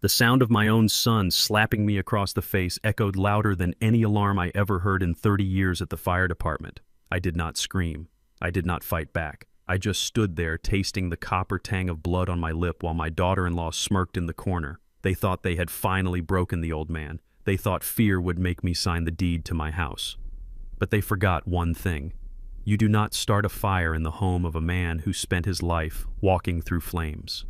The sound of my own son slapping me across the face echoed louder than any alarm I ever heard in 30 years at the fire department. I did not scream. I did not fight back. I just stood there tasting the copper tang of blood on my lip while my daughter-in-law smirked in the corner. They thought they had finally broken the old man. They thought fear would make me sign the deed to my house. But they forgot one thing. You do not start a fire in the home of a man who spent his life walking through flames.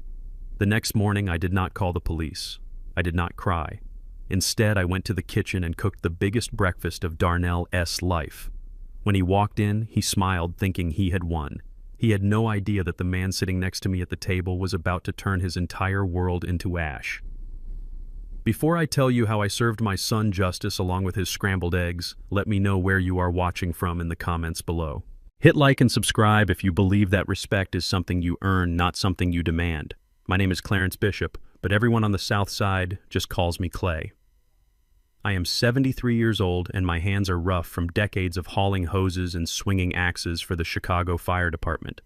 The next morning, I did not call the police. I did not cry. Instead, I went to the kitchen and cooked the biggest breakfast of Darnell's life. When he walked in, he smiled, thinking he had won. He had no idea that the man sitting next to me at the table was about to turn his entire world into ash. Before I tell you how I served my son justice along with his scrambled eggs, let me know where you are watching from in the comments below. Hit like and subscribe if you believe that respect is something you earn, not something you demand. My name is Clarence Bishop, but everyone on the South Side just calls me Clay. I am 73 years old and my hands are rough from decades of hauling hoses and swinging axes for the Chicago Fire Department.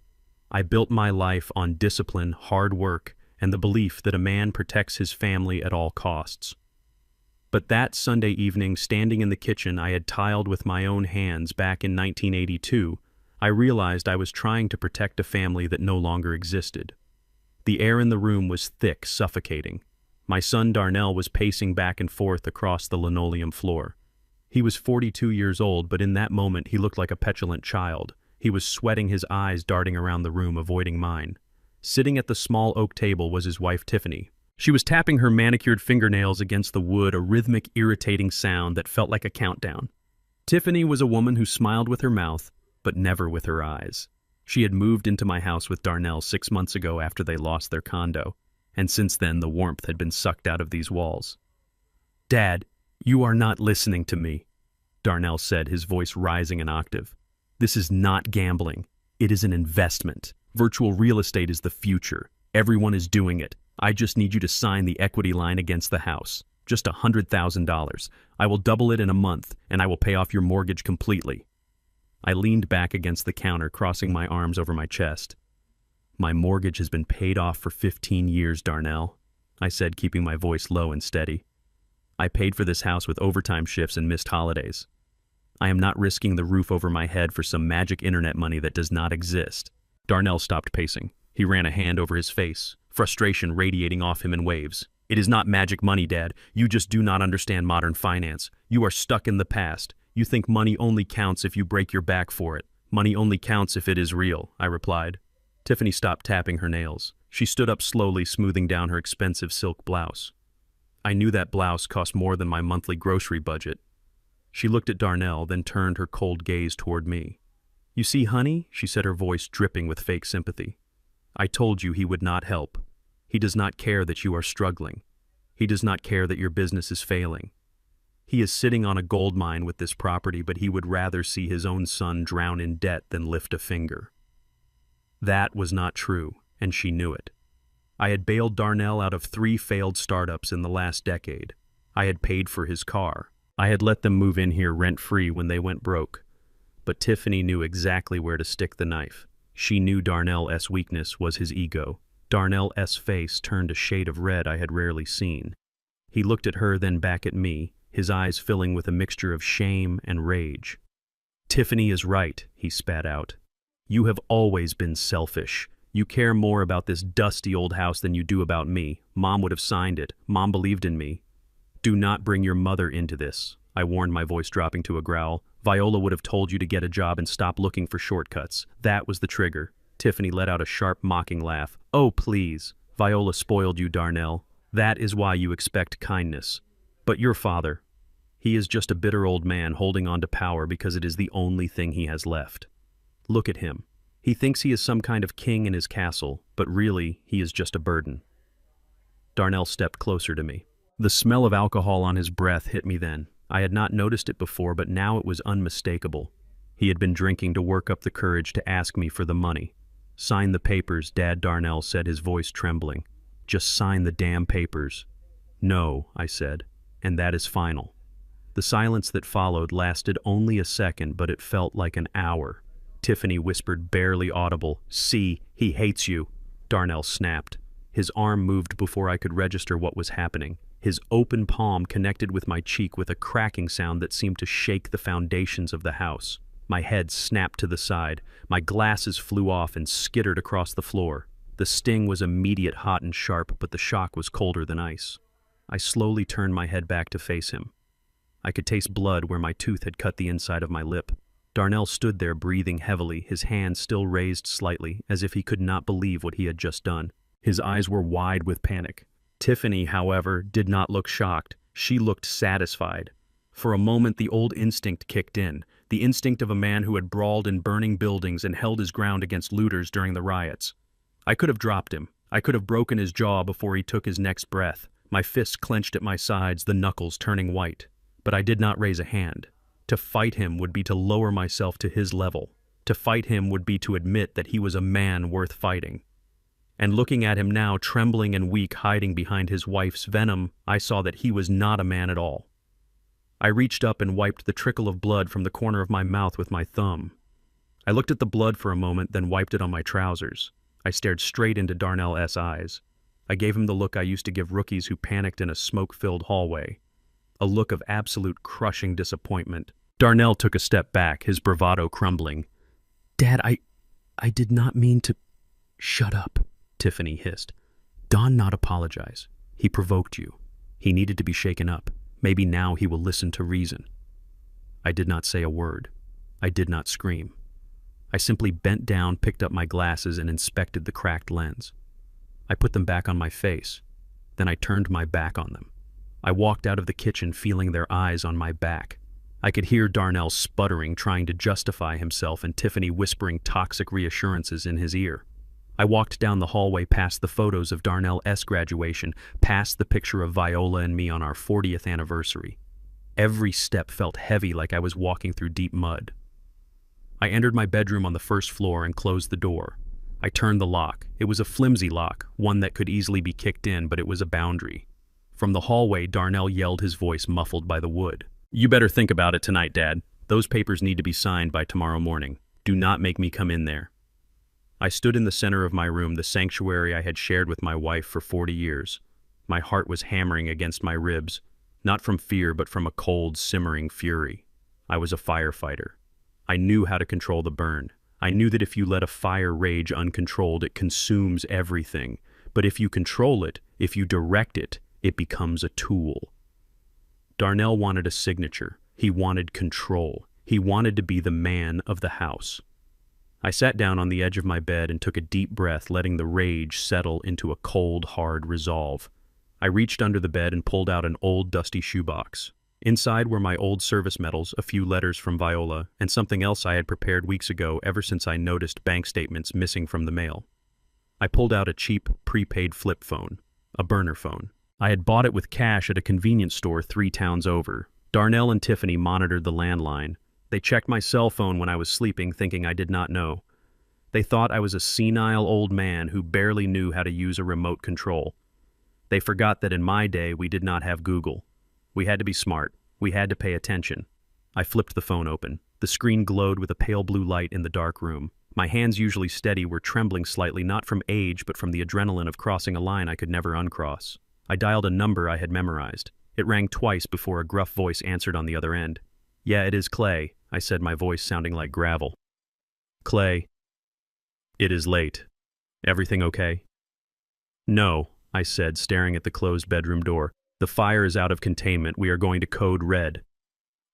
I built my life on discipline, hard work, and the belief that a man protects his family at all costs. But that Sunday evening, standing in the kitchen I had tiled with my own hands back in 1982, I realized I was trying to protect a family that no longer existed. The air in the room was thick, suffocating. My son Darnell was pacing back and forth across the linoleum floor. He was 42 years old, but in that moment he looked like a petulant child. He was sweating, his eyes darting around the room, avoiding mine. Sitting at the small oak table was his wife Tiffany. She was tapping her manicured fingernails against the wood, a rhythmic, irritating sound that felt like a countdown. Tiffany was a woman who smiled with her mouth, but never with her eyes. She had moved into my house with Darnell 6 months ago after they lost their condo, and since then the warmth had been sucked out of these walls. "Dad, you are not listening to me," Darnell said, his voice rising an octave. "This is not gambling. It is an investment. Virtual real estate is the future. Everyone is doing it. I just need you to sign the equity line against the house. Just $100,000. I will double it in a month, and I will pay off your mortgage completely." I leaned back against the counter, crossing my arms over my chest. "My mortgage has been paid off for 15 years, Darnell," I said, keeping my voice low and steady. "I paid for this house with overtime shifts and missed holidays. I am not risking the roof over my head for some magic internet money that does not exist." Darnell stopped pacing. He ran a hand over his face, frustration radiating off him in waves. "It is not magic money, Dad. You just do not understand modern finance. You are stuck in the past. You think money only counts if you break your back for it. Money only counts if it is real," I replied. Tiffany stopped tapping her nails. She stood up slowly, smoothing down her expensive silk blouse. I knew that blouse cost more than my monthly grocery budget. She looked at Darnell, then turned her cold gaze toward me. "You see, honey," she said, her voice dripping with fake sympathy. "I told you he would not help. He does not care that you are struggling. He does not care that your business is failing. He is sitting on a gold mine with this property, but he would rather see his own son drown in debt than lift a finger." That was not true, and she knew it. I had bailed Darnell out of 3 failed startups in the last decade. I had paid for his car. I had let them move in here rent-free when they went broke. But Tiffany knew exactly where to stick the knife. She knew Darnell's weakness was his ego. Darnell's face turned a shade of red I had rarely seen. He looked at her, then back at me, his eyes filling with a mixture of shame and rage. "Tiffany is right," he spat out. "You have always been selfish. You care more about this dusty old house than you do about me. Mom would have signed it. Mom believed in me. Do not bring your mother into this," I warned, my voice dropping to a growl. "Viola would have told you to get a job and stop looking for shortcuts. That was the trigger." Tiffany let out a sharp, mocking laugh. "Oh, please. Viola spoiled you, Darnell. That is why you expect kindness. But your father, he is just a bitter old man holding on to power because it is the only thing he has left. Look at him. He thinks he is some kind of king in his castle, but really, he is just a burden." Darnell stepped closer to me. The smell of alcohol on his breath hit me then. I had not noticed it before, but now it was unmistakable. He had been drinking to work up the courage to ask me for the money. "Sign the papers, Dad," Darnell said, his voice trembling. "Just sign the damn papers." "No," I said, "and that is final." The silence that followed lasted only a second, but it felt like an hour. Tiffany whispered, barely audible, "See, he hates you." Darnell snapped. His arm moved before I could register what was happening. His open palm connected with my cheek with a cracking sound that seemed to shake the foundations of the house. My head snapped to the side. My glasses flew off and skittered across the floor. The sting was immediate, hot and sharp, but the shock was colder than ice. I slowly turned my head back to face him. I could taste blood where my tooth had cut the inside of my lip. Darnell stood there breathing heavily, his hand still raised slightly, as if he could not believe what he had just done. His eyes were wide with panic. Tiffany, however, did not look shocked. She looked satisfied. For a moment the old instinct kicked in, the instinct of a man who had brawled in burning buildings and held his ground against looters during the riots. I could have dropped him. I could have broken his jaw before he took his next breath. My fists clenched at my sides, the knuckles turning white. But I did not raise a hand. To fight him would be to lower myself to his level. To fight him would be to admit that he was a man worth fighting. And looking at him now, trembling and weak, hiding behind his wife's venom, I saw that he was not a man at all. I reached up and wiped the trickle of blood from the corner of my mouth with my thumb. I looked at the blood for a moment, then wiped it on my trousers. I stared straight into Darnell's eyes. I gave him the look I used to give rookies who panicked in a smoke-filled hallway. A look of absolute crushing disappointment. Darnell took a step back, his bravado crumbling. "Dad, I did not mean to—" "Shut up," Tiffany hissed. "Don not apologize. He provoked you. He needed to be shaken up. Maybe now he will listen to reason." I did not say a word. I did not scream. I simply bent down, picked up my glasses, and inspected the cracked lens. I put them back on my face. Then I turned my back on them. I walked out of the kitchen feeling their eyes on my back. I could hear Darnell sputtering, trying to justify himself, and Tiffany whispering toxic reassurances in his ear. I walked down the hallway past the photos of Darnell's graduation, past the picture of Viola and me on our 40th anniversary. Every step felt heavy, like I was walking through deep mud. I entered my bedroom on the first floor and closed the door. I turned the lock. It was a flimsy lock, one that could easily be kicked in, but it was a boundary. From the hallway, Darnell yelled, his voice muffled by the wood. "You better think about it tonight, Dad. Those papers need to be signed by tomorrow morning. Do not make me come in there." I stood in the center of my room, the sanctuary I had shared with my wife for 40 years. My heart was hammering against my ribs, not from fear, but from a cold, simmering fury. I was a firefighter. I knew how to control the burn. I knew that if you let a fire rage uncontrolled, it consumes everything. But if you control it, if you direct it, it becomes a tool. Darnell wanted a signature. He wanted control. He wanted to be the man of the house. I sat down on the edge of my bed and took a deep breath, letting the rage settle into a cold, hard resolve. I reached under the bed and pulled out an old, dusty shoebox. Inside were my old service medals, a few letters from Viola, and something else I had prepared weeks ago ever since I noticed bank statements missing from the mail. I pulled out a cheap, prepaid flip phone, a burner phone. I had bought it with cash at a convenience store 3 towns over. Darnell and Tiffany monitored the landline. They checked my cell phone when I was sleeping, thinking I did not know. They thought I was a senile old man who barely knew how to use a remote control. They forgot that in my day we did not have Google. We had to be smart. We had to pay attention. I flipped the phone open. The screen glowed with a pale blue light in the dark room. My hands, usually steady, were trembling slightly, not from age, but from the adrenaline of crossing a line I could never uncross. I dialed a number I had memorized. It rang twice before a gruff voice answered on the other end. "Yeah, it is Clay," I said, my voice sounding like gravel. "Clay, it is late. Everything okay?" "No," I said, staring at the closed bedroom door. "The fire is out of containment. We are going to code red."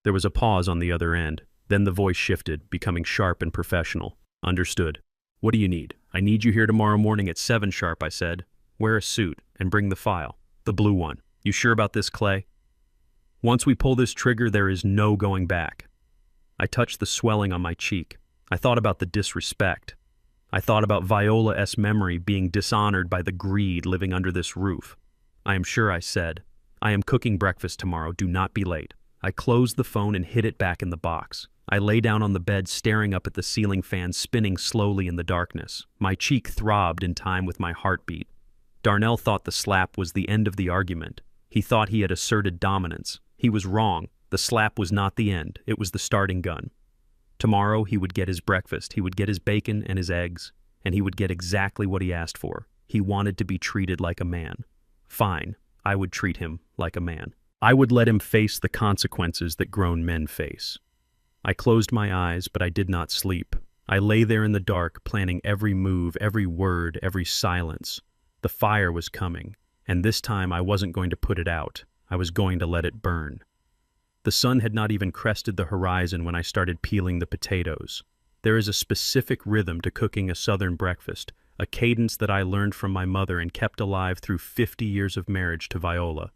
There was a pause on the other end. Then the voice shifted, becoming sharp and professional. "Understood. What do you need?" "I need you here tomorrow morning at 7 sharp," I said. "Wear a suit and bring the file. The blue one. You sure about this, Clay?" "Once we pull this trigger, there is no going back." I touched the swelling on my cheek. I thought about the disrespect. I thought about Viola's memory being dishonored by the greed living under this roof. "I am sure," I said. "I am cooking breakfast tomorrow. Do not be late." I closed the phone and hid it back in the box. I lay down on the bed, staring up at the ceiling fan spinning slowly in the darkness. My cheek throbbed in time with my heartbeat. Darnell thought the slap was the end of the argument. He thought he had asserted dominance. He was wrong. The slap was not the end. It was the starting gun. Tomorrow he would get his breakfast. He would get his bacon and his eggs, and he would get exactly what he asked for. He wanted to be treated like a man. Fine, I would treat him like a man. I would let him face the consequences that grown men face. I closed my eyes, but I did not sleep. I lay there in the dark, planning every move, every word, every silence. The fire was coming, and this time I wasn't going to put it out. I was going to let it burn. The sun had not even crested the horizon when I started peeling the potatoes. There is a specific rhythm to cooking a southern breakfast, a cadence that I learned from my mother and kept alive through 50 years of marriage to Viola.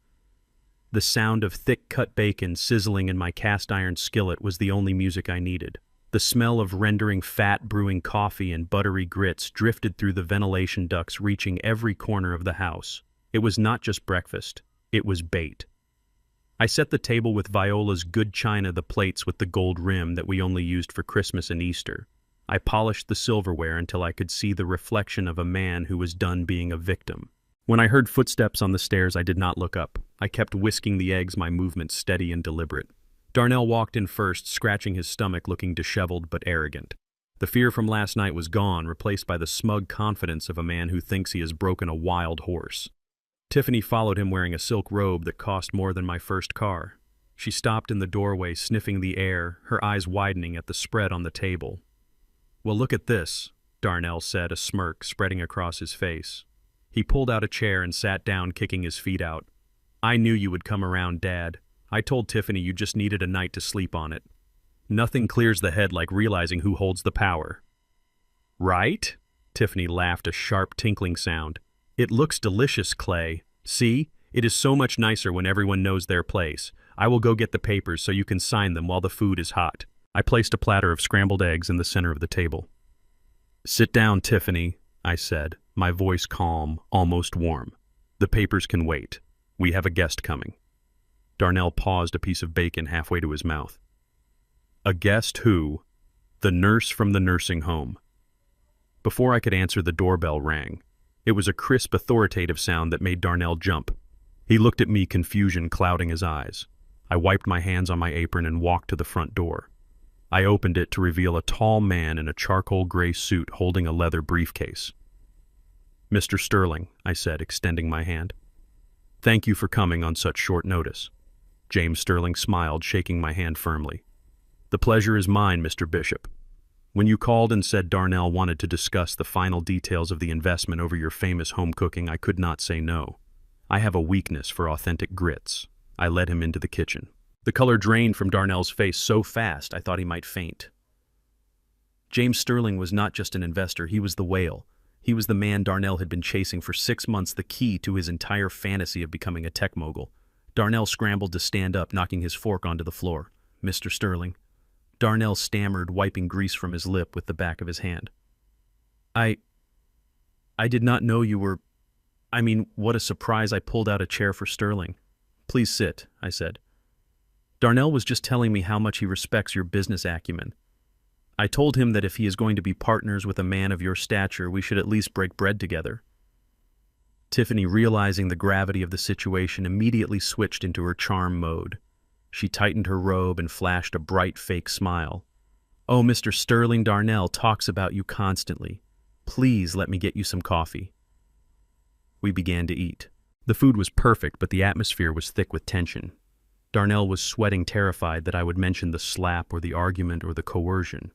The sound of thick-cut bacon sizzling in my cast-iron skillet was the only music I needed. The smell of rendering fat brewing coffee and buttery grits drifted through the ventilation ducts, reaching every corner of the house. It was not just breakfast, it was bait. I set the table with Viola's good china, the plates with the gold rim that we only used for Christmas and Easter. I polished the silverware until I could see the reflection of a man who was done being a victim. When I heard footsteps on the stairs, I did not look up. I kept whisking the eggs, my movements steady and deliberate. Darnell walked in first, scratching his stomach, looking disheveled but arrogant. The fear from last night was gone, replaced by the smug confidence of a man who thinks he has broken a wild horse. Tiffany followed him wearing a silk robe that cost more than my first car. She stopped in the doorway, sniffing the air, her eyes widening at the spread on the table. "Well, look at this," Darnell said, a smirk spreading across his face. He pulled out a chair and sat down, kicking his feet out. "I knew you would come around, Dad. I told Tiffany you just needed a night to sleep on it. Nothing clears the head like realizing who holds the power." "Right?" Tiffany laughed, a sharp tinkling sound. "It looks delicious, Clay. See? It is so much nicer when everyone knows their place. I will go get the papers so you can sign them while the food is hot." I placed a platter of scrambled eggs in the center of the table. "Sit down, Tiffany," I said, my voice calm, almost warm. "The papers can wait. We have a guest coming." Darnell paused, a piece of bacon halfway to his mouth. "A guest who?" "The nurse from the nursing home." Before I could answer, the doorbell rang. It was a crisp, authoritative sound that made Darnell jump. He looked at me, confusion clouding his eyes. I wiped my hands on my apron and walked to the front door. I opened it to reveal a tall man in a charcoal gray suit holding a leather briefcase. "Mr. Sterling," I said, extending my hand. "Thank you for coming on such short notice." James Sterling smiled, shaking my hand firmly. "The pleasure is mine, Mr. Bishop. When you called and said Darnell wanted to discuss the final details of the investment over your famous home cooking, I could not say no. I have a weakness for authentic grits." I led him into the kitchen. The color drained from Darnell's face so fast I thought he might faint. James Sterling was not just an investor, he was the whale. He was the man Darnell had been chasing for 6 months, the key to his entire fantasy of becoming a tech mogul. Darnell scrambled to stand up, knocking his fork onto the floor. "Mr. Sterling." Darnell stammered, wiping grease from his lip with the back of his hand. I did not know you were... what a surprise." I pulled out a chair for Sterling. "Please sit," I said. "Darnell was just telling me how much he respects your business acumen. I told him that if he is going to be partners with a man of your stature, we should at least break bread together." Tiffany, realizing the gravity of the situation, immediately switched into her charm mode. She tightened her robe and flashed a bright fake smile. "Oh, Mr. Sterling, Darnell talks about you constantly. Please let me get you some coffee." We began to eat. The food was perfect, but the atmosphere was thick with tension. Darnell was sweating, terrified that I would mention the slap or the argument or the coercion.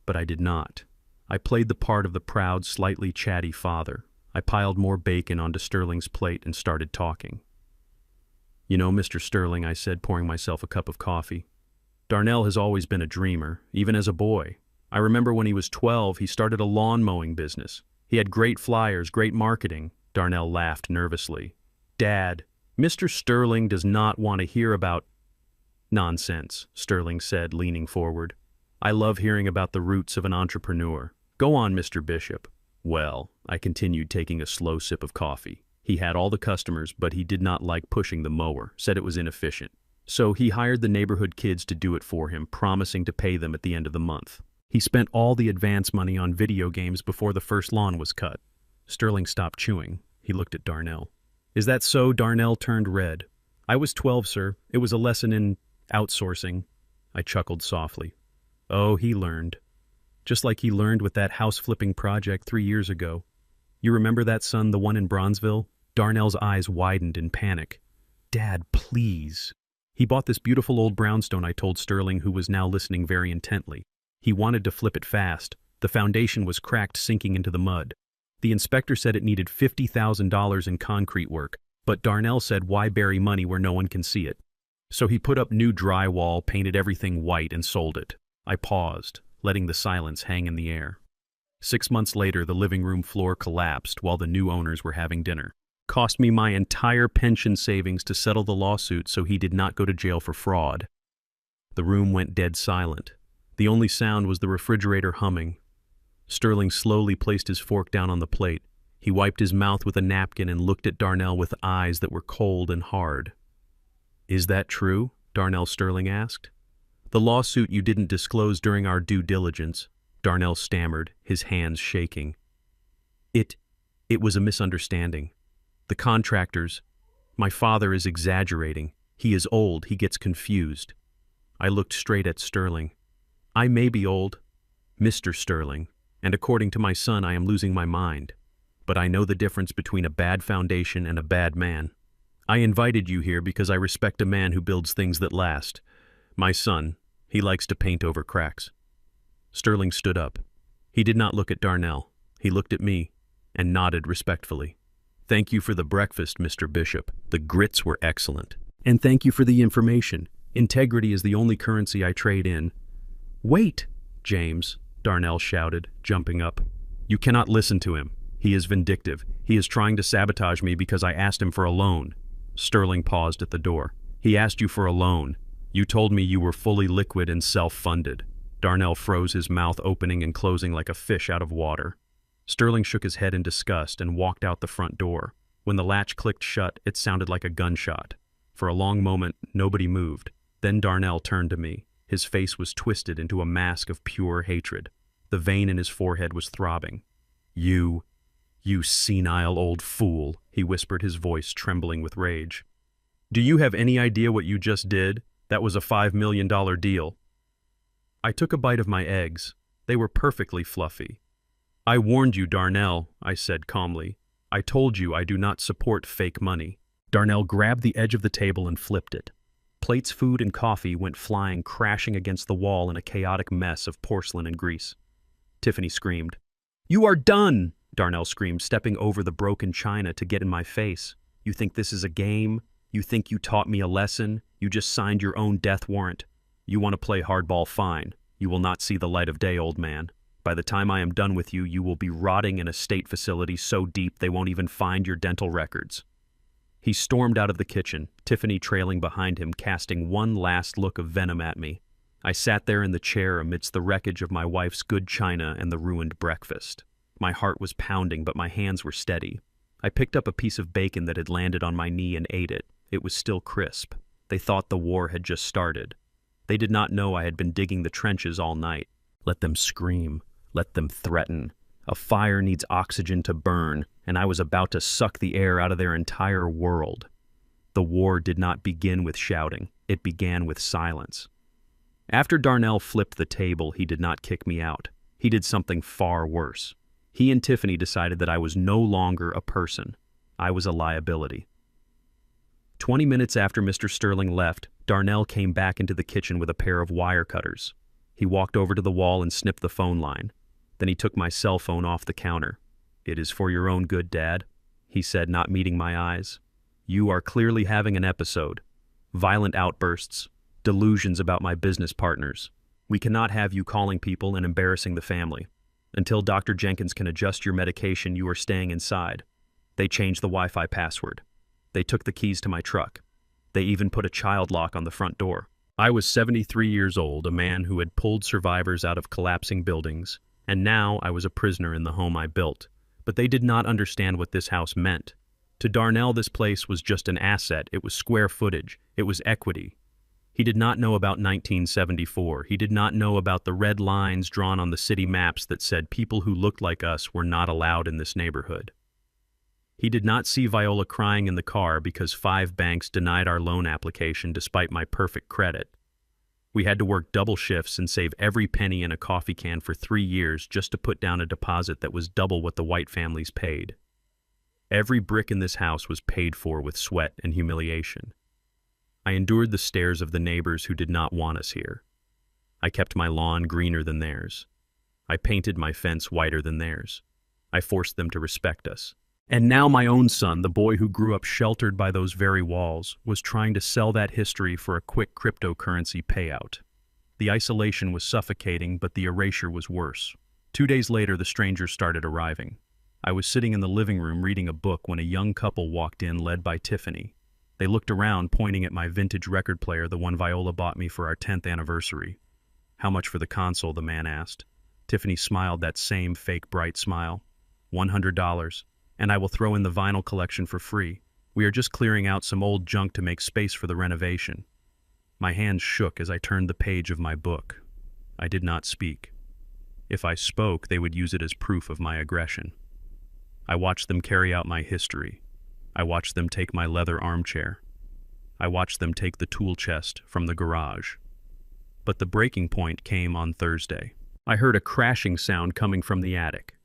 But I did not. I played the part of the proud, slightly chatty father. I piled more bacon onto Sterling's plate and started talking. "You know, Mr. Sterling," I said, pouring myself a cup of coffee, "Darnell has always been a dreamer, even as a boy. I remember when he was 12, he started a lawn mowing business. He had great flyers, great marketing." Darnell laughed nervously. "Dad, Mr. Sterling does not want to hear about..." "Nonsense," Sterling said, leaning forward. "I love hearing about the roots of an entrepreneur. Go on, Mr. Bishop." "Well," I continued, taking a slow sip of coffee. "He had all the customers, but he did not like pushing the mower, said it was inefficient. So he hired the neighborhood kids to do it for him, promising to pay them at the end of the month. He spent all the advance money on video games before the first lawn was cut." Sterling stopped chewing. He looked at Darnell. "Is that so?" Darnell turned red. "I was 12, sir. It was a lesson in outsourcing." I chuckled softly. "Oh, he learned. Just like he learned with that house-flipping project 3 years ago." You remember that son, the one in Bronzeville? Darnell's eyes widened in panic. Dad, please. He bought this beautiful old brownstone, I told Sterling, who was now listening very intently. He wanted to flip it fast. The foundation was cracked, sinking into the mud. The inspector said it needed $50,000 in concrete work, but Darnell said why bury money where no one can see it? So he put up new drywall, painted everything white, and sold it. I paused, letting the silence hang in the air. 6 months later, the living room floor collapsed while the new owners were having dinner. Cost me my entire pension savings to settle the lawsuit so he did not go to jail for fraud. The room went dead silent. The only sound was the refrigerator humming. Sterling slowly placed his fork down on the plate. He wiped his mouth with a napkin and looked at Darnell with eyes that were cold and hard. Is that true? Darnell Sterling asked. The lawsuit you didn't disclose during our due diligence, Darnell stammered, his hands shaking. It was a misunderstanding. The contractors, my father is exaggerating. He is old, he gets confused. I looked straight at Sterling. I may be old, Mr. Sterling, and according to my son I am losing my mind. But I know the difference between a bad foundation and a bad man. I invited you here because I respect a man who builds things that last. My son, he likes to paint over cracks. Sterling stood up. He did not look at Darnell. He looked at me and nodded respectfully. Thank you for the breakfast, Mr. Bishop. The grits were excellent. And thank you for the information. Integrity is the only currency I trade in. Wait, James, Darnell shouted, jumping up. You cannot listen to him. He is vindictive. He is trying to sabotage me because I asked him for a loan. Sterling paused at the door. He asked you for a loan. You told me you were fully liquid and self-funded. Darnell froze, his mouth opening and closing like a fish out of water. Sterling shook his head in disgust and walked out the front door. When the latch clicked shut, it sounded like a gunshot. For a long moment, nobody moved. Then Darnell turned to me. His face was twisted into a mask of pure hatred. The vein in his forehead was throbbing. You senile old fool, he whispered, his voice trembling with rage. Do you have any idea what you just did? That was a $5 million deal. I took a bite of my eggs. They were perfectly fluffy. I warned you, Darnell, I said calmly. I told you I do not support fake money. Darnell grabbed the edge of the table and flipped it. Plates, food, and coffee went flying, crashing against the wall in a chaotic mess of porcelain and grease. Tiffany screamed. You are done, Darnell screamed, stepping over the broken china to get in my face. You think this is a game? You think you taught me a lesson? You just signed your own death warrant. You want to play hardball? Fine. You will not see the light of day, old man. By the time I am done with you, you will be rotting in a state facility so deep they won't even find your dental records. He stormed out of the kitchen, Tiffany trailing behind him, casting one last look of venom at me. I sat there in the chair amidst the wreckage of my wife's good china and the ruined breakfast. My heart was pounding, but my hands were steady. I picked up a piece of bacon that had landed on my knee and ate it. It was still crisp. They thought the war had just started. They did not know I had been digging the trenches all night. Let them scream. Let them threaten. A fire needs oxygen to burn, and I was about to suck the air out of their entire world. The war did not begin with shouting. It began with silence. After Darnell flipped the table, he did not kick me out. He did something far worse. He and Tiffany decided that I was no longer a person. I was a liability. 20 minutes after Mr. Sterling left, Darnell came back into the kitchen with a pair of wire cutters. He walked over to the wall and snipped the phone line. Then he took my cell phone off the counter. It is for your own good, Dad, he said, not meeting my eyes. You are clearly having an episode. Violent outbursts, delusions about my business partners. We cannot have you calling people and embarrassing the family. Until Dr. Jenkins can adjust your medication, you are staying inside. They changed the Wi-Fi password. They took the keys to my truck. They even put a child lock on the front door. I was 73 years old, a man who had pulled survivors out of collapsing buildings, and now I was a prisoner in the home I built. But they did not understand what this house meant. To Darnell, this place was just an asset. It was square footage. It was equity. He did not know about 1974. He did not know about the red lines drawn on the city maps that said people who looked like us were not allowed in this neighborhood. He did not see Viola crying in the car because 5 banks denied our loan application despite my perfect credit. We had to work double shifts and save every penny in a coffee can for 3 years just to put down a deposit that was double what the White families paid. Every brick in this house was paid for with sweat and humiliation. I endured the stares of the neighbors who did not want us here. I kept my lawn greener than theirs. I painted my fence whiter than theirs. I forced them to respect us. And now my own son, the boy who grew up sheltered by those very walls, was trying to sell that history for a quick cryptocurrency payout. The isolation was suffocating, but the erasure was worse. 2 days later, the strangers started arriving. I was sitting in the living room reading a book when a young couple walked in, led by Tiffany. They looked around, pointing at my vintage record player, the one Viola bought me for our 10th anniversary. "How much for the console?" the man asked. Tiffany smiled that same fake bright smile. $100, and I will throw in the vinyl collection for free. We are just clearing out some old junk to make space for the renovation. My hands shook as I turned the page of my book. I did not speak. If I spoke, they would use it as proof of my aggression. I watched them carry out my history. I watched them take my leather armchair. I watched them take the tool chest from the garage. But the breaking point came on Thursday. I heard a crashing sound coming from the attic.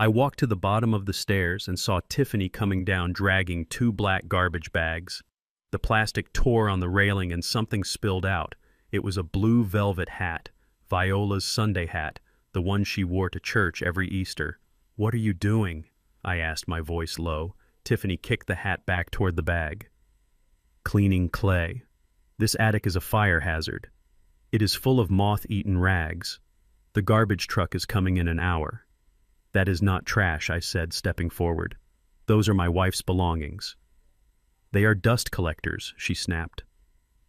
I walked to the bottom of the stairs and saw Tiffany coming down dragging 2 black garbage bags. The plastic tore on the railing and something spilled out. It was a blue velvet hat, Viola's Sunday hat, the one she wore to church every Easter. "What are you doing?" I asked, my voice low. Tiffany kicked the hat back toward the bag. "Cleaning clay. This attic is a fire hazard. It is full of moth-eaten rags. The garbage truck is coming in an hour." "That is not trash," I said, stepping forward. "Those are my wife's belongings." "They are dust collectors," she snapped.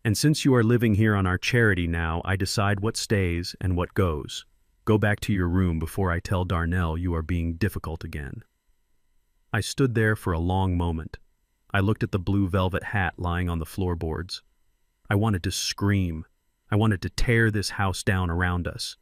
"And since you are living here on our charity now, I decide what stays and what goes. Go back to your room before I tell Darnell you are being difficult again." I stood there for a long moment. I looked at the blue velvet hat lying on the floorboards. I wanted to scream. I wanted to tear this house down around us.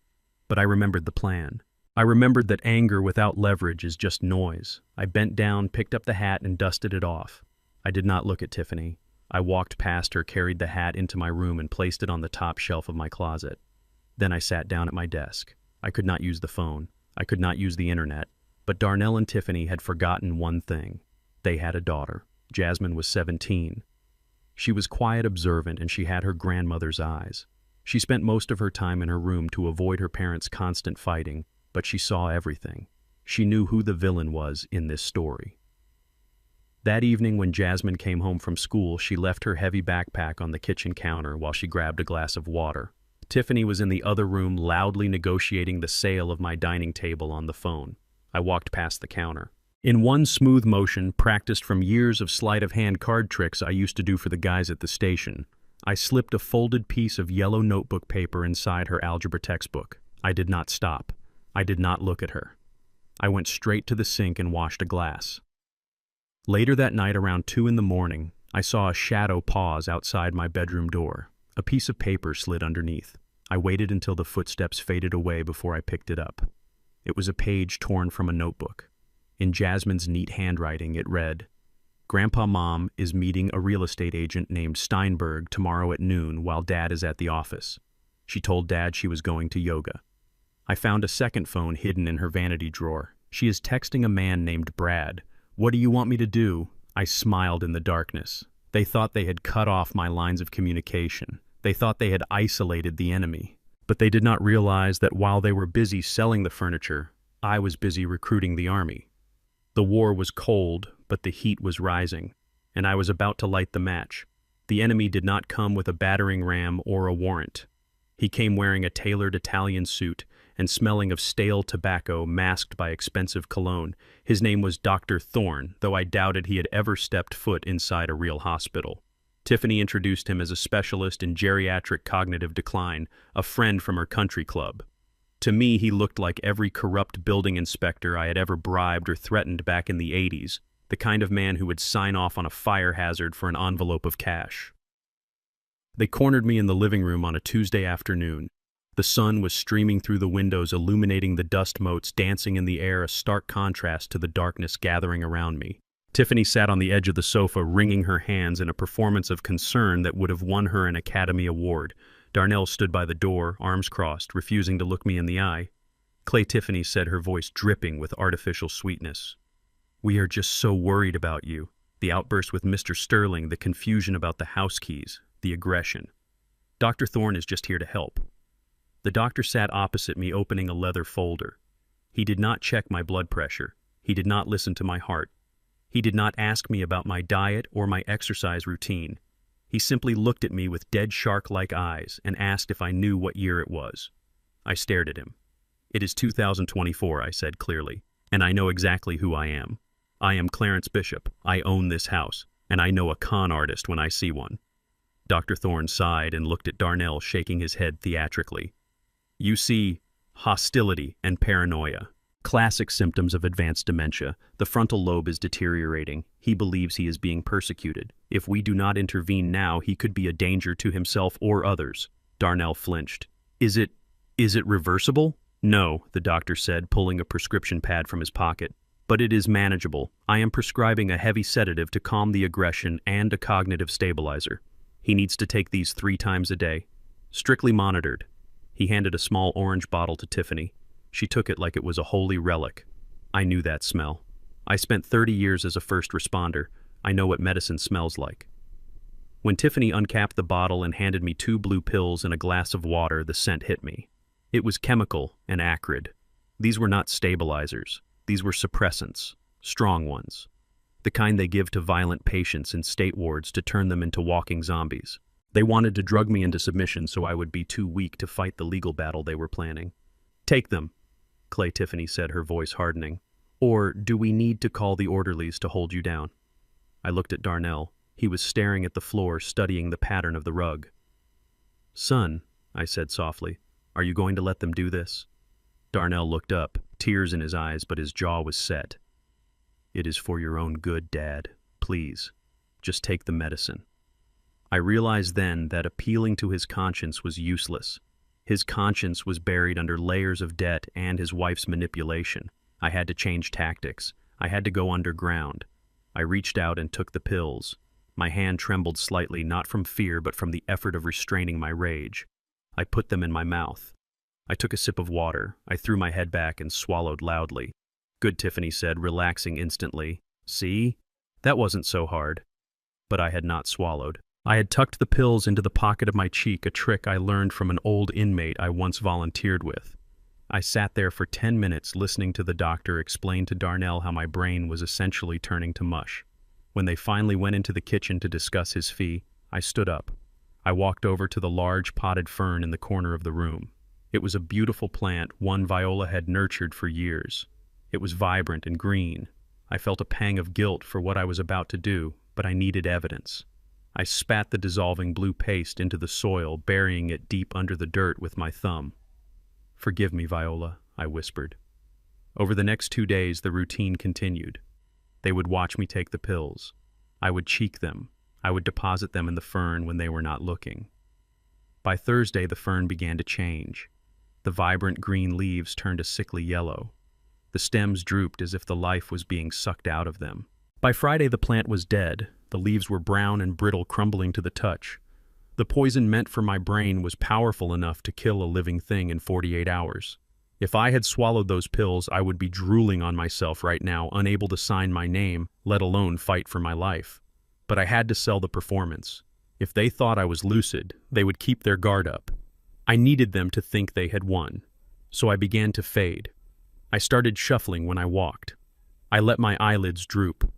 But I remembered the plan. I remembered that anger without leverage is just noise. I bent down, picked up the hat, and dusted it off. I did not look at Tiffany. I walked past her, carried the hat into my room, and placed it on the top shelf of my closet. Then I sat down at my desk. I could not use the phone. I could not use the internet. But Darnell and Tiffany had forgotten one thing. They had a daughter. Jasmine was 17. She was quiet, observant, and she had her grandmother's eyes. She spent most of her time in her room to avoid her parents' constant fighting, but she saw everything. She knew who the villain was in this story. That evening when Jasmine came home from school, she left her heavy backpack on the kitchen counter while she grabbed a glass of water. Tiffany was in the other room loudly negotiating the sale of my dining table on the phone. I walked past the counter. In one smooth motion, practiced from years of sleight-of-hand card tricks I used to do for the guys at the station, I slipped a folded piece of yellow notebook paper inside her algebra textbook. I did not stop. I did not look at her. I went straight to the sink and washed a glass. Later that night, around 2 a.m, I saw a shadow pause outside my bedroom door. A piece of paper slid underneath. I waited until the footsteps faded away before I picked it up. It was a page torn from a notebook. In Jasmine's neat handwriting, it read, "Grandpa Mom is meeting a real estate agent named Steinberg tomorrow at noon while Dad is at the office. She told Dad she was going to yoga." I found a second phone hidden in her vanity drawer. "She is texting a man named Brad. What do you want me to do?" I smiled in the darkness. They thought they had cut off my lines of communication. They thought they had isolated the enemy. But they did not realize that while they were busy selling the furniture, I was busy recruiting the army. The war was cold, but the heat was rising, and I was about to light the match. The enemy did not come with a battering ram or a warrant. He came wearing a tailored Italian suit and smelling of stale tobacco masked by expensive cologne. His name was Dr. Thorne, though I doubted he had ever stepped foot inside a real hospital. Tiffany introduced him as a specialist in geriatric cognitive decline, a friend from her country club. To me, he looked like every corrupt building inspector I had ever bribed or threatened back in the 80s, the kind of man who would sign off on a fire hazard for an envelope of cash. They cornered me in the living room on a Tuesday afternoon. The sun was streaming through the windows, illuminating the dust motes dancing in the air, a stark contrast to the darkness gathering around me. Tiffany sat on the edge of the sofa, wringing her hands in a performance of concern that would have won her an Academy Award. Darnell stood by the door, arms crossed, refusing to look me in the eye. Tiffany said, her voice dripping with artificial sweetness. "We are just so worried about you. The outburst with Mr. Sterling, the confusion about the house keys, the aggression. Dr. Thorne is just here to help." The doctor sat opposite me, opening a leather folder. He did not check my blood pressure. He did not listen to my heart. He did not ask me about my diet or my exercise routine. He simply looked at me with dead shark-like eyes and asked if I knew what year it was. I stared at him. "It is 2024, I said clearly, "and I know exactly who I am. I am Clarence Bishop. I own this house, and I know a con artist when I see one." Dr. Thorne sighed and looked at Darnell, shaking his head theatrically. "You see, hostility and paranoia. Classic symptoms of advanced dementia. The frontal lobe is deteriorating. He believes he is being persecuted. If we do not intervene now, he could be a danger to himself or others." Darnell flinched. Is it reversible?" "No," the doctor said, pulling a prescription pad from his pocket. "But it is manageable. I am prescribing a heavy sedative to calm the aggression and a cognitive stabilizer. He needs to take these 3 times a day. Strictly monitored." He handed a small orange bottle to Tiffany. She took it like it was a holy relic. I knew that smell. I spent 30 years as a first responder. I know what medicine smells like. When Tiffany uncapped the bottle and handed me 2 blue pills and a glass of water, the scent hit me. It was chemical and acrid. These were not stabilizers. These were suppressants, strong ones. The kind they give to violent patients in state wards to turn them into walking zombies. They wanted to drug me into submission so I would be too weak to fight the legal battle they were planning. "Take them," Tiffany said, her voice hardening. "Or do we need to call the orderlies to hold you down?" I looked at Darnell. He was staring at the floor, studying the pattern of the rug. "Son," I said softly, "are you going to let them do this?" Darnell looked up, tears in his eyes, but his jaw was set. "It is for your own good, Dad. Please, just take the medicine." I realized then that appealing to his conscience was useless. His conscience was buried under layers of debt and his wife's manipulation. I had to change tactics. I had to go underground. I reached out and took the pills. My hand trembled slightly, not from fear, but from the effort of restraining my rage. I put them in my mouth. I took a sip of water. I threw my head back and swallowed loudly. "Good," Tiffany said, relaxing instantly. "See? That wasn't so hard." But I had not swallowed. I had tucked the pills into the pocket of my cheek, a trick I learned from an old inmate I once volunteered with. I sat there for 10 minutes listening to the doctor explain to Darnell how my brain was essentially turning to mush. When they finally went into the kitchen to discuss his fee, I stood up. I walked over to the large potted fern in the corner of the room. It was a beautiful plant, one Viola had nurtured for years. It was vibrant and green. I felt a pang of guilt for what I was about to do, but I needed evidence. I spat the dissolving blue paste into the soil, burying it deep under the dirt with my thumb. "Forgive me, Viola," I whispered. Over the next 2 days, the routine continued. They would watch me take the pills. I would cheek them. I would deposit them in the fern when they were not looking. By Thursday, the fern began to change. The vibrant green leaves turned a sickly yellow. The stems drooped as if the life was being sucked out of them. By Friday, the plant was dead. The leaves were brown and brittle, crumbling to the touch. The poison meant for my brain was powerful enough to kill a living thing in 48 hours. If I had swallowed those pills, I would be drooling on myself right now, unable to sign my name, let alone fight for my life. But I had to sell the performance. If they thought I was lucid, they would keep their guard up. I needed them to think they had won. So I began to fade. I started shuffling when I walked. I let my eyelids droop.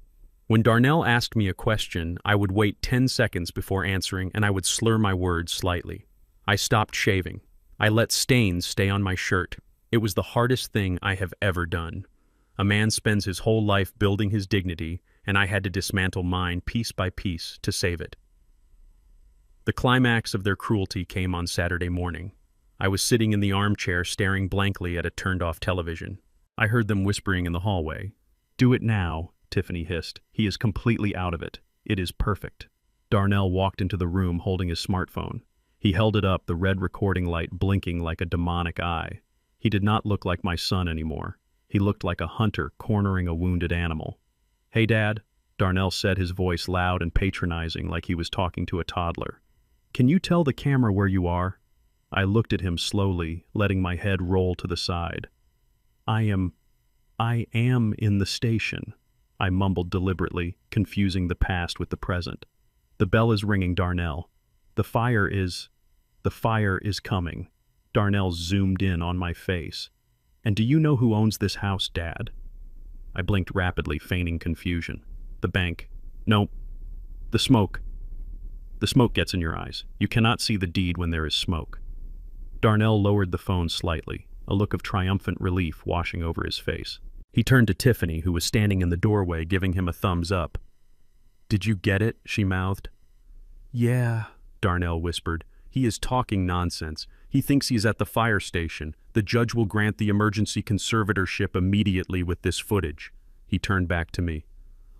When Darnell asked me a question, I would wait 10 seconds before answering, and I would slur my words slightly. I stopped shaving. I let stains stay on my shirt. It was the hardest thing I have ever done. A man spends his whole life building his dignity, and I had to dismantle mine piece by piece to save it. The climax of their cruelty came on Saturday morning. I was sitting in the armchair staring blankly at a turned-off television. I heard them whispering in the hallway. "Do it now," Tiffany hissed. "He is completely out of it. It is perfect." Darnell walked into the room holding his smartphone. He held it up, the red recording light blinking like a demonic eye. He did not look like my son anymore. He looked like a hunter cornering a wounded animal. "Hey, Dad," Darnell said, his voice loud and patronizing like he was talking to a toddler. "Can you tell the camera where you are?" I looked at him slowly, letting my head roll to the side. I am in the station, I mumbled deliberately, confusing the past with the present. The bell is ringing, Darnell. The fire is coming. Darnell zoomed in on my face. And do you know who owns this house, Dad? I blinked rapidly, feigning confusion. The bank. No. The smoke. The smoke gets in your eyes. You cannot see the deed when there is smoke. Darnell lowered the phone slightly, a look of triumphant relief washing over his face. He turned to Tiffany, who was standing in the doorway, giving him a thumbs up. Did you get it? She mouthed. Yeah, Darnell whispered. He is talking nonsense. He thinks he is at the fire station. The judge will grant the emergency conservatorship immediately with this footage. He turned back to me.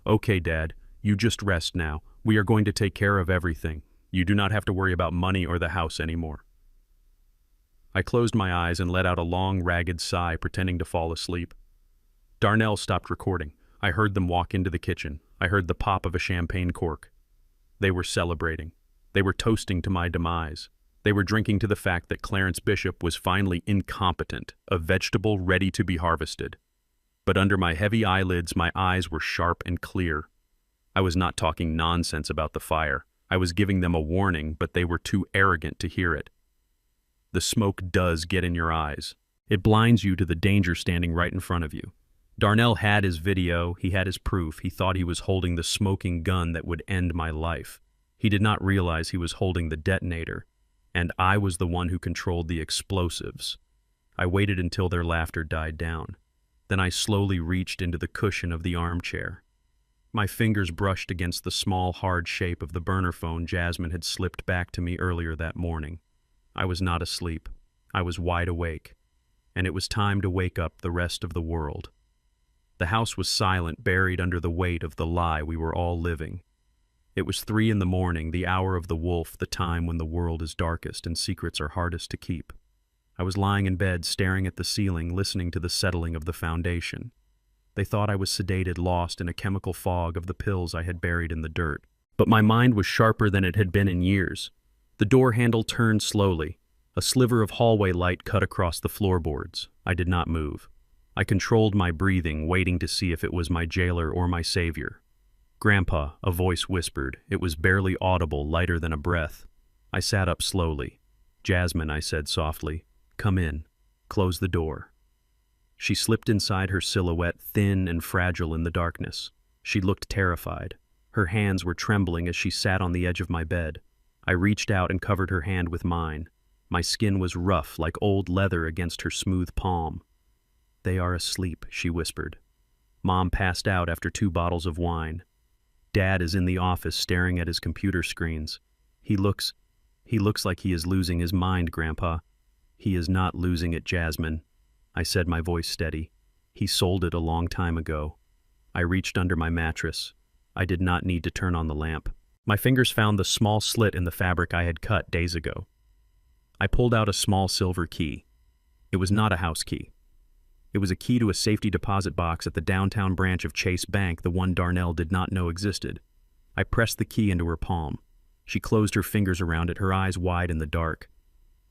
Okay, Dad, you just rest now. We are going to take care of everything. You do not have to worry about money or the house anymore. I closed my eyes and let out a long, ragged sigh, pretending to fall asleep. Darnell stopped recording. I heard them walk into the kitchen. I heard the pop of a champagne cork. They were celebrating. They were toasting to my demise. They were drinking to the fact that Clarence Bishop was finally incompetent, a vegetable ready to be harvested. But under my heavy eyelids, my eyes were sharp and clear. I was not talking nonsense about the fire. I was giving them a warning, but they were too arrogant to hear it. The smoke does get in your eyes. It blinds you to the danger standing right in front of you. Darnell had his video, he had his proof. He thought he was holding the smoking gun that would end my life. He did not realize he was holding the detonator, and I was the one who controlled the explosives. I waited until their laughter died down. Then I slowly reached into the cushion of the armchair. My fingers brushed against the small, hard shape of the burner phone Jasmine had slipped back to me earlier that morning. I was not asleep. I was wide awake, and it was time to wake up the rest of the world. The house was silent, buried under the weight of the lie we were all living. It was 3 a.m, the hour of the wolf, the time when the world is darkest and secrets are hardest to keep. I was lying in bed, staring at the ceiling, listening to the settling of the foundation. They thought I was sedated, lost in a chemical fog of the pills I had buried in the dirt. But my mind was sharper than it had been in years. The door handle turned slowly. A sliver of hallway light cut across the floorboards. I did not move. I controlled my breathing, waiting to see if it was my jailer or my savior. Grandpa, a voice whispered. It was barely audible, lighter than a breath. I sat up slowly. Jasmine, I said softly, come in. Close the door. She slipped inside, her silhouette thin and fragile in the darkness. She looked terrified. Her hands were trembling as she sat on the edge of my bed. I reached out and covered her hand with mine. My skin was rough, like old leather against her smooth palm. They are asleep, she whispered. Mom passed out after 2 bottles of wine. Dad is in the office staring at his computer screens. He looks like he is losing his mind, Grandpa. He is not losing it, Jasmine. I said, my voice steady. He sold it a long time ago. I reached under my mattress. I did not need to turn on the lamp. My fingers found the small slit in the fabric I had cut days ago. I pulled out a small silver key. It was not a house key. It was a key to a safety deposit box at the downtown branch of Chase Bank, the one Darnell did not know existed. I pressed the key into her palm. She closed her fingers around it, her eyes wide in the dark.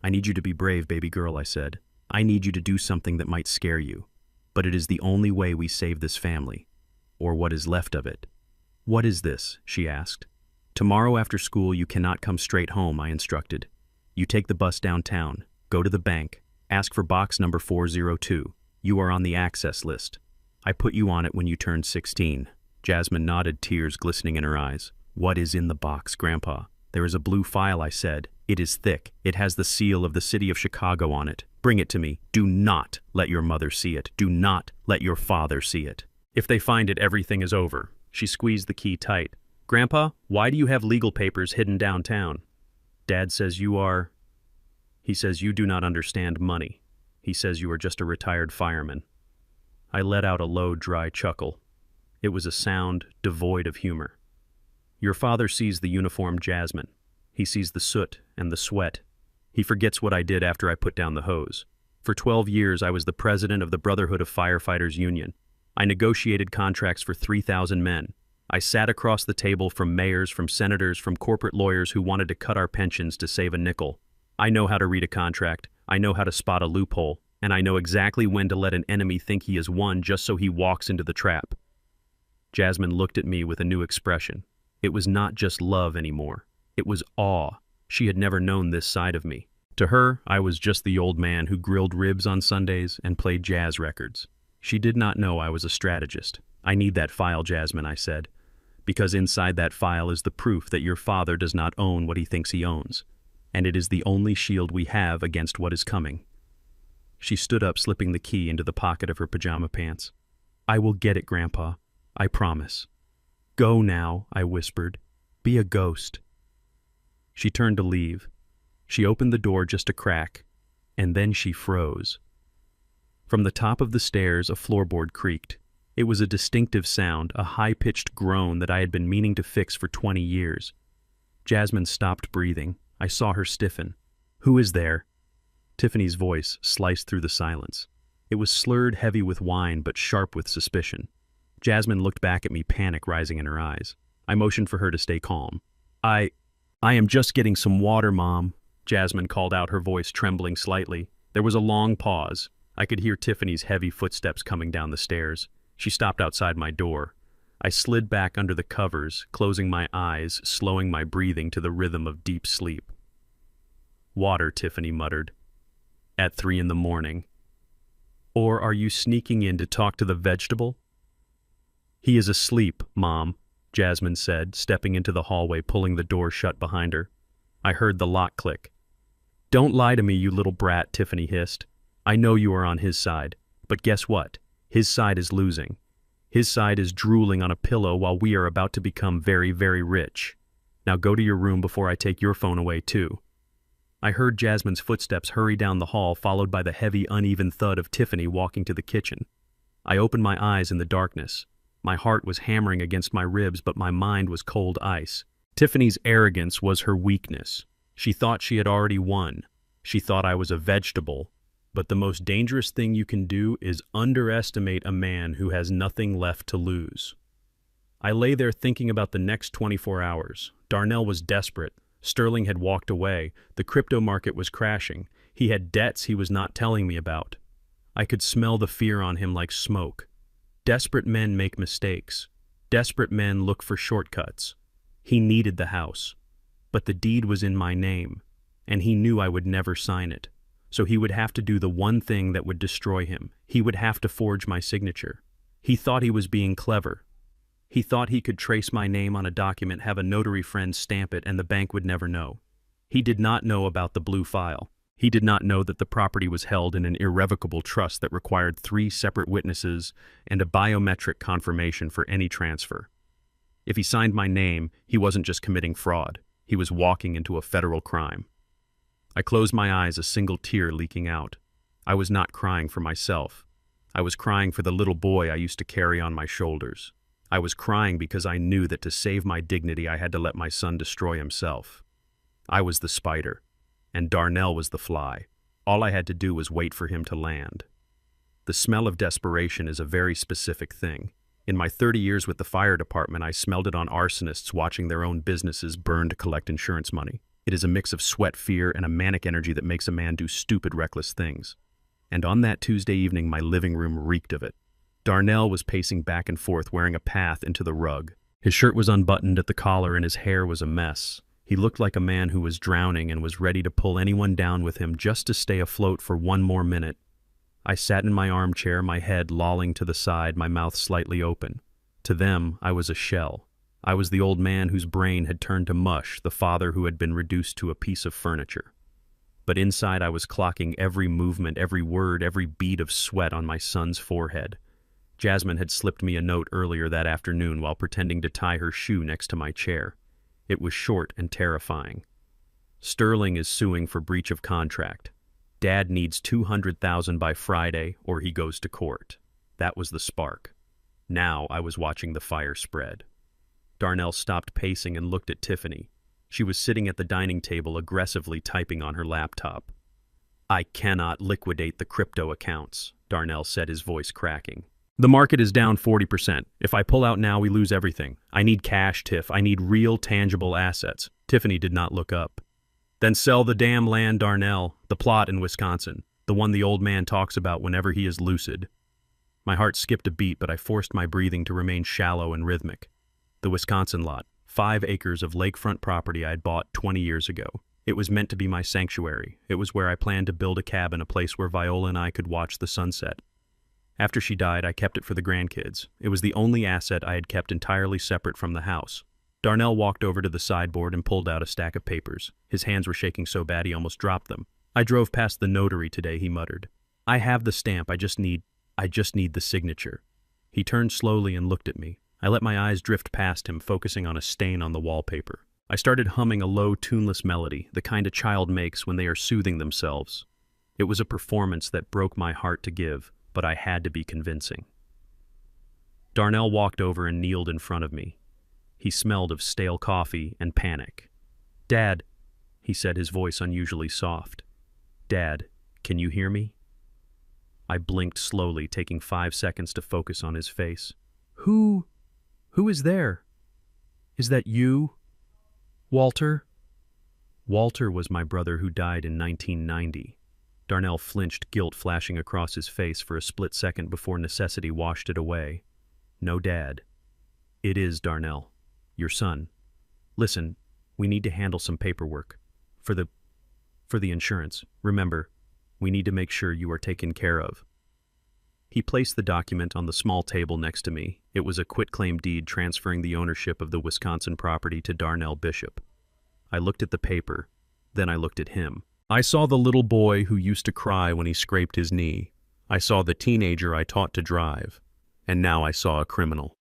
I need you to be brave, baby girl, I said. I need you to do something that might scare you. But it is the only way we save this family. Or what is left of it. What is this? She asked. Tomorrow after school you cannot come straight home, I instructed. You take the bus downtown, go to the bank, ask for box number 402. You are on the access list. I put you on it when you turned 16. Jasmine nodded, tears glistening in her eyes. What is in the box, Grandpa? There is a blue file, I said. It is thick. It has the seal of the city of Chicago on it. Bring it to me. Do not let your mother see it. Do not let your father see it. If they find it, everything is over. She squeezed the key tight. Grandpa, why do you have legal papers hidden downtown? Dad says you are... He says you do not understand money. He says you are just a retired fireman. I let out a low, dry chuckle. It was a sound devoid of humor. Your father sees the uniformed Jasmine. He sees the soot and the sweat. He forgets what I did after I put down the hose. For 12 years, I was the president of the Brotherhood of Firefighters Union. I negotiated contracts for 3,000 men. I sat across the table from mayors, from senators, from corporate lawyers who wanted to cut our pensions to save a nickel. I know how to read a contract, I know how to spot a loophole, and I know exactly when to let an enemy think he has won just so he walks into the trap. Jasmine looked at me with a new expression. It was not just love anymore. It was awe. She had never known this side of me. To her, I was just the old man who grilled ribs on Sundays and played jazz records. She did not know I was a strategist. I need that file, Jasmine, I said, because inside that file is the proof that your father does not own what he thinks he owns, and it is the only shield we have against what is coming. She stood up, slipping the key into the pocket of her pajama pants. I will get it, Grandpa. I promise. Go now, I whispered. Be a ghost. She turned to leave. She opened the door just a crack, and then she froze. From the top of the stairs, a floorboard creaked. It was a distinctive sound, a high-pitched groan that I had been meaning to fix for 20 years. Jasmine stopped breathing. I saw her stiffen. Who is there? Tiffany's voice sliced through the silence. It was slurred, heavy with wine, but sharp with suspicion. Jasmine looked back at me, panic rising in her eyes. I motioned for her to stay calm. I am just getting some water, Mom, Jasmine called out, her voice trembling slightly. There was a long pause. I could hear Tiffany's heavy footsteps coming down the stairs. She stopped outside my door. I slid back under the covers, closing my eyes, slowing my breathing to the rhythm of deep sleep. Water, Tiffany muttered. At 3 a.m. Or are you sneaking in to talk to the vegetable? He is asleep, Mom, Jasmine said, stepping into the hallway, pulling the door shut behind her. I heard the lock click. Don't lie to me, you little brat, Tiffany hissed. I know you are on his side, but guess what? His side is losing. His side is drooling on a pillow while we are about to become very, very rich. Now go to your room before I take your phone away too. I heard Jasmine's footsteps hurry down the hall, followed by the heavy, uneven thud of Tiffany walking to the kitchen. I opened my eyes in the darkness. My heart was hammering against my ribs, but my mind was cold ice. Tiffany's arrogance was her weakness. She thought she had already won. She thought I was a vegetable. But the most dangerous thing you can do is underestimate a man who has nothing left to lose. I lay there thinking about the next 24 hours. Darnell was desperate. Sterling had walked away. The crypto market was crashing. He had debts he was not telling me about. I could smell the fear on him like smoke. Desperate men make mistakes. Desperate men look for shortcuts. He needed the house. But the deed was in my name, and he knew I would never sign it. So he would have to do the one thing that would destroy him. He would have to forge my signature. He thought he was being clever. He thought he could trace my name on a document, have a notary friend stamp it, and the bank would never know. He did not know about the blue file. He did not know that the property was held in an irrevocable trust that required 3 separate witnesses and a biometric confirmation for any transfer. If he signed my name, he wasn't just committing fraud. He was walking into a federal crime. I closed my eyes, a single tear leaking out. I was not crying for myself. I was crying for the little boy I used to carry on my shoulders. I was crying because I knew that to save my dignity I had to let my son destroy himself. I was the spider, and Darnell was the fly. All I had to do was wait for him to land. The smell of desperation is a very specific thing. In my 30 years with the fire department, I smelled it on arsonists watching their own businesses burn to collect insurance money. It is a mix of sweat, fear, and a manic energy that makes a man do stupid, reckless things. And on that Tuesday evening, my living room reeked of it. Darnell was pacing back and forth, wearing a path into the rug. His shirt was unbuttoned at the collar, and his hair was a mess. He looked like a man who was drowning and was ready to pull anyone down with him just to stay afloat for one more minute. I sat in my armchair, my head lolling to the side, my mouth slightly open. To them, I was a shell. I was the old man whose brain had turned to mush, the father who had been reduced to a piece of furniture. But inside I was clocking every movement, every word, every bead of sweat on my son's forehead. Jasmine had slipped me a note earlier that afternoon while pretending to tie her shoe next to my chair. It was short and terrifying. Sterling is suing for breach of contract. Dad needs $200,000 by Friday or he goes to court. That was the spark. Now I was watching the fire spread. Darnell stopped pacing and looked at Tiffany. She was sitting at the dining table, aggressively typing on her laptop. I cannot liquidate the crypto accounts, Darnell said, his voice cracking. The market is down 40%. If I pull out now, we lose everything. I need cash, Tiff. I need real, tangible assets. Tiffany did not look up. Then sell the damn land, Darnell, the plot in Wisconsin, the one the old man talks about whenever he is lucid. My heart skipped a beat, but I forced my breathing to remain shallow and rhythmic. The Wisconsin lot, 5 acres of lakefront property I had bought 20 years ago. It was meant to be my sanctuary. It was where I planned to build a cabin, a place where Viola and I could watch the sunset. After she died, I kept it for the grandkids. It was the only asset I had kept entirely separate from the house. Darnell walked over to the sideboard and pulled out a stack of papers. His hands were shaking so bad he almost dropped them. I drove past the notary today, he muttered. I have the stamp, I just need the signature. He turned slowly and looked at me. I let my eyes drift past him, focusing on a stain on the wallpaper. I started humming a low, tuneless melody, the kind a child makes when they are soothing themselves. It was a performance that broke my heart to give, but I had to be convincing. Darnell walked over and kneeled in front of me. He smelled of stale coffee and panic. "Dad," he said, his voice unusually soft. "Dad, can you hear me?" I blinked slowly, taking 5 seconds to focus on his face. Who is there? Is that you? Walter?" Walter was my brother who died in 1990. Darnell flinched, guilt flashing across his face for a split second before necessity washed it away. "No, Dad. It is Darnell, your son. Listen, we need to handle some paperwork. For the insurance. Remember, we need to make sure you are taken care of." He placed the document on the small table next to me. It was a quitclaim deed transferring the ownership of the Wisconsin property to Darnell Bishop. I looked at the paper, then I looked at him. I saw the little boy who used to cry when he scraped his knee. I saw the teenager I taught to drive. And now I saw a criminal.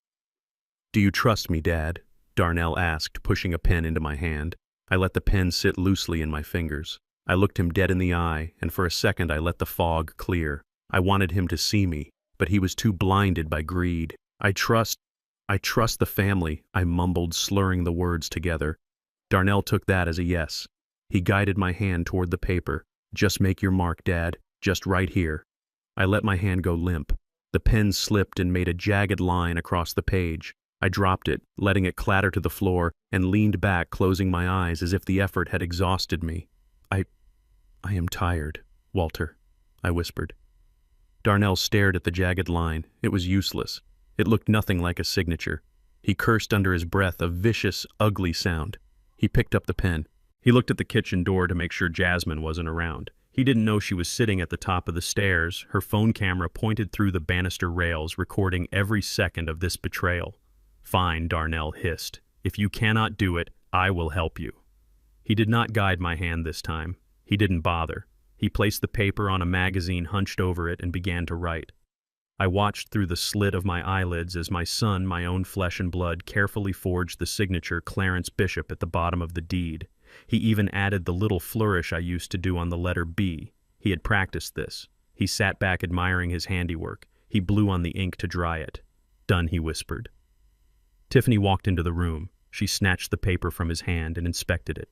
"Do you trust me, Dad?" Darnell asked, pushing a pen into my hand. I let the pen sit loosely in my fingers. I looked him dead in the eye, and for a second I let the fog clear. I wanted him to see me, but he was too blinded by greed. I trust the family," I mumbled, slurring the words together. Darnell took that as a yes. He guided my hand toward the paper. "Just make your mark, Dad. Just right here." I let my hand go limp. The pen slipped and made a jagged line across the page. I dropped it, letting it clatter to the floor, and leaned back, closing my eyes as if the effort had exhausted me. I am tired, Walter," I whispered. Darnell stared at the jagged line. It was useless. It looked nothing like a signature. He cursed under his breath, a vicious, ugly sound. He picked up the pen. He looked at the kitchen door to make sure Jasmine wasn't around. He didn't know she was sitting at the top of the stairs, her phone camera pointed through the banister rails, recording every second of this betrayal. "Fine," Darnell hissed. "If you cannot do it, I will help you." He did not guide my hand this time. He didn't bother. He placed the paper on a magazine, hunched over it, and began to write. I watched through the slit of my eyelids as my son, my own flesh and blood, carefully forged the signature Clarence Bishop at the bottom of the deed. He even added the little flourish I used to do on the letter B. He had practiced this. He sat back admiring his handiwork. He blew on the ink to dry it. "Done," he whispered. Tiffany walked into the room. She snatched the paper from his hand and inspected it.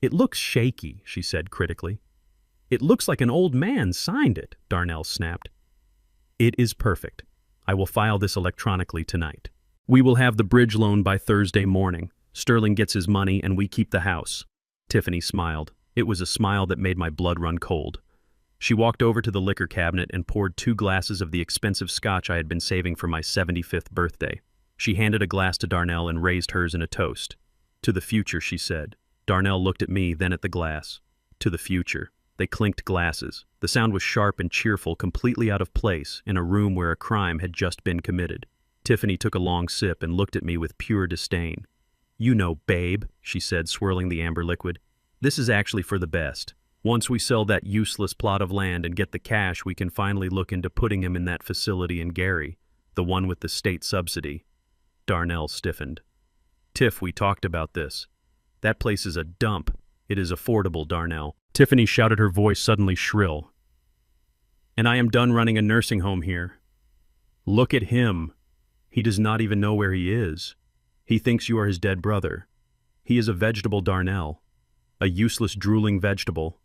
"It looks shaky," she said critically. "It looks like an old man signed it," Darnell snapped. "It is perfect. I will file this electronically tonight. We will have the bridge loan by Thursday morning. Sterling gets his money and we keep the house." Tiffany smiled. It was a smile that made my blood run cold. She walked over to the liquor cabinet and poured 2 glasses of the expensive scotch I had been saving for my 75th birthday. She handed a glass to Darnell and raised hers in a toast. "To the future," she said. Darnell looked at me, then at the glass. "To the future." They clinked glasses. The sound was sharp and cheerful, completely out of place in a room where a crime had just been committed. Tiffany took a long sip and looked at me with pure disdain. "You know, babe," she said, swirling the amber liquid. "This is actually for the best. Once we sell that useless plot of land and get the cash, we can finally look into putting him in that facility in Gary, the one with the state subsidy." Darnell stiffened. "Tiff, we talked about this. That place is a dump. It is affordable, Darnell." Tiffany shouted, her voice suddenly shrill. "And I am done running a nursing home here. Look at him. He does not even know where he is. He thinks you are his dead brother. He is a vegetable, Darnell. A useless, drooling vegetable."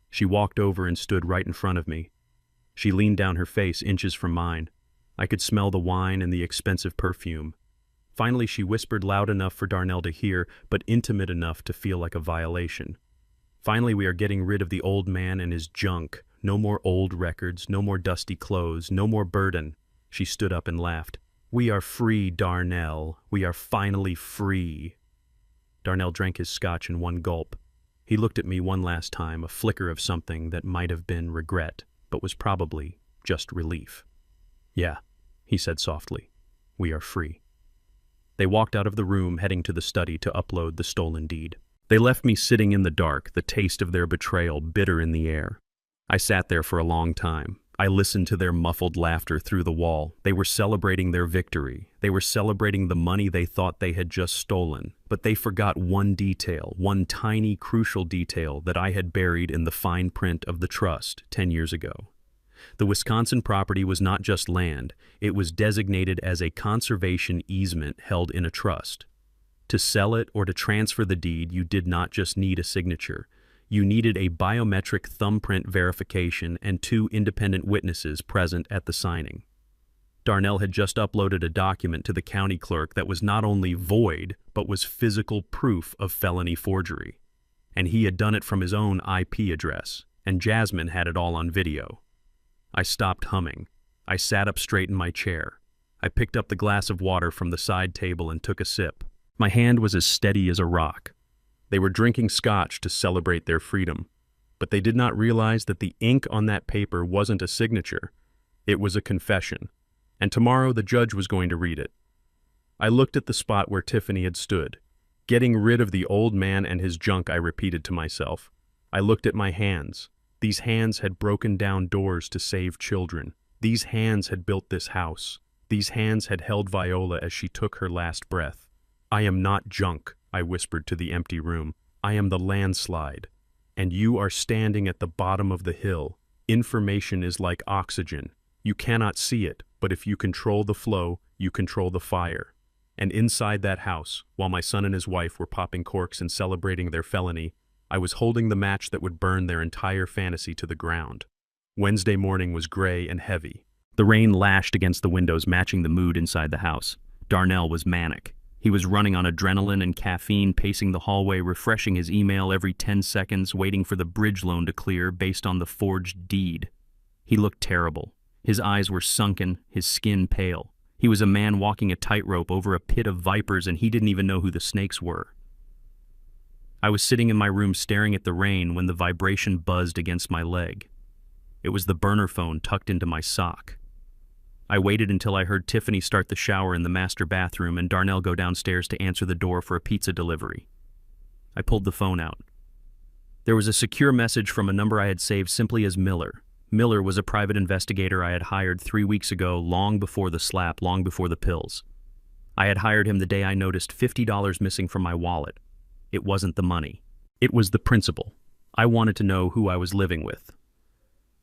She walked over and stood right in front of me. She leaned down, her face inches from mine. I could smell the wine and the expensive perfume. Finally, she whispered loud enough for Darnell to hear, but intimate enough to feel like a violation. Finally, we are getting rid of the old man and his junk. No more old records, no more dusty clothes, no more burden. She stood up and laughed. We are free, Darnell. We are finally free. Darnell drank his scotch in one gulp. He looked at me one last time, a flicker of something that might have been regret, but was probably just relief. Yeah, he said softly. We are free. They walked out of the room, heading to the study to upload the stolen deed. They left me sitting in the dark, the taste of their betrayal bitter in the air. I sat there for a long time. I listened to their muffled laughter through the wall. They were celebrating their victory. They were celebrating the money they thought they had just stolen. But they forgot one detail, one tiny, crucial detail that I had buried in the fine print of the trust 10 years ago. The Wisconsin property was not just land. It was designated as a conservation easement held in a trust. To sell it or to transfer the deed, you did not just need a signature. You needed a biometric thumbprint verification and 2 independent witnesses present at the signing. Darnell had just uploaded a document to the county clerk that was not only void, but was physical proof of felony forgery. And he had done it from his own IP address, and Jasmine had it all on video. I stopped humming. I sat up straight in my chair. I picked up the glass of water from the side table and took a sip. My hand was as steady as a rock. They were drinking scotch to celebrate their freedom, but they did not realize that the ink on that paper wasn't a signature. It was a confession, and tomorrow the judge was going to read it. I looked at the spot where Tiffany had stood. Getting rid of the old man and his junk, I repeated to myself. I looked at my hands. These hands had broken down doors to save children. These hands had built this house. These hands had held Viola as she took her last breath. I am not junk, I whispered to the empty room. I am the landslide. And you are standing at the bottom of the hill. Information is like oxygen. You cannot see it, but if you control the flow, you control the fire. And inside that house, while my son and his wife were popping corks and celebrating their felony, I was holding the match that would burn their entire fantasy to the ground. Wednesday morning was gray and heavy. The rain lashed against the windows, matching the mood inside the house. Darnell was manic. He was running on adrenaline and caffeine, pacing the hallway, refreshing his email every 10 seconds, waiting for the bridge loan to clear based on the forged deed. He looked terrible. His eyes were sunken, his skin pale. He was a man walking a tightrope over a pit of vipers, and he didn't even know who the snakes were. I was sitting in my room staring at the rain when the vibration buzzed against my leg. It was the burner phone tucked into my sock. I waited until I heard Tiffany start the shower in the master bathroom and Darnell go downstairs to answer the door for a pizza delivery. I pulled the phone out. There was a secure message from a number I had saved simply as Miller. Miller was a private investigator I had hired 3 weeks ago, long before the slap, long before the pills. I had hired him the day I noticed $50 missing from my wallet. It wasn't the money. It was the principle. I wanted to know who I was living with.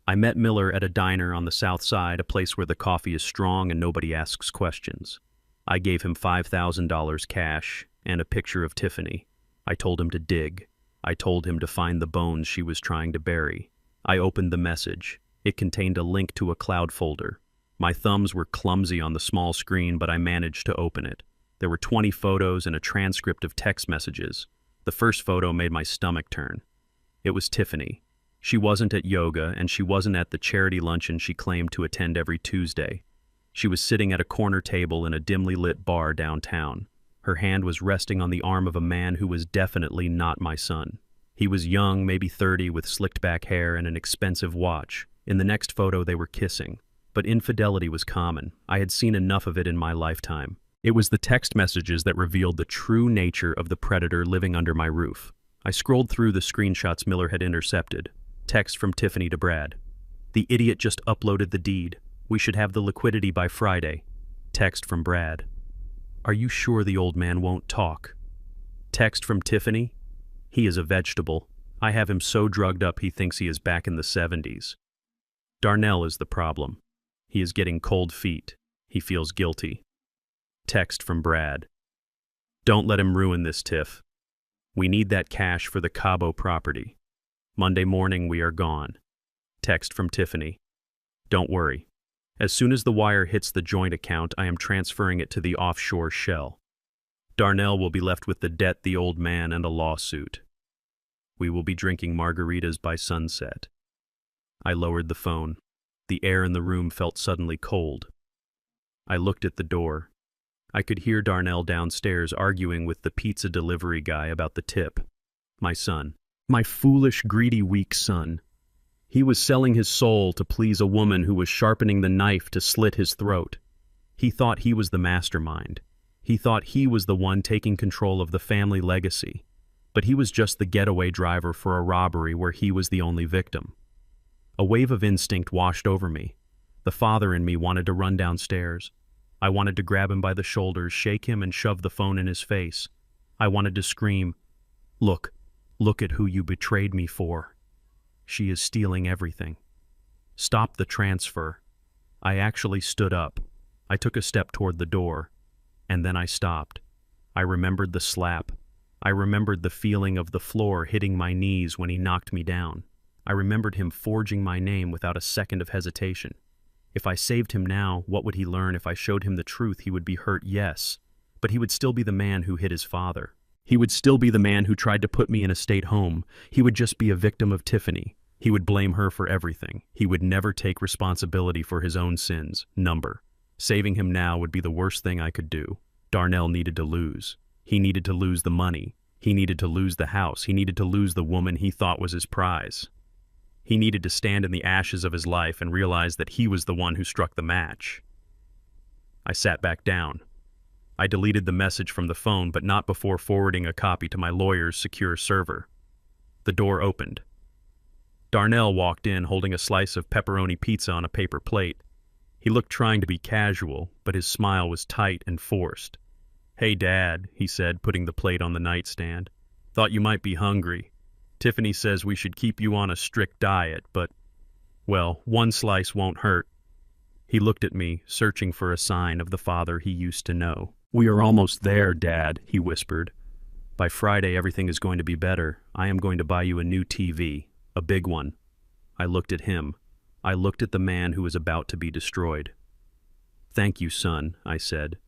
I met Miller at a diner on the south side, a place where the coffee is strong and nobody asks questions. I gave him $5,000 cash and a picture of Tiffany. I told him to dig. I told him to find the bones she was trying to bury. I opened the message. It contained a link to a cloud folder. My thumbs were clumsy on the small screen, but I managed to open it. There were 20 photos and a transcript of text messages. The first photo made my stomach turn. It was Tiffany. She wasn't at yoga, and she wasn't at the charity luncheon she claimed to attend every Tuesday. She was sitting at a corner table in a dimly lit bar downtown. Her hand was resting on the arm of a man who was definitely not my son. He was young, maybe 30, with slicked back hair and an expensive watch. In the next photo, they were kissing. But infidelity was common. I had seen enough of it in my lifetime. It was the text messages that revealed the true nature of the predator living under my roof. I scrolled through the screenshots Miller had intercepted. Text from Tiffany to Brad. The idiot just uploaded the deed. We should have the liquidity by Friday. Text from Brad. Are you sure the old man won't talk? Text from Tiffany. He is a vegetable. I have him so drugged up he thinks he is back in the 70s. Darnell is the problem. He is getting cold feet. He feels guilty. Text from Brad. Don't let him ruin this, Tiff. We need that cash for the Cabo property. Monday morning we are gone. Text from Tiffany. Don't worry. As soon as the wire hits the joint account, I am transferring it to the offshore shell. Darnell will be left with the debt, the old man, and a lawsuit. We will be drinking margaritas by sunset. I lowered the phone. The air in the room felt suddenly cold. I looked at the door. I could hear Darnell downstairs arguing with the pizza delivery guy about the tip. My son. My foolish, greedy, weak son. He was selling his soul to please a woman who was sharpening the knife to slit his throat. He thought he was the mastermind. He thought he was the one taking control of the family legacy. But he was just the getaway driver for a robbery where he was the only victim. A wave of instinct washed over me. The father in me wanted to run downstairs. I wanted to grab him by the shoulders, shake him, and shove the phone in his face. I wanted to scream, "Look at who you betrayed me for. She is stealing everything. Stop the transfer." I actually stood up. I took a step toward the door, and then I stopped. I remembered the slap. I remembered the feeling of the floor hitting my knees when he knocked me down. I remembered him forging my name without a second of hesitation. If I saved him now, what would he learn? If I showed him the truth, he would be hurt, yes, but he would still be the man who hit his father. He would still be the man who tried to put me in a state home. He would just be a victim of Tiffany. He would blame her for everything. He would never take responsibility for his own sins. Saving him now would be the worst thing I could do. Darnell needed to lose. He needed to lose the money. He needed to lose the house. He needed to lose the woman he thought was his prize. He needed to stand in the ashes of his life and realize that he was the one who struck the match. I sat back down. I deleted the message from the phone, but not before forwarding a copy to my lawyer's secure server. The door opened. Darnell walked in holding a slice of pepperoni pizza on a paper plate. He looked trying to be casual, but his smile was tight and forced. "Hey, Dad," he said, putting the plate on the nightstand. "Thought you might be hungry. Tiffany says we should keep you on a strict diet, but, well, one slice won't hurt." He looked at me, searching for a sign of the father he used to know. "We are almost there, Dad," he whispered. "By Friday, everything is going to be better. I am going to buy you a new TV, a big one." I looked at him. I looked at the man who was about to be destroyed. "Thank you, son," I said.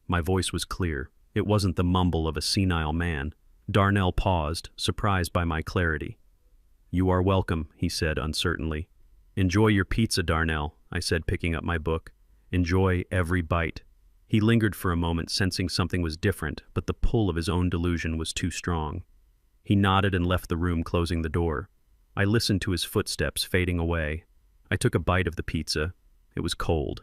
My voice was clear. It wasn't the mumble of a senile man. Darnell paused, surprised by my clarity. "You are welcome," he said uncertainly. "Enjoy your pizza, Darnell," I said, picking up my book. "Enjoy every bite." He lingered for a moment, sensing something was different, but the pull of his own delusion was too strong. He nodded and left the room, closing the door. I listened to his footsteps fading away. I took a bite of the pizza. It was cold.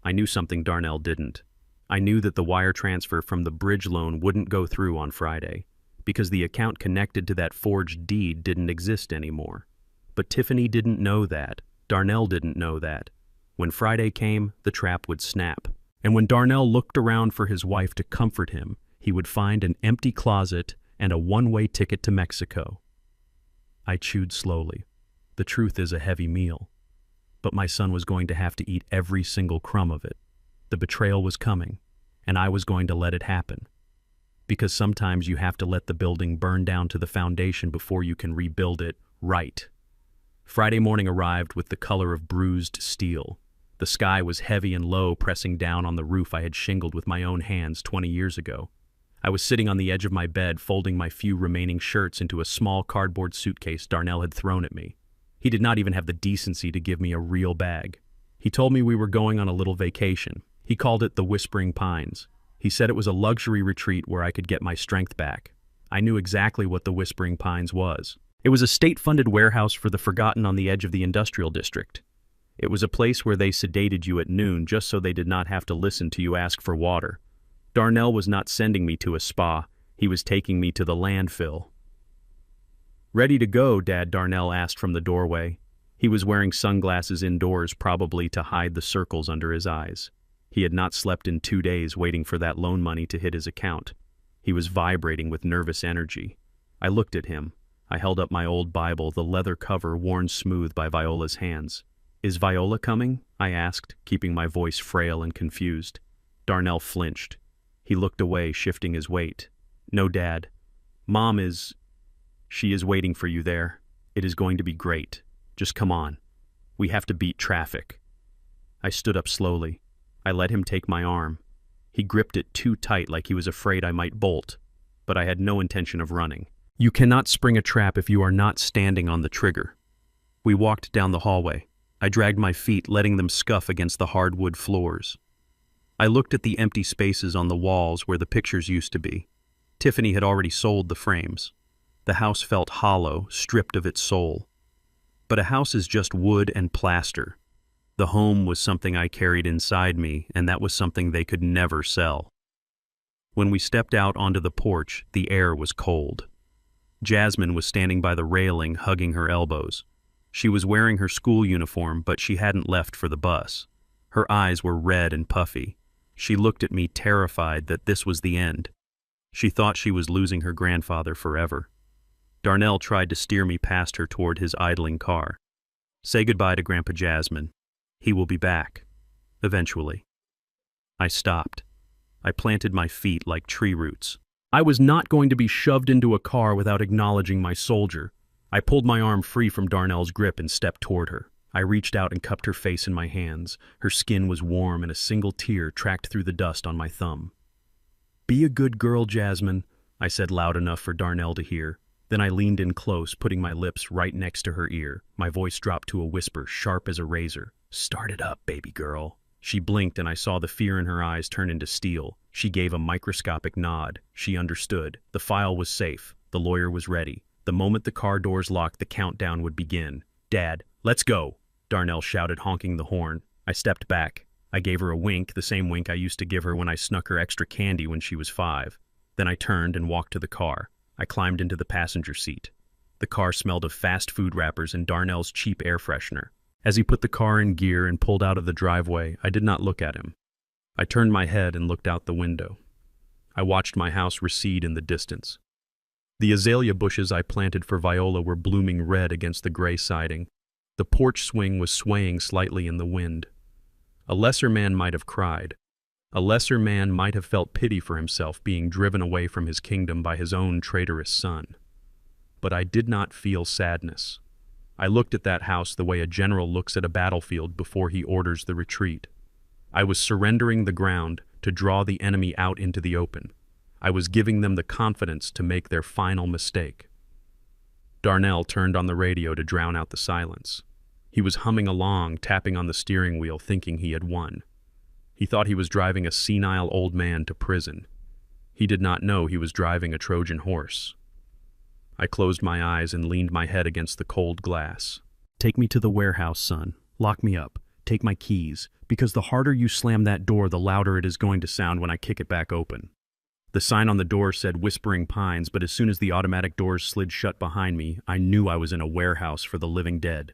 I knew something Darnell didn't. I knew that the wire transfer from the bridge loan wouldn't go through on Friday, because the account connected to that forged deed didn't exist anymore. But Tiffany didn't know that. Darnell didn't know that. When Friday came, the trap would snap. And when Darnell looked around for his wife to comfort him, he would find an empty closet and a one-way ticket to Mexico. I chewed slowly. The truth is a heavy meal. But my son was going to have to eat every single crumb of it. The betrayal was coming, and I was going to let it happen. Because sometimes you have to let the building burn down to the foundation before you can rebuild it right. Friday morning arrived with the color of bruised steel. The sky was heavy and low, pressing down on the roof I had shingled with my own hands 20 years ago. I was sitting on the edge of my bed, folding my few remaining shirts into a small cardboard suitcase Darnell had thrown at me. He did not even have the decency to give me a real bag. He told me we were going on a little vacation. He called it the Whispering Pines. He said it was a luxury retreat where I could get my strength back. I knew exactly what the Whispering Pines was. It was a state-funded warehouse for the forgotten on the edge of the industrial district. It was a place where they sedated you at noon just so they did not have to listen to you ask for water. Darnell was not sending me to a spa. He was taking me to the landfill. "Ready to go, Dad?" Darnell asked from the doorway. He was wearing sunglasses indoors, probably to hide the circles under his eyes. He had not slept in 2 days waiting for that loan money to hit his account. He was vibrating with nervous energy. I looked at him. I held up my old Bible, the leather cover worn smooth by Viola's hands. "Is Viola coming?" I asked, keeping my voice frail and confused. Darnell flinched. He looked away, shifting his weight. "No, Dad. Mom is... She is waiting for you there. It is going to be great. Just come on. We have to beat traffic." I stood up slowly. I let him take my arm. He gripped it too tight, like he was afraid I might bolt, but I had no intention of running. You cannot spring a trap if you are not standing on the trigger. We walked down the hallway. I dragged my feet, letting them scuff against the hardwood floors. I looked at the empty spaces on the walls where the pictures used to be. Tiffany had already sold the frames. The house felt hollow, stripped of its soul. But a house is just wood and plaster. The home was something I carried inside me, and that was something they could never sell. When we stepped out onto the porch, the air was cold. Jasmine was standing by the railing, hugging her elbows. She was wearing her school uniform, but she hadn't left for the bus. Her eyes were red and puffy. She looked at me, terrified that this was the end. She thought she was losing her grandfather forever. Darnell tried to steer me past her toward his idling car. "Say goodbye to Grandpa Jasmine. He will be back. Eventually." I stopped. I planted my feet like tree roots. I was not going to be shoved into a car without acknowledging my soldier. I pulled my arm free from Darnell's grip and stepped toward her. I reached out and cupped her face in my hands. Her skin was warm and a single tear tracked through the dust on my thumb. "Be a good girl, Jasmine," I said loud enough for Darnell to hear. Then I leaned in close, putting my lips right next to her ear. My voice dropped to a whisper, sharp as a razor. "Start it up, baby girl." She blinked and I saw the fear in her eyes turn into steel. She gave a microscopic nod. She understood. The file was safe. The lawyer was ready. The moment the car doors locked, the countdown would begin. "Dad, let's go," Darnell shouted, honking the horn. I stepped back. I gave her a wink, the same wink I used to give her when I snuck her extra candy when she was 5. Then I turned and walked to the car. I climbed into the passenger seat. The car smelled of fast food wrappers and Darnell's cheap air freshener. As he put the car in gear and pulled out of the driveway, I did not look at him. I turned my head and looked out the window. I watched my house recede in the distance. The azalea bushes I planted for Viola were blooming red against the gray siding. The porch swing was swaying slightly in the wind. A lesser man might have cried. A lesser man might have felt pity for himself being driven away from his kingdom by his own traitorous son. But I did not feel sadness. I looked at that house the way a general looks at a battlefield before he orders the retreat. I was surrendering the ground to draw the enemy out into the open. I was giving them the confidence to make their final mistake. Darnell turned on the radio to drown out the silence. He was humming along, tapping on the steering wheel, thinking he had won. He thought he was driving a senile old man to prison. He did not know he was driving a Trojan horse. I closed my eyes and leaned my head against the cold glass. "Take me to the warehouse, son. Lock me up. Take my keys, because the harder you slam that door, the louder it is going to sound when I kick it back open." The sign on the door said Whispering Pines, but as soon as the automatic doors slid shut behind me, I knew I was in a warehouse for the living dead.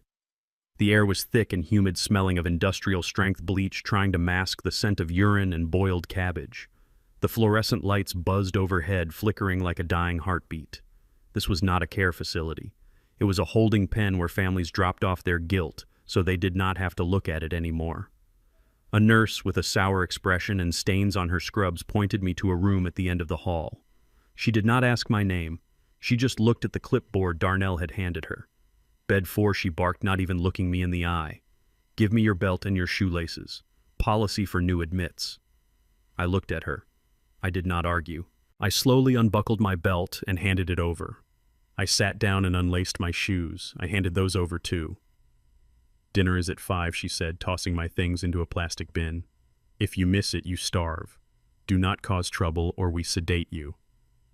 The air was thick and humid, smelling of industrial-strength bleach, trying to mask the scent of urine and boiled cabbage. The fluorescent lights buzzed overhead, flickering like a dying heartbeat. This was not a care facility. It was a holding pen where families dropped off their guilt, so they did not have to look at it anymore. A nurse with a sour expression and stains on her scrubs pointed me to a room at the end of the hall. She did not ask my name. She just looked at the clipboard Darnell had handed her. "Bed 4, she barked, not even looking me in the eye. "Give me your belt and your shoelaces. Policy for new admits." I looked at her. I did not argue. I slowly unbuckled my belt and handed it over. I sat down and unlaced my shoes. I handed those over too. "Dinner is at 5, she said, tossing my things into a plastic bin. "If you miss it, you starve. Do not cause trouble or we sedate you.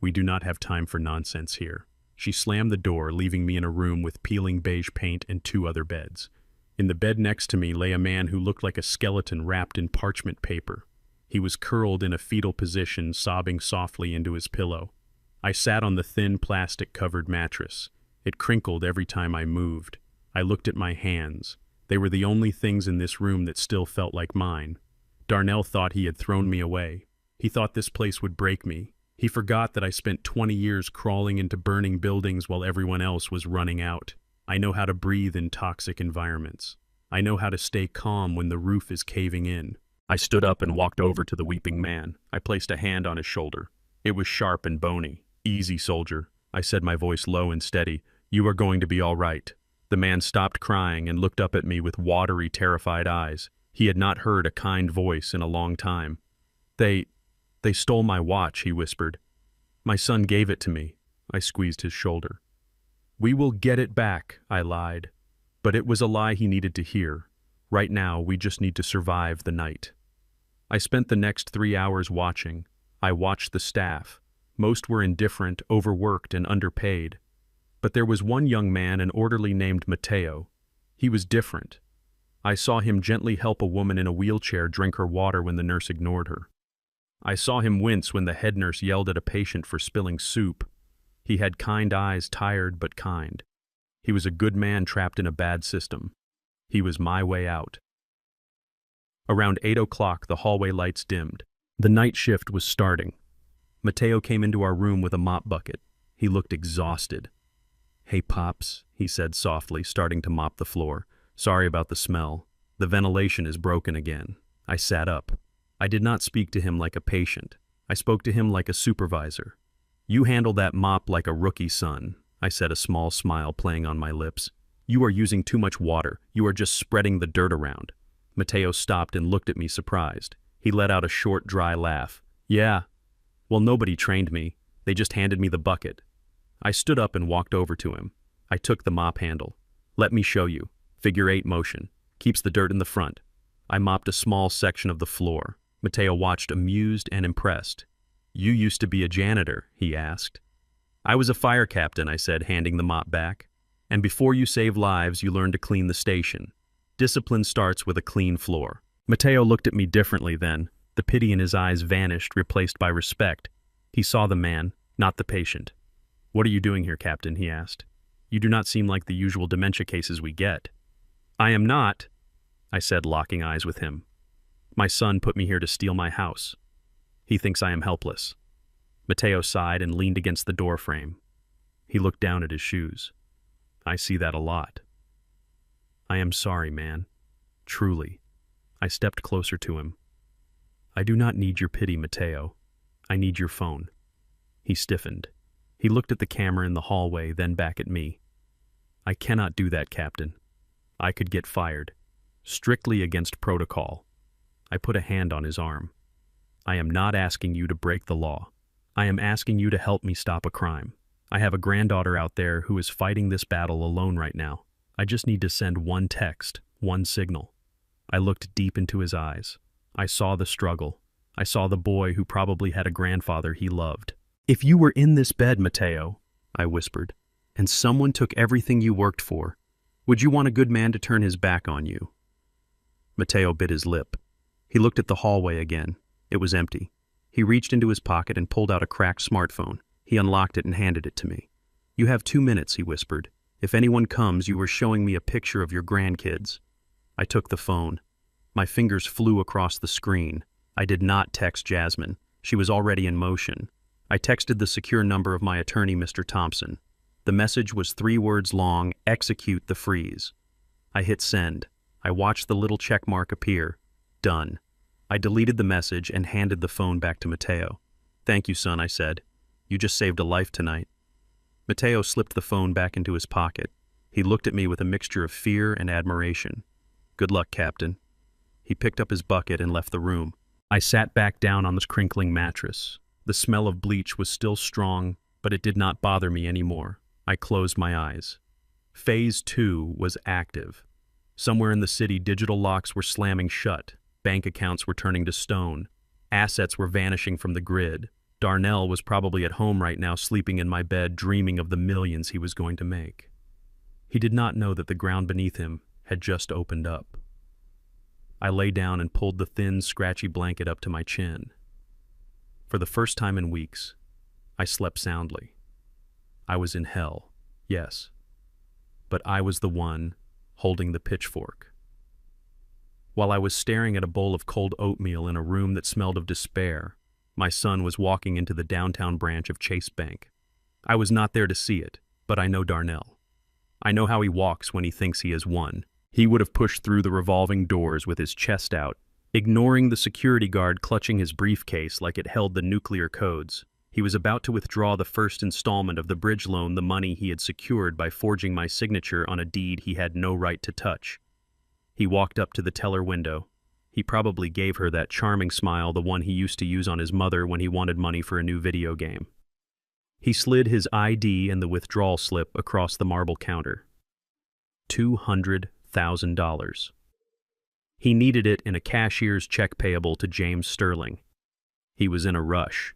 We do not have time for nonsense here." She slammed the door, leaving me in a room with peeling beige paint and 2 other beds. In the bed next to me lay a man who looked like a skeleton wrapped in parchment paper. He was curled in a fetal position, sobbing softly into his pillow. I sat on the thin plastic-covered mattress. It crinkled every time I moved. I looked at my hands. They were the only things in this room that still felt like mine. Darnell thought he had thrown me away. He thought this place would break me. He forgot that I spent 20 years crawling into burning buildings while everyone else was running out. I know how to breathe in toxic environments. I know how to stay calm when the roof is caving in. I stood up and walked over to the weeping man. I placed a hand on his shoulder. It was sharp and bony. "Easy, soldier," I said, my voice low and steady. "You are going to be all right." The man stopped crying and looked up at me with watery, terrified eyes. He had not heard a kind voice in a long time. They stole my watch," he whispered. "My son gave it to me. I squeezed his shoulder. We will get it back, I lied. But it was a lie he needed to hear. Right now, we just need to survive the night. I spent the next 3 hours watching. I watched the staff. Most were indifferent, overworked, and underpaid. But there was one young man, an orderly named Mateo. He was different. I saw him gently help a woman in a wheelchair drink her water when the nurse ignored her. I saw him wince when the head nurse yelled at a patient for spilling soup. He had kind eyes, tired but kind. He was a good man trapped in a bad system. He was my way out. Around 8 o'clock, the hallway lights dimmed. The night shift was starting. Mateo came into our room with a mop bucket. He looked exhausted. Hey, Pops, he said softly, starting to mop the floor. Sorry about the smell. The ventilation is broken again. I sat up. I did not speak to him like a patient. I spoke to him like a supervisor. You handle that mop like a rookie, son, I said, a small smile playing on my lips. You are using too much water. You are just spreading the dirt around. Mateo stopped and looked at me surprised. He let out a short, dry laugh. Yeah. Well, nobody trained me. They just handed me the bucket. I stood up and walked over to him. I took the mop handle. Let me show you. Figure 8 motion. Keeps the dirt in the front. I mopped a small section of the floor. Mateo watched, amused and impressed. You used to be a janitor, he asked. I was a fire captain, I said, handing the mop back. And before you save lives, you learn to clean the station. Discipline starts with a clean floor. Mateo looked at me differently then. The pity in his eyes vanished, replaced by respect. He saw the man, not the patient. What are you doing here, Captain? He asked. You do not seem like the usual dementia cases we get. I am not, I said, locking eyes with him. My son put me here to steal my house. He thinks I am helpless. Mateo sighed and leaned against the door frame. He looked down at his shoes. I see that a lot. I am sorry, man. Truly. I stepped closer to him. I do not need your pity, Mateo. I need your phone. He stiffened. He looked at the camera in the hallway, then back at me. I cannot do that, Captain. I could get fired. Strictly against protocol. I put a hand on his arm. I am not asking you to break the law. I am asking you to help me stop a crime. I have a granddaughter out there who is fighting this battle alone right now. I just need to send one text, one signal. I looked deep into his eyes. I saw the struggle. I saw the boy who probably had a grandfather he loved. If you were in this bed, Mateo, I whispered, and someone took everything you worked for, would you want a good man to turn his back on you? Mateo bit his lip. He looked at the hallway again. It was empty. He reached into his pocket and pulled out a cracked smartphone. He unlocked it and handed it to me. You have 2 minutes, he whispered. If anyone comes, you are showing me a picture of your grandkids. I took the phone. My fingers flew across the screen. I did not text Jasmine. She was already in motion. I texted the secure number of my attorney, Mr. Thompson. The message was 3 words long: execute the freeze. I hit send. I watched the little check mark appear. Done. I deleted the message and handed the phone back to Mateo. Thank you, son, I said. You just saved a life tonight. Mateo slipped the phone back into his pocket. He looked at me with a mixture of fear and admiration. Good luck, Captain. He picked up his bucket and left the room. I sat back down on the crinkling mattress. The smell of bleach was still strong, but it did not bother me anymore. I closed my eyes. Phase 2 was active. Somewhere in the city, digital locks were slamming shut. Bank accounts were turning to stone. Assets were vanishing from the grid. Darnell was probably at home right now, sleeping in my bed, dreaming of the millions he was going to make. He did not know that the ground beneath him had just opened up. I lay down and pulled the thin, scratchy blanket up to my chin. For the first time in weeks, I slept soundly. I was in hell, yes, but I was the one holding the pitchfork. While I was staring at a bowl of cold oatmeal in a room that smelled of despair, my son was walking into the downtown branch of Chase Bank. I was not there to see it, but I know Darnell. I know how he walks when he thinks he has won. He would have pushed through the revolving doors with his chest out, ignoring the security guard clutching his briefcase like it held the nuclear codes. He was about to withdraw the first installment of the bridge loan, the money he had secured by forging my signature on a deed he had no right to touch. He walked up to the teller window. He probably gave her that charming smile, the one he used to use on his mother when he wanted money for a new video game. He slid his ID and the withdrawal slip across the marble counter. $200,000. He needed it in a cashier's check payable to James Sterling. He was in a rush.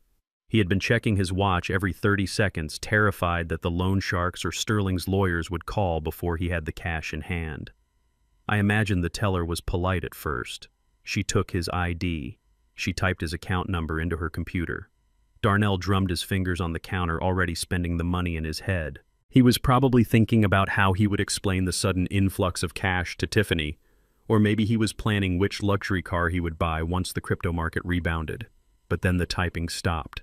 He had been checking his watch every 30 seconds, terrified that the loan sharks or Sterling's lawyers would call before he had the cash in hand. I imagined the teller was polite at first. She took his ID. She typed his account number into her computer. Darnell drummed his fingers on the counter, already spending the money in his head. He was probably thinking about how he would explain the sudden influx of cash to Tiffany, or maybe he was planning which luxury car he would buy once the crypto market rebounded. But then the typing stopped.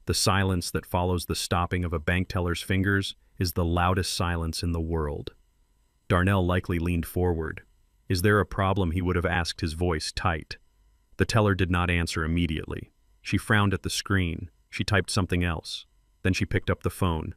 The silence that follows the stopping of a bank teller's fingers is the loudest silence in the world. Darnell likely leaned forward. Is there a problem, he would have asked, his voice tight. The teller did not answer immediately. She frowned at the screen. She typed something else. Then she picked up the phone.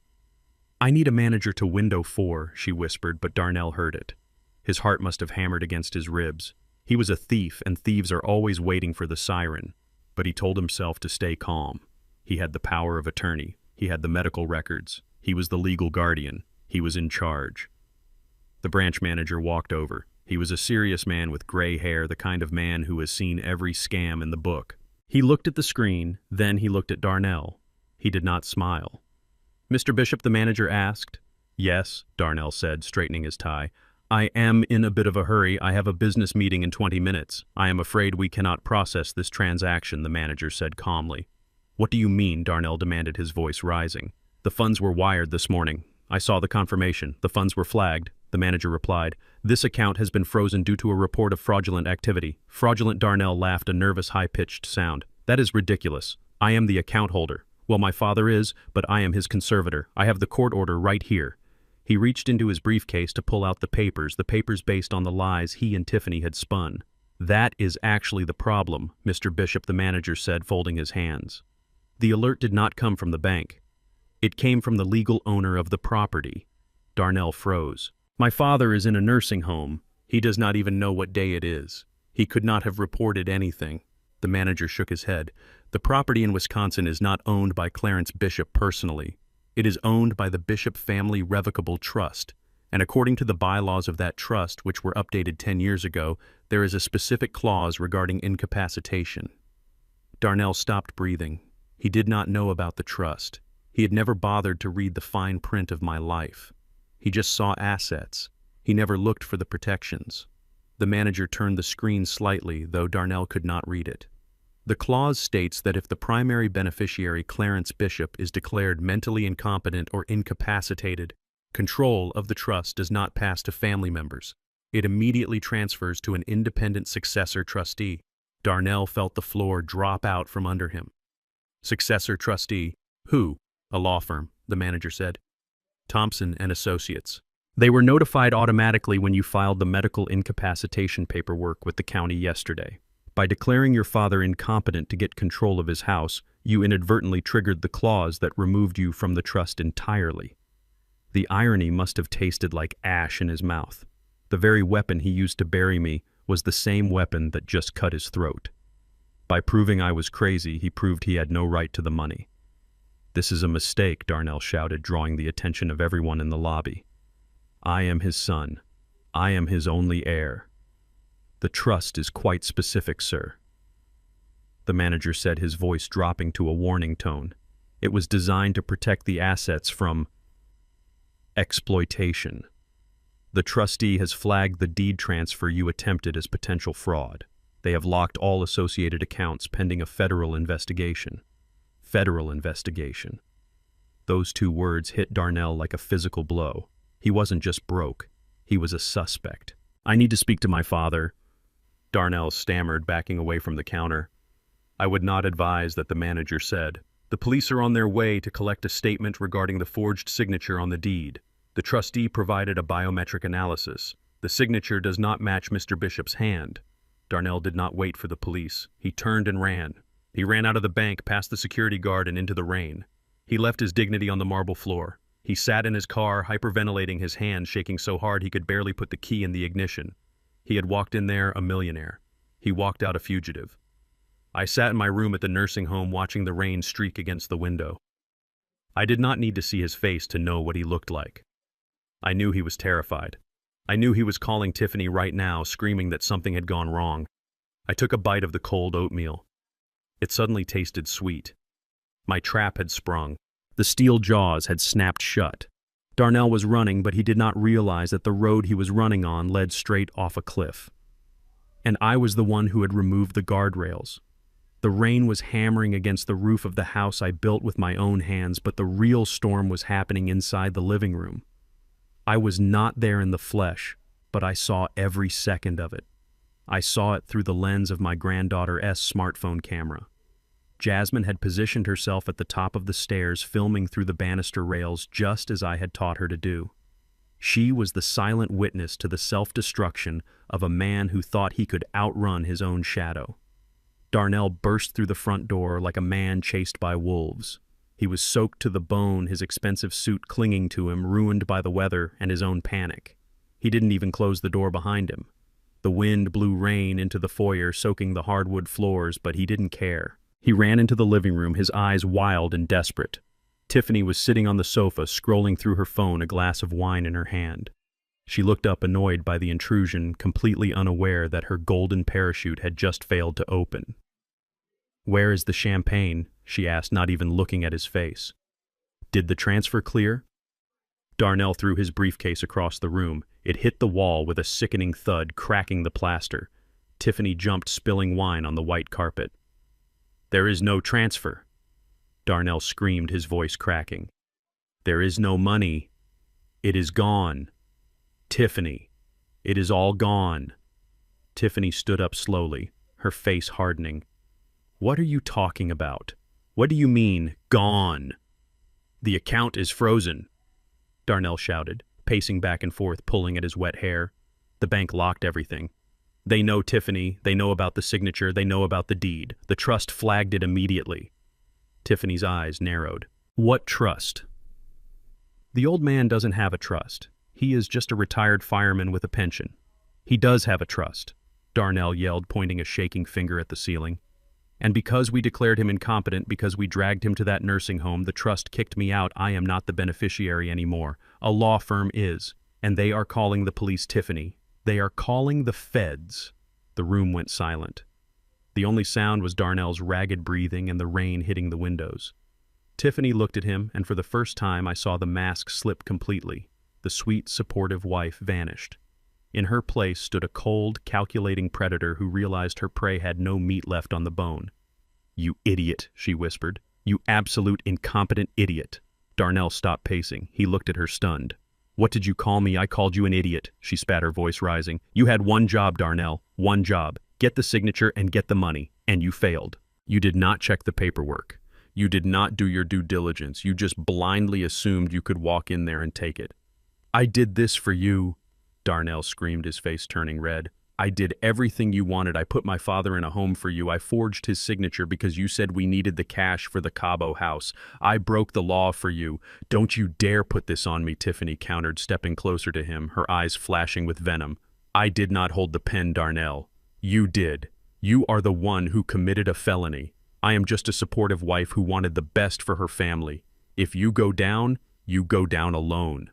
I need a manager to window 4, she whispered, but Darnell heard it. His heart must have hammered against his ribs. He was a thief, and thieves are always waiting for the siren. But he told himself to stay calm. He had the power of attorney. He had the medical records. He was the legal guardian. He was in charge. The branch manager walked over. He was a serious man with gray hair, the kind of man who has seen every scam in the book. He looked at the screen, then he looked at Darnell. He did not smile. Mr. Bishop, the manager asked. Yes, Darnell said, straightening his tie. I am in a bit of a hurry. I have a business meeting in 20 minutes. I am afraid we cannot process this transaction, the manager said calmly. What do you mean? Darnell demanded, his voice rising. The funds were wired this morning. I saw the confirmation. The funds were flagged, the manager replied. This account has been frozen due to a report of fraudulent activity. Fraudulent? Darnell laughed, a nervous, high-pitched sound. That is ridiculous. I am the account holder. Well, my father is, but I am his conservator. I have the court order right here. He reached into his briefcase to pull out the papers based on the lies he and Tiffany had spun. That is actually the problem, Mr. Bishop, the manager said, folding his hands. The alert did not come from the bank. It came from the legal owner of the property. Darnell froze. My father is in a nursing home. He does not even know what day it is. He could not have reported anything. The manager shook his head. The property in Wisconsin is not owned by Clarence Bishop personally. It is owned by the Bishop Family Revocable Trust, and according to the bylaws of that trust, which were updated 10 years ago, there is a specific clause regarding incapacitation. Darnell stopped breathing. He did not know about the trust. He had never bothered to read the fine print of my life. He just saw assets. He never looked for the protections. The manager turned the screen slightly, though Darnell could not read it. The clause states that if the primary beneficiary, Clarence Bishop, is declared mentally incompetent or incapacitated, control of the trust does not pass to family members. It immediately transfers to an independent successor trustee. Darnell felt the floor drop out from under him. Successor trustee? Who? A law firm, the manager said. Thompson and Associates. They were notified automatically when you filed the medical incapacitation paperwork with the county yesterday. By declaring your father incompetent to get control of his house, you inadvertently triggered the clause that removed you from the trust entirely. The irony must have tasted like ash in his mouth. The very weapon he used to bury me was the same weapon that just cut his throat. By proving I was crazy, he proved he had no right to the money. This is a mistake, Darnell shouted, drawing the attention of everyone in the lobby. I am his son. I am his only heir. The trust is quite specific, sir. The manager said, his voice dropping to a warning tone. It was designed to protect the assets from exploitation. The trustee has flagged the deed transfer you attempted as potential fraud. They have locked all associated accounts pending a federal investigation. Federal investigation. Those two words hit Darnell like a physical blow. He wasn't just broke. He was a suspect. I need to speak to my father. Darnell stammered, backing away from the counter. I would not advise that, the manager said. The police are on their way to collect a statement regarding the forged signature on the deed. The trustee provided a biometric analysis. The signature does not match Mr. Bishop's hand. Darnell did not wait for the police. He turned and ran. He ran out of the bank, past the security guard, and into the rain. He left his dignity on the marble floor. He sat in his car, hyperventilating, his hands shaking so hard he could barely put the key in the ignition. He had walked in there a millionaire. He walked out a fugitive. I sat in my room at the nursing home watching the rain streak against the window. I did not need to see his face to know what he looked like. I knew he was terrified. I knew he was calling Tiffany right now, screaming that something had gone wrong. I took a bite of the cold oatmeal. It suddenly tasted sweet. My trap had sprung. The steel jaws had snapped shut. Darnell was running, but he did not realize that the road he was running on led straight off a cliff. And I was the one who had removed the guardrails. The rain was hammering against the roof of the house I built with my own hands, but the real storm was happening inside the living room. I was not there in the flesh, but I saw every second of it. I saw it through the lens of my granddaughter's smartphone camera. Jasmine had positioned herself at the top of the stairs, filming through the banister rails just as I had taught her to do. She was the silent witness to the self-destruction of a man who thought he could outrun his own shadow. Darnell burst through the front door like a man chased by wolves. He was soaked to the bone, his expensive suit clinging to him, ruined by the weather and his own panic. He didn't even close the door behind him. The wind blew rain into the foyer, soaking the hardwood floors, but he didn't care. He ran into the living room, his eyes wild and desperate. Tiffany was sitting on the sofa, scrolling through her phone, a glass of wine in her hand. She looked up, annoyed by the intrusion, completely unaware that her golden parachute had just failed to open. "Where is the champagne?" she asked, not even looking at his face. "Did the transfer clear?" Darnell threw his briefcase across the room. It hit the wall with a sickening thud, cracking the plaster. Tiffany jumped, spilling wine on the white carpet. "There is no transfer," Darnell screamed, his voice cracking. "There is no money. It is gone. Tiffany, it is all gone." Tiffany stood up slowly, her face hardening. "What are you talking about? What do you mean, gone?" "The account is frozen," Darnell shouted, pacing back and forth, pulling at his wet hair. "The bank locked everything. They know Tiffany, they know about the signature, they know about the deed. The trust flagged it immediately." Tiffany's eyes narrowed. "What trust?" "The old man doesn't have a trust. He is just a retired fireman with a pension." "He does have a trust," Darnell yelled, pointing a shaking finger at the ceiling. "And because we declared him incompetent, because we dragged him to that nursing home, the trust kicked me out. I am not the beneficiary anymore. A law firm is. And they are calling the police, Tiffany. They are calling the feds." The room went silent. The only sound was Darnell's ragged breathing and the rain hitting the windows. Tiffany looked at him, and for the first time I saw the mask slip completely. The sweet, supportive wife vanished. In her place stood a cold, calculating predator who realized her prey had no meat left on the bone. "You idiot," she whispered. "You absolute incompetent idiot." Darnell stopped pacing. He looked at her, stunned. "What did you call me? I called you an idiot," she spat, her voice rising. "You had one job, Darnell. One job. Get the signature and get the money. And you failed. You did not check the paperwork. You did not do your due diligence. You just blindly assumed you could walk in there and take it." "I did this for you," Darnell screamed, his face turning red. "I did everything you wanted. I put my father in a home for you. I forged his signature because you said we needed the cash for the Cabo house. I broke the law for you. Don't you dare put this on me," Tiffany countered, stepping closer to him, her eyes flashing with venom. "I did not hold the pen, Darnell. You did. You are the one who committed a felony. I am just a supportive wife who wanted the best for her family. If you go down alone."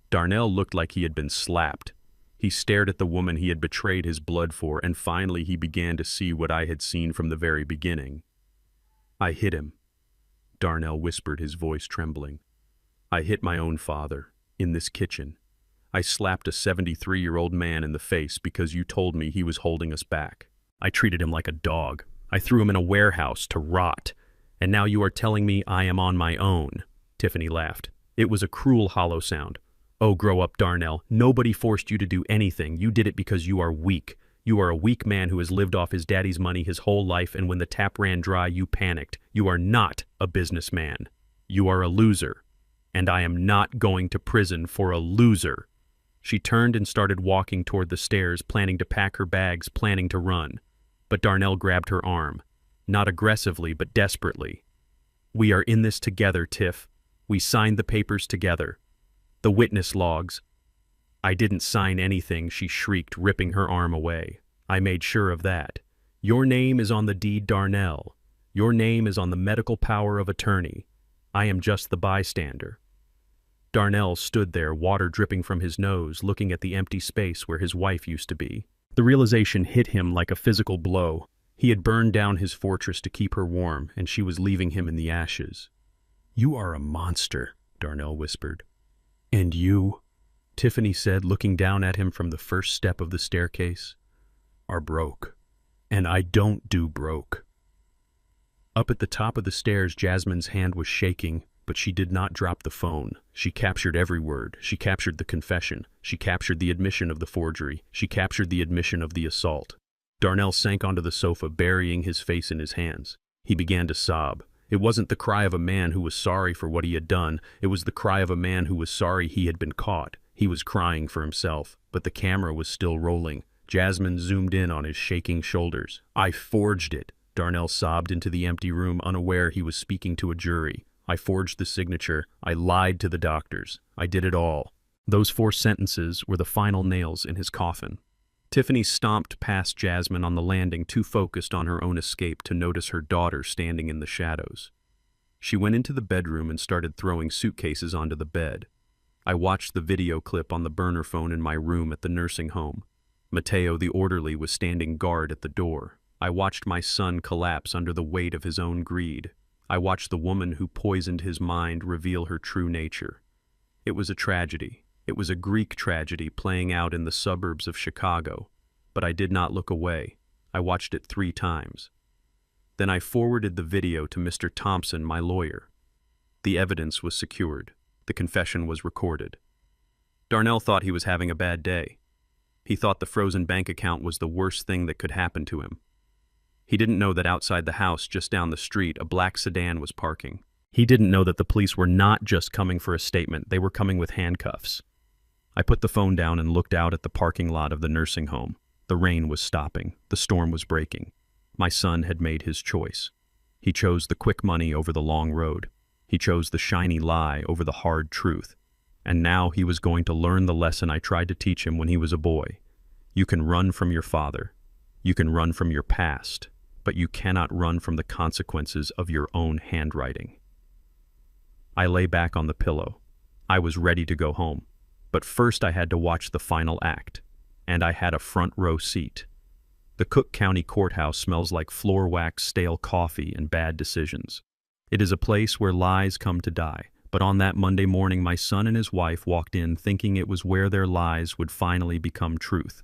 Darnell looked like he had been slapped. He stared at the woman he had betrayed his blood for, and finally he began to see what I had seen from the very beginning. "I hit him," Darnell whispered, his voice trembling. "I hit my own father, in this kitchen. I slapped a 73-year-old man in the face because you told me he was holding us back. I treated him like a dog. I threw him in a warehouse to rot. And now you are telling me I am on my own." Tiffany laughed. It was a cruel, hollow sound. "Oh, grow up, Darnell. Nobody forced you to do anything. You did it because you are weak. You are a weak man who has lived off his daddy's money his whole life, and when the tap ran dry, you panicked. You are not a businessman. You are a loser. And I am not going to prison for a loser." She turned and started walking toward the stairs, planning to pack her bags, planning to run. But Darnell grabbed her arm. Not aggressively, but desperately. "We are in this together, Tiff. We signed the papers together. The witness logs." "I didn't sign anything," she shrieked, ripping her arm away. "I made sure of that. Your name is on the deed, Darnell. Your name is on the medical power of attorney. I am just the bystander." Darnell stood there, water dripping from his nose, looking at the empty space where his wife used to be. The realization hit him like a physical blow. He had burned down his fortress to keep her warm, and she was leaving him in the ashes. "You are a monster," Darnell whispered. "And you," Tiffany said, looking down at him from the first step of the staircase, "are broke. And I don't do broke." Up at the top of the stairs, Jasmine's hand was shaking, but she did not drop the phone. She captured every word. She captured the confession. She captured the admission of the forgery. She captured the admission of the assault. Darnell sank onto the sofa, burying his face in his hands. He began to sob. It wasn't the cry of a man who was sorry for what he had done. It was the cry of a man who was sorry he had been caught. He was crying for himself, but the camera was still rolling. Jasmine zoomed in on his shaking shoulders. "I forged it," Darnell sobbed into the empty room, unaware he was speaking to a jury. "I forged the signature. I lied to the doctors. I did it all." Those 4 sentences were the final nails in his coffin. Tiffany stomped past Jasmine on the landing, too focused on her own escape to notice her daughter standing in the shadows. She went into the bedroom and started throwing suitcases onto the bed. I watched the video clip on the burner phone in my room at the nursing home. Mateo, the orderly, was standing guard at the door. I watched my son collapse under the weight of his own greed. I watched the woman who poisoned his mind reveal her true nature. It was a tragedy. It was a Greek tragedy playing out in the suburbs of Chicago. But I did not look away. I watched it 3 times. Then I forwarded the video to Mr. Thompson, my lawyer. The evidence was secured. The confession was recorded. Darnell thought he was having a bad day. He thought the frozen bank account was the worst thing that could happen to him. He didn't know that outside the house, just down the street, a black sedan was parking. He didn't know that the police were not just coming for a statement, they were coming with handcuffs. I put the phone down and looked out at the parking lot of the nursing home. The rain was stopping. The storm was breaking. My son had made his choice. He chose the quick money over the long road. He chose the shiny lie over the hard truth. And now he was going to learn the lesson I tried to teach him when he was a boy. You can run from your father. You can run from your past, but you cannot run from the consequences of your own handwriting. I lay back on the pillow. I was ready to go home. But first I had to watch the final act. And I had a front row seat. The Cook County Courthouse smells like floor wax, stale coffee, and bad decisions. It is a place where lies come to die. But on that Monday morning, my son and his wife walked in thinking it was where their lies would finally become truth.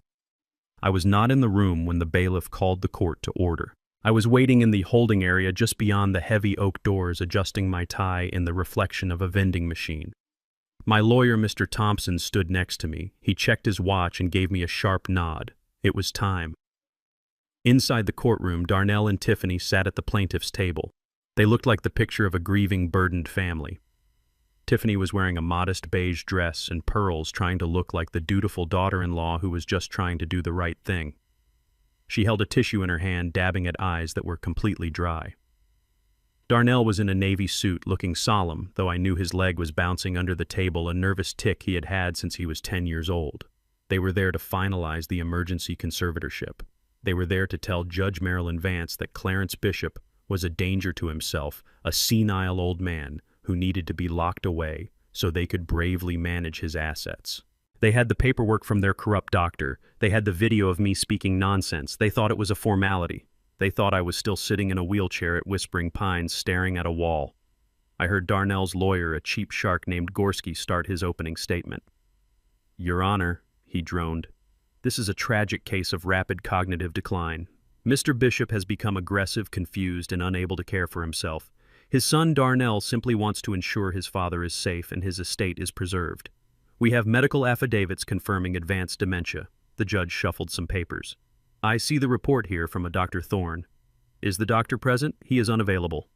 I was not in the room when the bailiff called the court to order. I was waiting in the holding area just beyond the heavy oak doors, adjusting my tie in the reflection of a vending machine. My lawyer, Mr. Thompson, stood next to me. He checked his watch and gave me a sharp nod. It was time. Inside the courtroom, Darnell and Tiffany sat at the plaintiff's table. They looked like the picture of a grieving, burdened family. Tiffany was wearing a modest beige dress and pearls, trying to look like the dutiful daughter-in-law who was just trying to do the right thing. She held a tissue in her hand, dabbing at eyes that were completely dry. Darnell was in a navy suit, looking solemn, though I knew his leg was bouncing under the table, a nervous tic he had had since he was 10 years old. They were there to finalize the emergency conservatorship. They were there to tell Judge Marilyn Vance that Clarence Bishop was a danger to himself, a senile old man who needed to be locked away so they could bravely manage his assets. They had the paperwork from their corrupt doctor. They had the video of me speaking nonsense. They thought it was a formality. They thought I was still sitting in a wheelchair at Whispering Pines staring at a wall. I heard Darnell's lawyer, a cheap shark named Gorski, start his opening statement. "Your Honor," he droned, "this is a tragic case of rapid cognitive decline. Mr. Bishop has become aggressive, confused, and unable to care for himself. His son Darnell simply wants to ensure his father is safe and his estate is preserved. We have medical affidavits confirming advanced dementia." The judge shuffled some papers. "I see the report here from a Dr. Thorne. Is the doctor present? He is unavailable."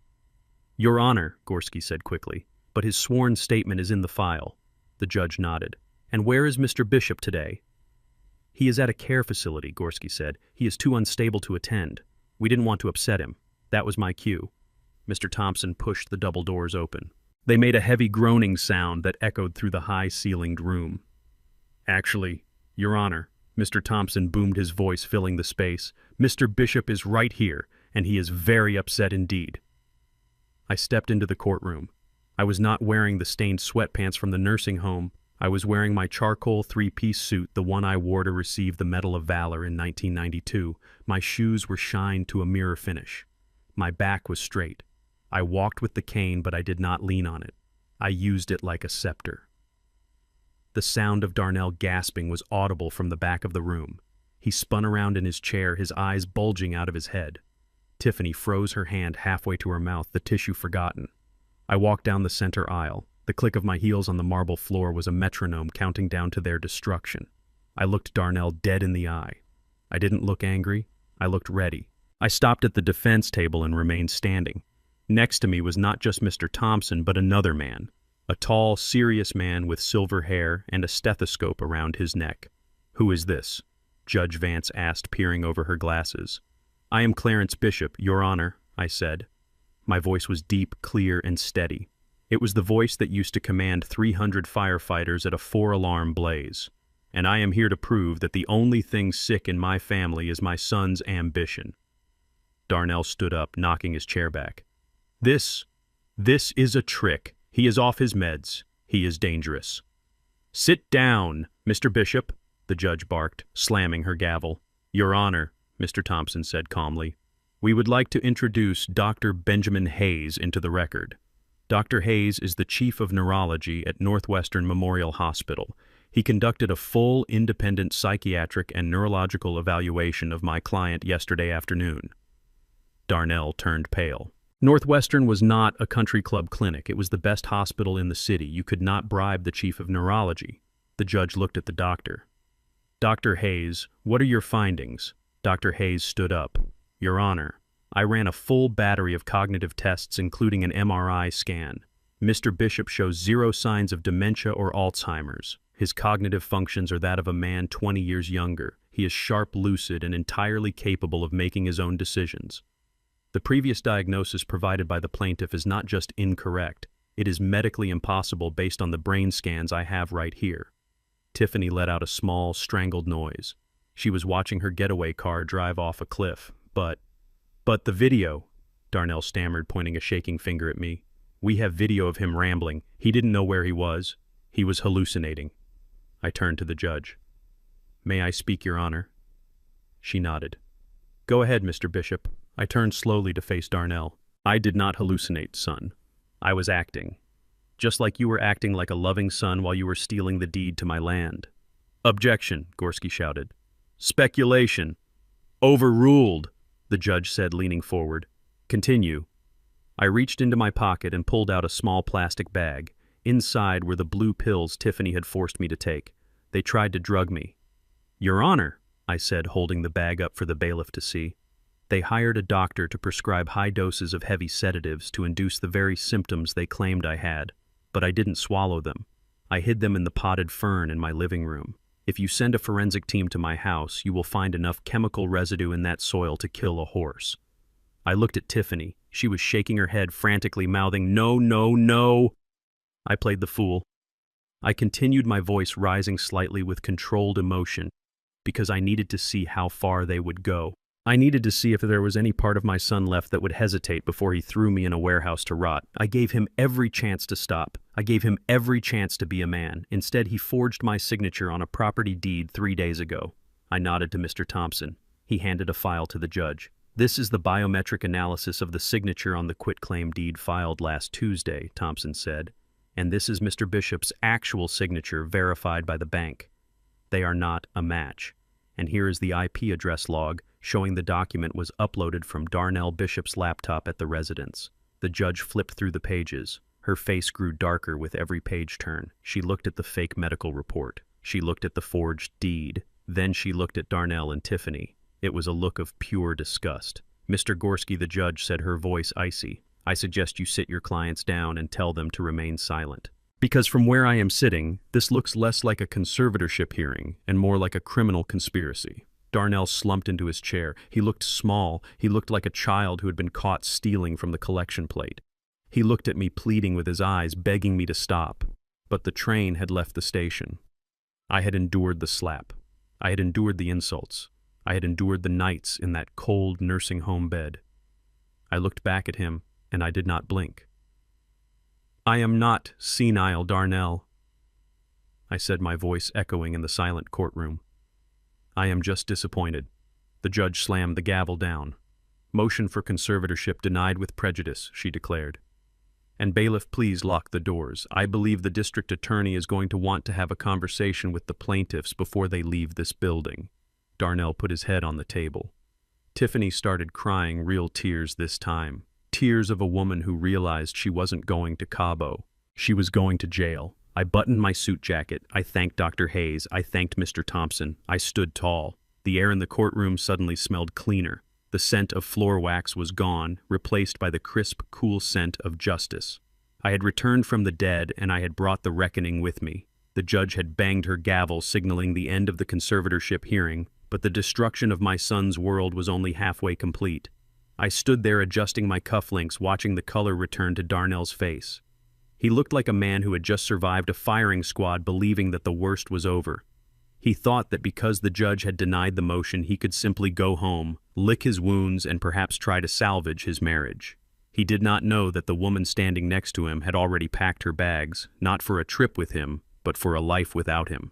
"Your Honor," Gorski said quickly, "but his sworn statement is in the file." The judge nodded. "And where is Mr. Bishop today?" "He is at a care facility," Gorski said. "He is too unstable to attend. We didn't want to upset him. That was my cue." Mr. Thompson pushed the double doors open. They made a heavy groaning sound that echoed through the high-ceilinged room. "Actually, Your Honor," Mr. Thompson boomed, his voice filling the space, "Mr. Bishop is right here, and he is very upset indeed." I stepped into the courtroom. I was not wearing the stained sweatpants from the nursing home. I was wearing my charcoal three-piece suit, the one I wore to receive the Medal of Valor in 1992. My shoes were shined to a mirror finish. My back was straight. I walked with the cane, but I did not lean on it. I used it like a scepter. The sound of Darnell gasping was audible from the back of the room. He spun around in his chair, his eyes bulging out of his head. Tiffany froze her hand halfway to her mouth, the tissue forgotten. I walked down the center aisle. The click of my heels on the marble floor was a metronome counting down to their destruction. I looked Darnell dead in the eye. I didn't look angry. I looked ready. I stopped at the defense table and remained standing. Next to me was not just Mr. Thompson, but another man. A tall, serious man with silver hair and a stethoscope around his neck. "Who is this?" Judge Vance asked, peering over her glasses. "I am Clarence Bishop, Your Honor," I said. My voice was deep, clear, and steady. It was the voice that used to command 300 firefighters at a 4-alarm blaze. And I am here to prove that the only thing sick in my family is my son's ambition. Darnell stood up, knocking his chair back. This is a trick. He is off his meds. He is dangerous." "Sit down, Mr. Bishop," the judge barked, slamming her gavel. "Your Honor," Mr. Thompson said calmly, "we would like to introduce Dr. Benjamin Hayes into the record. Dr. Hayes is the chief of neurology at Northwestern Memorial Hospital. He conducted a full, independent psychiatric and neurological evaluation of my client yesterday afternoon." Darnell turned pale. Northwestern was not a country club clinic. It was the best hospital in the city. You could not bribe the chief of neurology. The judge looked at the doctor. "Dr. Hayes, what are your findings?" Dr. Hayes stood up. "Your Honor, I ran a full battery of cognitive tests, including an MRI scan. Mr. Bishop shows 0 signs of dementia or Alzheimer's. His cognitive functions are that of a man 20 years younger. He is sharp, lucid, and entirely capable of making his own decisions. The previous diagnosis provided by the plaintiff is not just incorrect, it is medically impossible based on the brain scans I have right here." Tiffany let out a small, strangled noise. She was watching her getaway car drive off a cliff. But the video," Darnell stammered, pointing a shaking finger at me. "We have video of him rambling. He didn't know where he was. He was hallucinating." I turned to the judge. "May I speak, Your Honor?" She nodded. "Go ahead, Mr. Bishop." I turned slowly to face Darnell. "I did not hallucinate, son. I was acting. Just like you were acting like a loving son while you were stealing the deed to my land." "Objection," Gorski shouted. "Speculation." "Overruled," the judge said, leaning forward. "Continue." I reached into my pocket and pulled out a small plastic bag. Inside were the blue pills Tiffany had forced me to take. They tried to drug me. "Your Honor," I said, holding the bag up for the bailiff to see. "They hired a doctor to prescribe high doses of heavy sedatives to induce the very symptoms they claimed I had, but I didn't swallow them. I hid them in the potted fern in my living room. If you send a forensic team to my house, you will find enough chemical residue in that soil to kill a horse." I looked at Tiffany. She was shaking her head frantically, mouthing, "No, no, no." I played the fool. I continued, my voice rising slightly with controlled emotion, because I needed to see how far they would go. I needed to see if there was any part of my son left that would hesitate before he threw me in a warehouse to rot. I gave him every chance to stop. I gave him every chance to be a man. Instead, he forged my signature on a property deed 3 days ago. I nodded to Mr. Thompson. He handed a file to the judge. "This is the biometric analysis of the signature on the quitclaim deed filed last Tuesday," Thompson said. "And this is Mr. Bishop's actual signature verified by the bank. They are not a match. And here is the IP address log showing the document was uploaded from Darnell Bishop's laptop at the residence." The judge flipped through the pages. Her face grew darker with every page turn. She looked at the fake medical report. She looked at the forged deed. Then she looked at Darnell and Tiffany. It was a look of pure disgust. "Mr. Gorski," the judge said, her voice icy, "I suggest you sit your clients down and tell them to remain silent. Because from where I am sitting, this looks less like a conservatorship hearing and more like a criminal conspiracy." Darnell slumped into his chair. He looked small. He looked like a child who had been caught stealing from the collection plate. He looked at me, pleading with his eyes, begging me to stop. But the train had left the station. I had endured the slap. I had endured the insults. I had endured the nights in that cold nursing home bed. I looked back at him, and I did not blink. I am not senile, Darnell, I said, my voice echoing in the silent courtroom. I am just disappointed. The judge slammed the gavel down. Motion for conservatorship denied with prejudice, she declared. And bailiff, please lock the doors. I believe the district attorney is going to want to have a conversation with the plaintiffs before they leave this building. Darnell put his head on the table. Tiffany started crying, real tears this time. Tears of a woman who realized she wasn't going to Cabo. She was going to jail. I buttoned my suit jacket. I thanked Dr. Hayes. I thanked Mr. Thompson. I stood tall. The air in the courtroom suddenly smelled cleaner. The scent of floor wax was gone, replaced by the crisp, cool scent of justice. I had returned from the dead, and I had brought the reckoning with me. The judge had banged her gavel, signaling the end of the conservatorship hearing, but the destruction of my son's world was only halfway complete. I stood there adjusting my cufflinks, watching the color return to Darnell's face. He looked like a man who had just survived a firing squad, believing that the worst was over. He thought that because the judge had denied the motion, he could simply go home, lick his wounds, and perhaps try to salvage his marriage. He did not know that the woman standing next to him had already packed her bags, not for a trip with him, but for a life without him.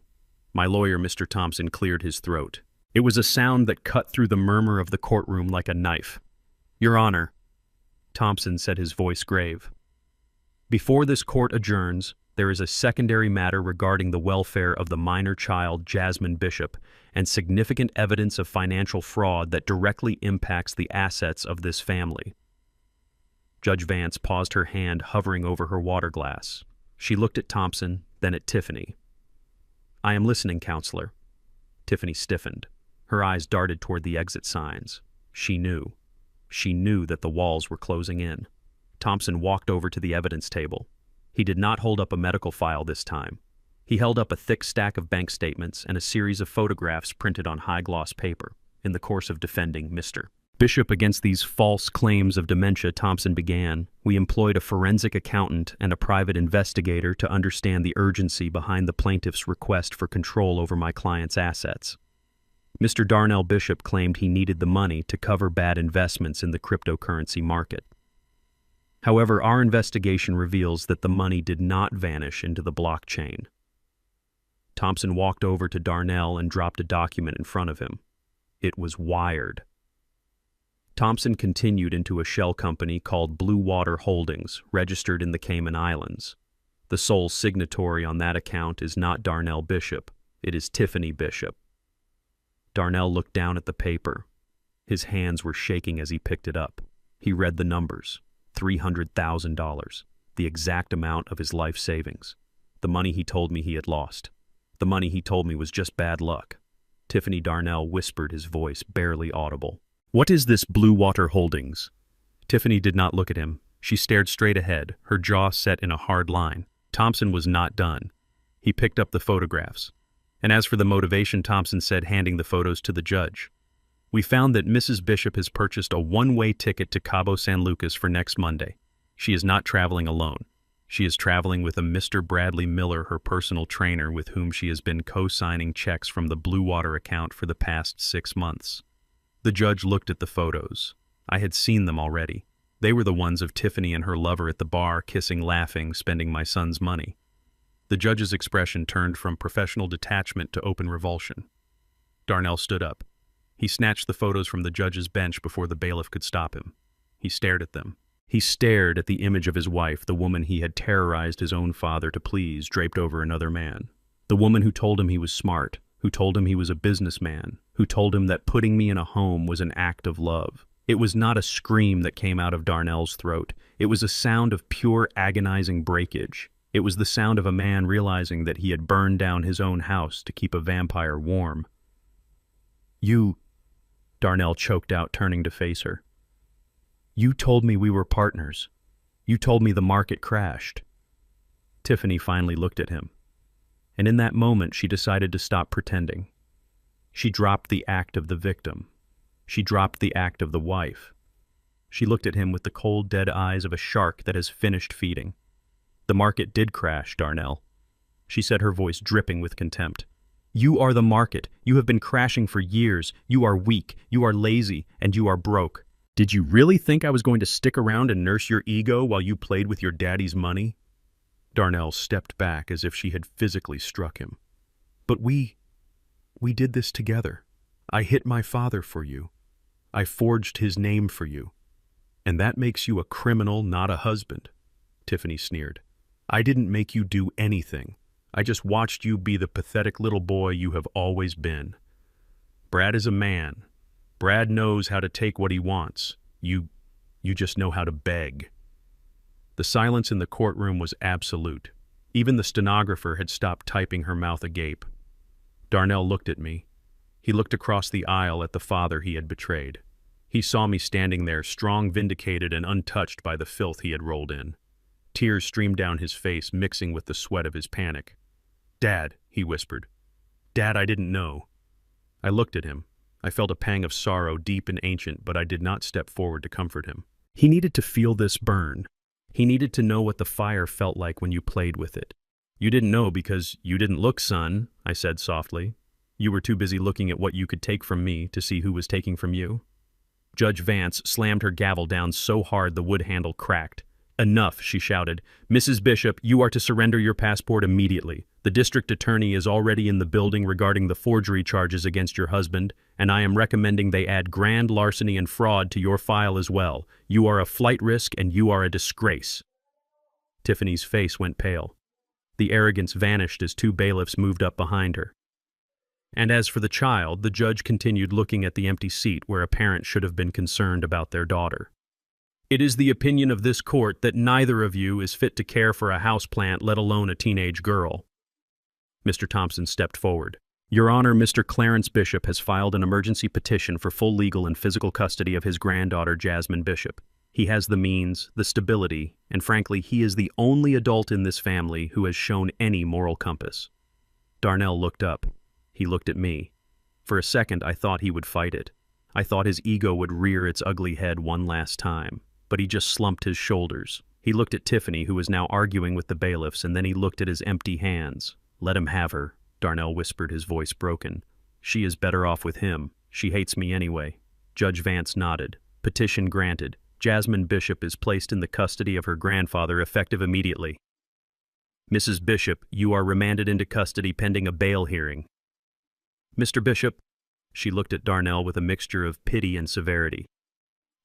My lawyer, Mr. Thompson, cleared his throat. It was a sound that cut through the murmur of the courtroom like a knife. Your Honor, Thompson said, his voice grave. Before this court adjourns, there is a secondary matter regarding the welfare of the minor child, Jasmine Bishop, and significant evidence of financial fraud that directly impacts the assets of this family. Judge Vance paused, her hand hovering over her water glass. She looked at Thompson, then at Tiffany. I am listening, counselor. Tiffany stiffened. Her eyes darted toward the exit signs. She knew. She knew that the walls were closing in. Thompson walked over to the evidence table. He did not hold up a medical file this time. He held up a thick stack of bank statements and a series of photographs printed on high-gloss paper. In the course of defending Mr. Bishop against these false claims of dementia, Thompson began, we employed a forensic accountant and a private investigator to understand the urgency behind the plaintiff's request for control over my client's assets. Mr. Darnell Bishop claimed he needed the money to cover bad investments in the cryptocurrency market. However, our investigation reveals that the money did not vanish into the blockchain. Thompson walked over to Darnell and dropped a document in front of him. It was wired. Thompson continued into a shell company called Blue Water Holdings, registered in the Cayman Islands. The sole signatory on that account is not Darnell Bishop. It is Tiffany Bishop. Darnell looked down at the paper. His hands were shaking as he picked it up. He read the numbers. $300,000, the exact amount of his life savings. The money he told me he had lost. The money he told me was just bad luck. Tiffany Darnell whispered, his voice barely audible. What is this Blue Water Holdings? Tiffany did not look at him. She stared straight ahead, her jaw set in a hard line. Thompson was not done. He picked up the photographs. And as for the motivation, Thompson said, handing the photos to the judge. We found that Mrs. Bishop has purchased a one-way ticket to Cabo San Lucas for next Monday. She is not traveling alone. She is traveling with a Mr. Bradley Miller, her personal trainer, with whom she has been co-signing checks from the Blue Water account for the past 6 months. The judge looked at the photos. I had seen them already. They were the ones of Tiffany and her lover at the bar, kissing, laughing, spending my son's money. The judge's expression turned from professional detachment to open revulsion. Darnell stood up. He snatched the photos from the judge's bench before the bailiff could stop him. He stared at them. He stared at the image of his wife, the woman he had terrorized his own father to please, draped over another man. The woman who told him he was smart, who told him he was a businessman, who told him that putting me in a home was an act of love. It was not a scream that came out of Darnell's throat. It was a sound of pure agonizing breakage. It was the sound of a man realizing that he had burned down his own house to keep a vampire warm. You, Darnell choked out, turning to face her. You told me we were partners. You told me the market crashed. Tiffany finally looked at him. And in that moment, she decided to stop pretending. She dropped the act of the victim. She dropped the act of the wife. She looked at him with the cold, dead eyes of a shark that has finished feeding. The market did crash, Darnell. She said, her voice dripping with contempt. You are the market. You have been crashing for years. You are weak. You are lazy. And you are broke. Did you really think I was going to stick around and nurse your ego while you played with your daddy's money? Darnell stepped back as if she had physically struck him. But we did this together. I hit my father for you. I forged his name for you. And that makes you a criminal, not a husband, Tiffany sneered. I didn't make you do anything. I just watched you be the pathetic little boy you have always been. Brad is a man. Brad knows how to take what he wants. You just know how to beg. The silence in the courtroom was absolute. Even the stenographer had stopped typing, her mouth agape. Darnell looked at me. He looked across the aisle at the father he had betrayed. He saw me standing there, strong, vindicated, and untouched by the filth he had rolled in. Tears streamed down his face, mixing with the sweat of his panic. "Dad," he whispered. "Dad, I didn't know." I looked at him. I felt a pang of sorrow, deep and ancient, but I did not step forward to comfort him. He needed to feel this burn. He needed to know what the fire felt like when you played with it. "You didn't know because you didn't look, son," I said softly. "You were too busy looking at what you could take from me to see who was taking from you." Judge Vance slammed her gavel down so hard the wood handle cracked. "Enough," she shouted. "Mrs. Bishop, you are to surrender your passport immediately. The district attorney is already in the building regarding the forgery charges against your husband, and I am recommending they add grand larceny and fraud to your file as well. You are a flight risk and you are a disgrace." Tiffany's face went pale. The arrogance vanished as two bailiffs moved up behind her. And as for the child, the judge continued looking at the empty seat where a parent should have been concerned about their daughter. "It is the opinion of this court that neither of you is fit to care for a houseplant, let alone a teenage girl." Mr. Thompson stepped forward. "Your Honor, Mr. Clarence Bishop has filed an emergency petition for full legal and physical custody of his granddaughter, Jasmine Bishop. He has the means, the stability, and frankly, he is the only adult in this family who has shown any moral compass." Darnell looked up. He looked at me. For a second, I thought he would fight it. I thought his ego would rear its ugly head one last time. But he just slumped his shoulders. He looked at Tiffany, who was now arguing with the bailiffs, and then he looked at his empty hands. "Let him have her," Darnell whispered, his voice broken. "She is better off with him. She hates me anyway." Judge Vance nodded. "Petition granted. Jasmine Bishop is placed in the custody of her grandfather, effective immediately. Mrs. Bishop, you are remanded into custody pending a bail hearing." "Mr. Bishop," she looked at Darnell with a mixture of pity and severity,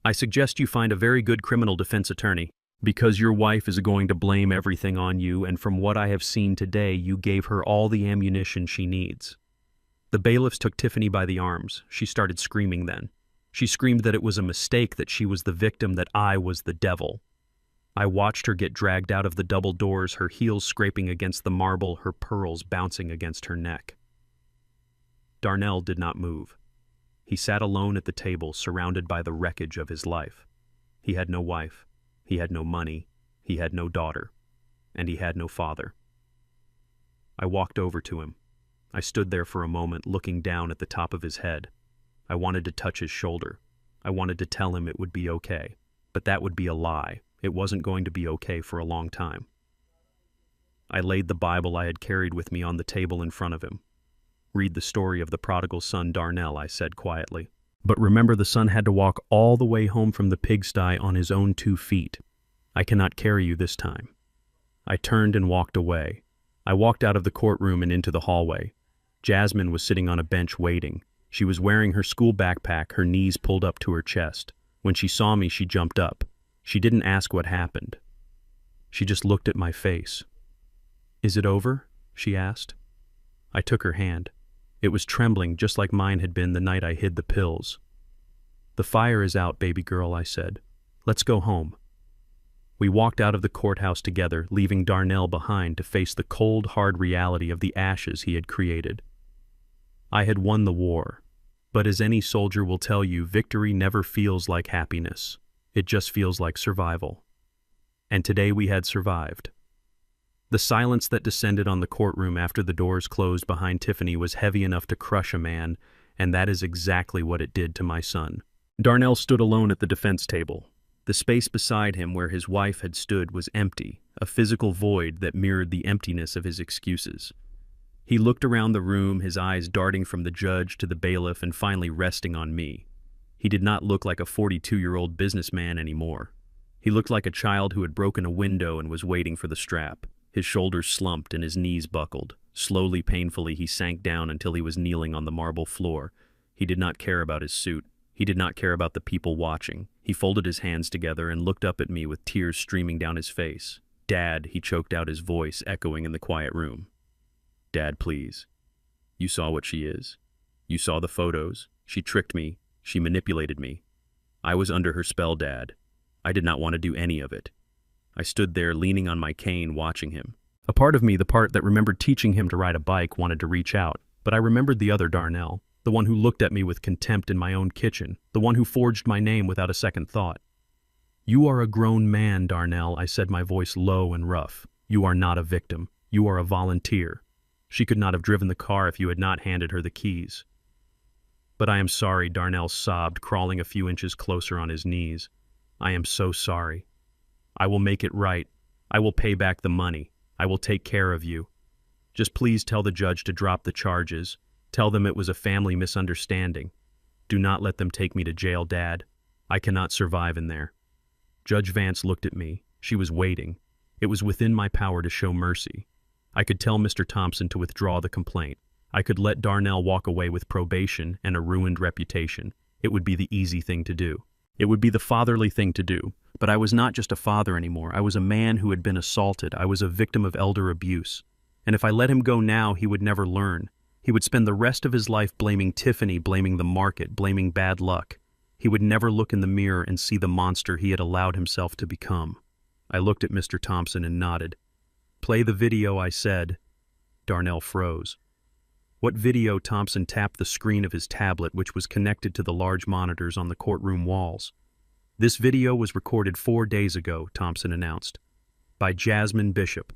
"I suggest you find a very good criminal defense attorney, because your wife is going to blame everything on you, and from what I have seen today, you gave her all the ammunition she needs." The bailiffs took Tiffany by the arms. She started screaming then. She screamed that it was a mistake, that she was the victim, that I was the devil. I watched her get dragged out of the double doors, her heels scraping against the marble, her pearls bouncing against her neck. Darnell did not move. He sat alone at the table, surrounded by the wreckage of his life. He had no wife. He had no money. He had no daughter. And he had no father. I walked over to him. I stood there for a moment, looking down at the top of his head. I wanted to touch his shoulder. I wanted to tell him it would be okay. But that would be a lie. It wasn't going to be okay for a long time. I laid the Bible I had carried with me on the table in front of him. "Read the story of the prodigal son, Darnell," I said quietly. "But remember, the son had to walk all the way home from the pigsty on his own 2 feet. I cannot carry you this time." I turned and walked away. I walked out of the courtroom and into the hallway. Jasmine was sitting on a bench waiting. She was wearing her school backpack, her knees pulled up to her chest. When she saw me, she jumped up. She didn't ask what happened. She just looked at my face. "Is it over?" she asked. I took her hand. It was trembling just like mine had been the night I hid the pills. "The fire is out, baby girl," I said. "Let's go home." We walked out of the courthouse together, leaving Darnell behind to face the cold, hard reality of the ashes he had created. I had won the war, but as any soldier will tell you, victory never feels like happiness. It just feels like survival. And today we had survived. The silence that descended on the courtroom after the doors closed behind Tiffany was heavy enough to crush a man, and that is exactly what it did to my son. Darnell stood alone at the defense table. The space beside him where his wife had stood was empty, a physical void that mirrored the emptiness of his excuses. He looked around the room, his eyes darting from the judge to the bailiff and finally resting on me. He did not look like a 42-year-old businessman anymore. He looked like a child who had broken a window and was waiting for the strap. His shoulders slumped and his knees buckled. Slowly, painfully, he sank down until he was kneeling on the marble floor. He did not care about his suit. He did not care about the people watching. He folded his hands together and looked up at me with tears streaming down his face. "Dad," he choked out, his voice echoing in the quiet room. "Dad, please. You saw what she is. You saw the photos. She tricked me. She manipulated me. I was under her spell, Dad. I did not want to do any of it." I stood there leaning on my cane watching him. A part of me, the part that remembered teaching him to ride a bike, wanted to reach out, but I remembered the other Darnell, the one who looked at me with contempt in my own kitchen, the one who forged my name without a second thought. "You are a grown man, Darnell," I said, my voice low and rough. "You are not a victim. You are a volunteer. She could not have driven the car if you had not handed her the keys." "But I am sorry," Darnell sobbed, crawling a few inches closer on his knees. "I am so sorry. I will make it right. I will pay back the money. I will take care of you. Just please tell the judge to drop the charges. Tell them it was a family misunderstanding. Do not let them take me to jail, Dad. I cannot survive in there." Judge Vance looked at me. She was waiting. It was within my power to show mercy. I could tell Mr. Thompson to withdraw the complaint. I could let Darnell walk away with probation and a ruined reputation. It would be the easy thing to do. It would be the fatherly thing to do. But I was not just a father anymore. I was a man who had been assaulted. I was a victim of elder abuse. And if I let him go now, he would never learn. He would spend the rest of his life blaming Tiffany, blaming the market, blaming bad luck. He would never look in the mirror and see the monster he had allowed himself to become. I looked at Mr. Thompson and nodded. "Play the video," I said. Darnell froze. "What video?" Thompson tapped the screen of his tablet, which was connected to the large monitors on the courtroom walls. "This video was recorded 4 days ago," Thompson announced, "by Jasmine Bishop.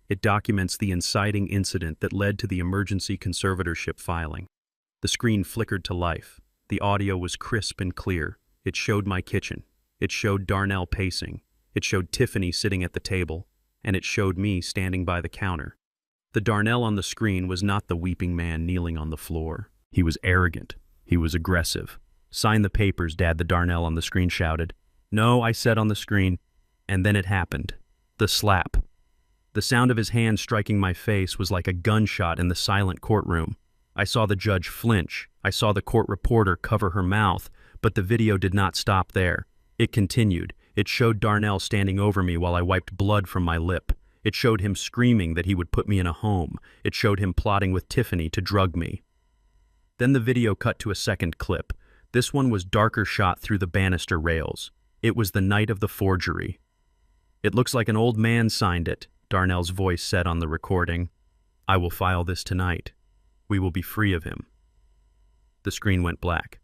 It documents the inciting incident that led to the emergency conservatorship filing." The screen flickered to life. The audio was crisp and clear. It showed my kitchen. It showed Darnell pacing. It showed Tiffany sitting at the table. And it showed me standing by the counter. The Darnell on the screen was not the weeping man kneeling on the floor. He was arrogant. He was aggressive. "Sign the papers, Dad," the Darnell on the screen shouted. "No," I said on the screen. And then it happened. The slap. The sound of his hand striking my face was like a gunshot in the silent courtroom. I saw the judge flinch. I saw the court reporter cover her mouth, but the video did not stop there. It continued. It showed Darnell standing over me while I wiped blood from my lip. It showed him screaming that he would put me in a home. It showed him plotting with Tiffany to drug me. Then the video cut to a second clip. This one was darker, shot through the banister rails. It was the night of the forgery. "It looks like an old man signed it," Darnell's voice said on the recording. "I will file this tonight. We will be free of him." The screen went black.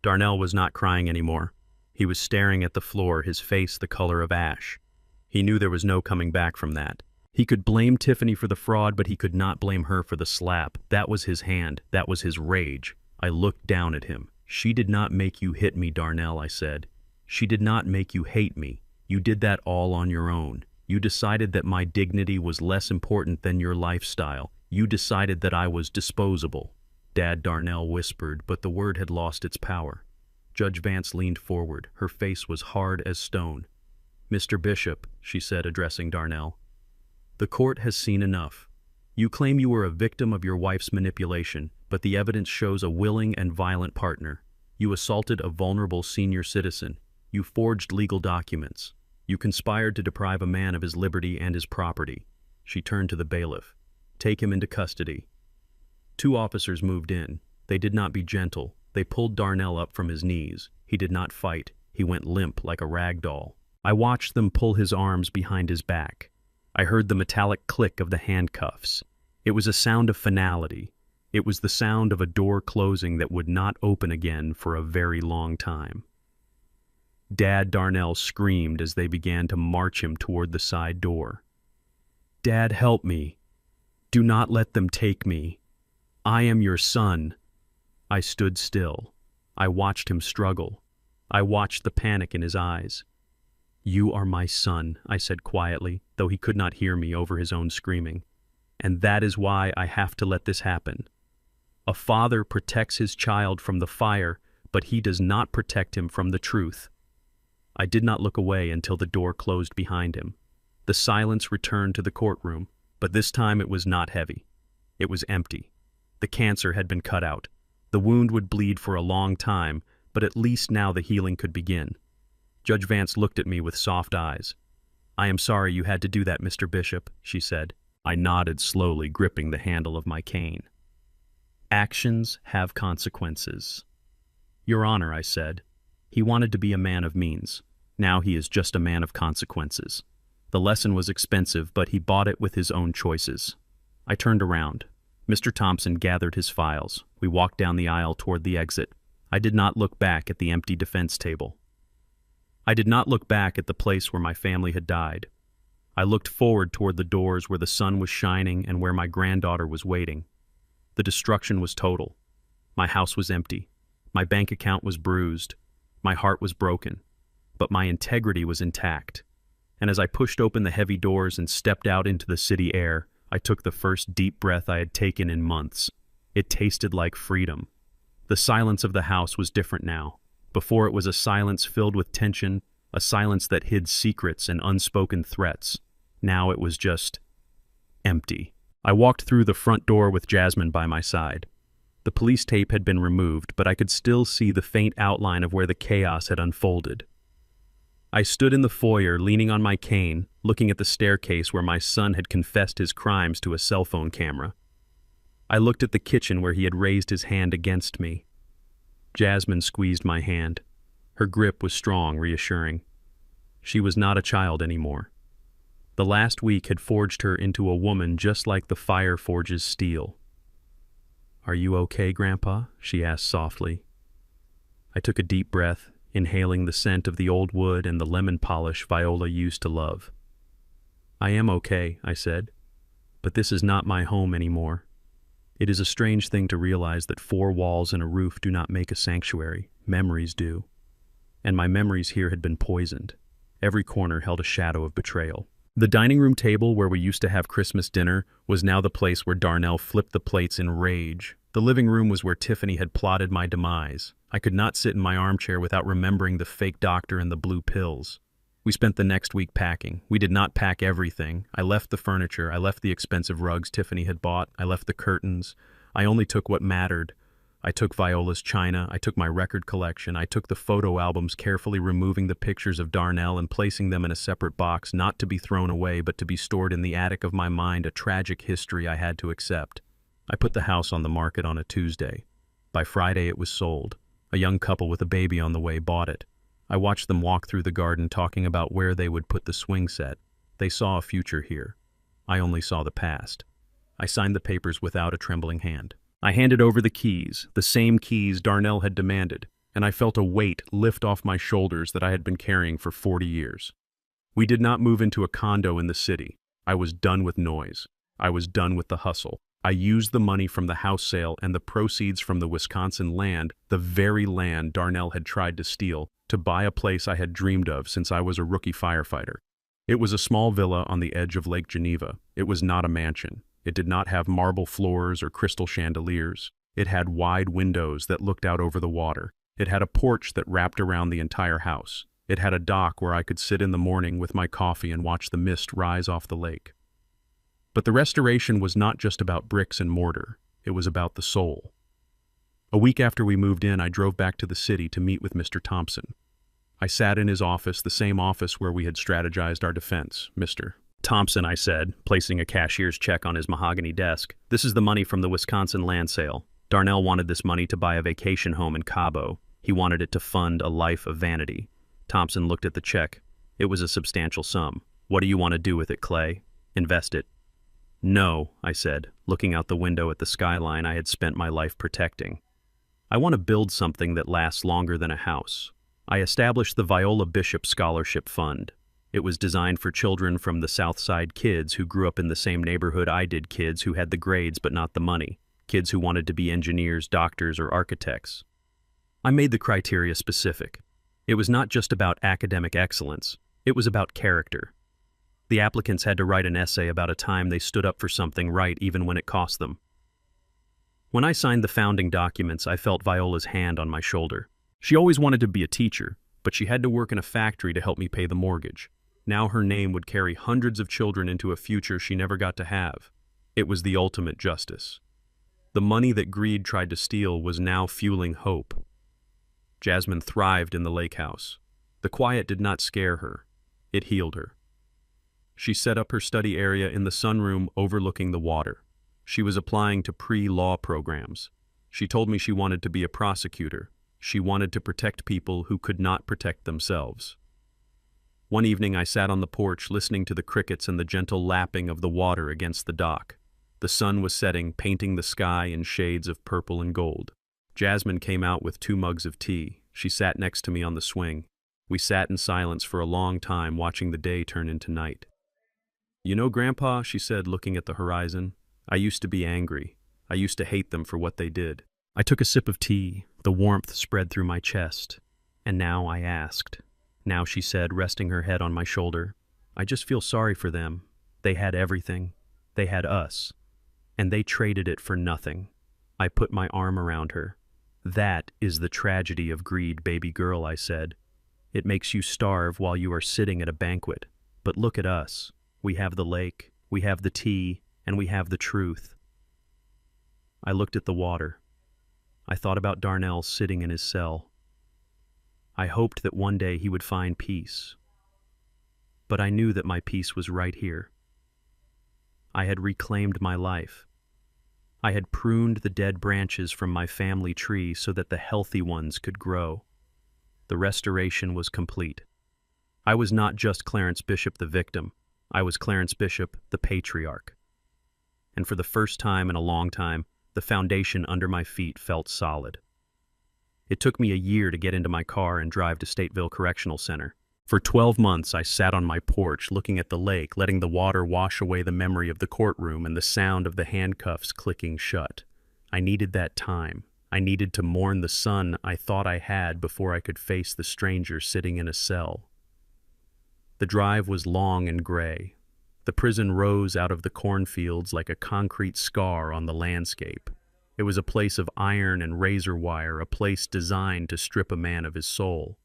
Darnell was not crying anymore. He was staring at the floor, his face the color of ash. He knew there was no coming back from that. He could blame Tiffany for the fraud, but he could not blame her for the slap. That was his hand. That was his rage. I looked down at him. "She did not make you hit me, Darnell," I said. "She did not make you hate me. You did that all on your own. You decided that my dignity was less important than your lifestyle. You decided that I was disposable." "Dad," Darnell whispered, but the word had lost its power. Judge Vance leaned forward. Her face was hard as stone. "Mr. Bishop," she said, addressing Darnell, "the court has seen enough. You claim you were a victim of your wife's manipulation, but the evidence shows a willing and violent partner. You assaulted a vulnerable senior citizen. You forged legal documents. You conspired to deprive a man of his liberty and his property." She turned to the bailiff. "Take him into custody." 2 officers moved in. They did not be gentle. They pulled Darnell up from his knees. He did not fight. He went limp like a rag doll. I watched them pull his arms behind his back. I heard the metallic click of the handcuffs. It was a sound of finality. It was the sound of a door closing that would not open again for a very long time. "Dad," Darnell screamed as they began to march him toward the side door. "Dad, help me. Do not let them take me. I am your son." I stood still. I watched him struggle. I watched the panic in his eyes. "You are my son," I said quietly, though he could not hear me over his own screaming. "And that is why I have to let this happen. A father protects his child from the fire, but he does not protect him from the truth." I did not look away until the door closed behind him. The silence returned to the courtroom, but this time it was not heavy. It was empty. The cancer had been cut out. The wound would bleed for a long time, but at least now the healing could begin. Judge Vance looked at me with soft eyes. "I am sorry you had to do that, Mr. Bishop," she said. I nodded slowly, gripping the handle of my cane. "Actions have consequences." "Your Honor," I said. "He wanted to be a man of means. Now he is just a man of consequences. The lesson was expensive, but he bought it with his own choices." I turned around. Mr. Thompson gathered his files. We walked down the aisle toward the exit. I did not look back at the empty defense table. I did not look back at the place where my family had died. I looked forward toward the doors where the sun was shining and where my granddaughter was waiting. The destruction was total. My house was empty. My bank account was bruised. My heart was broken. But my integrity was intact. And as I pushed open the heavy doors and stepped out into the city air, I took the first deep breath I had taken in months. It tasted like freedom. The silence of the house was different now. Before, it was a silence filled with tension, a silence that hid secrets and unspoken threats. Now it was just empty. I walked through the front door with Jasmine by my side. The police tape had been removed, but I could still see the faint outline of where the chaos had unfolded. I stood in the foyer, leaning on my cane, looking at the staircase where my son had confessed his crimes to a cell phone camera. I looked at the kitchen where he had raised his hand against me. Jasmine squeezed my hand. Her grip was strong, reassuring. She was not a child anymore. The last week had forged her into a woman just like the fire forges steel. "Are you okay, Grandpa?" she asked softly. I took a deep breath, inhaling the scent of the old wood and the lemon polish Viola used to love. "I am okay," I said, "but this is not my home anymore." It is a strange thing to realize that 4 walls and a roof do not make a sanctuary. Memories do. And my memories here had been poisoned. Every corner held a shadow of betrayal. The dining room table where we used to have Christmas dinner was now the place where Darnell flipped the plates in rage. The living room was where Tiffany had plotted my demise. I could not sit in my armchair without remembering the fake doctor and the blue pills. We spent the next week packing. We did not pack everything. I left the furniture. I left the expensive rugs Tiffany had bought. I left the curtains. I only took what mattered. I took Viola's china. I took my record collection. I took the photo albums, carefully removing the pictures of Darnell and placing them in a separate box, not to be thrown away, but to be stored in the attic of my mind, a tragic history I had to accept. I put the house on the market on a Tuesday. By Friday, it was sold. A young couple with a baby on the way bought it. I watched them walk through the garden talking about where they would put the swing set. They saw a future here. I only saw the past. I signed the papers without a trembling hand. I handed over the keys, the same keys Darnell had demanded, and I felt a weight lift off my shoulders that I had been carrying for 40 years. We did not move into a condo in the city. I was done with noise. I was done with the hustle. I used the money from the house sale and the proceeds from the Wisconsin land, the very land Darnell had tried to steal, to buy a place I had dreamed of since I was a rookie firefighter. It was a small villa on the edge of Lake Geneva. It was not a mansion. It did not have marble floors or crystal chandeliers. It had wide windows that looked out over the water. It had a porch that wrapped around the entire house. It had a dock where I could sit in the morning with my coffee and watch the mist rise off the lake. But the restoration was not just about bricks and mortar. It was about the soul. A week after we moved in, I drove back to the city to meet with Mr. Thompson. I sat in his office, the same office where we had strategized our defense. "Mr. Thompson," I said, placing a cashier's check on his mahogany desk, "this is the money from the Wisconsin land sale. Darnell wanted this money to buy a vacation home in Cabo. He wanted it to fund a life of vanity." Thompson looked at the check. It was a substantial sum. "What do you want to do with it, Clay? Invest it?" "No," I said, looking out the window at the skyline I had spent my life protecting. "I want to build something that lasts longer than a house." I established the Viola Bishop Scholarship Fund. It was designed for children from the South Side kids who grew up in the same neighborhood I did, kids who had the grades but not the money, kids who wanted to be engineers, doctors, or architects. I made the criteria specific. It was not just about academic excellence. It was about character. The applicants had to write an essay about a time they stood up for something right even when it cost them. When I signed the founding documents, I felt Viola's hand on my shoulder. She always wanted to be a teacher, but she had to work in a factory to help me pay the mortgage. Now her name would carry hundreds of children into a future she never got to have. It was the ultimate justice. The money that greed tried to steal was now fueling hope. Jasmine thrived in the lake house. The quiet did not scare her. It healed her. She set up her study area in the sunroom overlooking the water. She was applying to pre-law programs. She told me she wanted to be a prosecutor. She wanted to protect people who could not protect themselves. One evening I sat on the porch listening to the crickets and the gentle lapping of the water against the dock. The sun was setting, painting the sky in shades of purple and gold. Jasmine came out with 2 mugs of tea. She sat next to me on the swing. We sat in silence for a long time, watching the day turn into night. "You know, Grandpa," she said, looking at the horizon, "I used to be angry. I used to hate them for what they did." I took a sip of tea. The warmth spread through my chest. "And now?" I asked. "Now," she said, resting her head on my shoulder, "I just feel sorry for them. They had everything. They had us. And they traded it for nothing." I put my arm around her. "That is the tragedy of greed, baby girl," I said. "It makes you starve while you are sitting at a banquet. But look at us. We have the lake, we have the tea, and we have the truth." I looked at the water. I thought about Darnell sitting in his cell. I hoped that one day he would find peace. But I knew that my peace was right here. I had reclaimed my life. I had pruned the dead branches from my family tree so that the healthy ones could grow. The restoration was complete. I was not just Clarence Bishop the victim. I was Clarence Bishop the patriarch. And for the first time in a long time, the foundation under my feet felt solid. It took me a year to get into my car and drive to Stateville Correctional Center. For 12 months, I sat on my porch looking at the lake, letting the water wash away the memory of the courtroom and the sound of the handcuffs clicking shut. I needed that time. I needed to mourn the son I thought I had before I could face the stranger sitting in a cell. The drive was long and gray. The prison rose out of the cornfields like a concrete scar on the landscape. It was a place of iron and razor wire, a place designed to strip a man of his soul.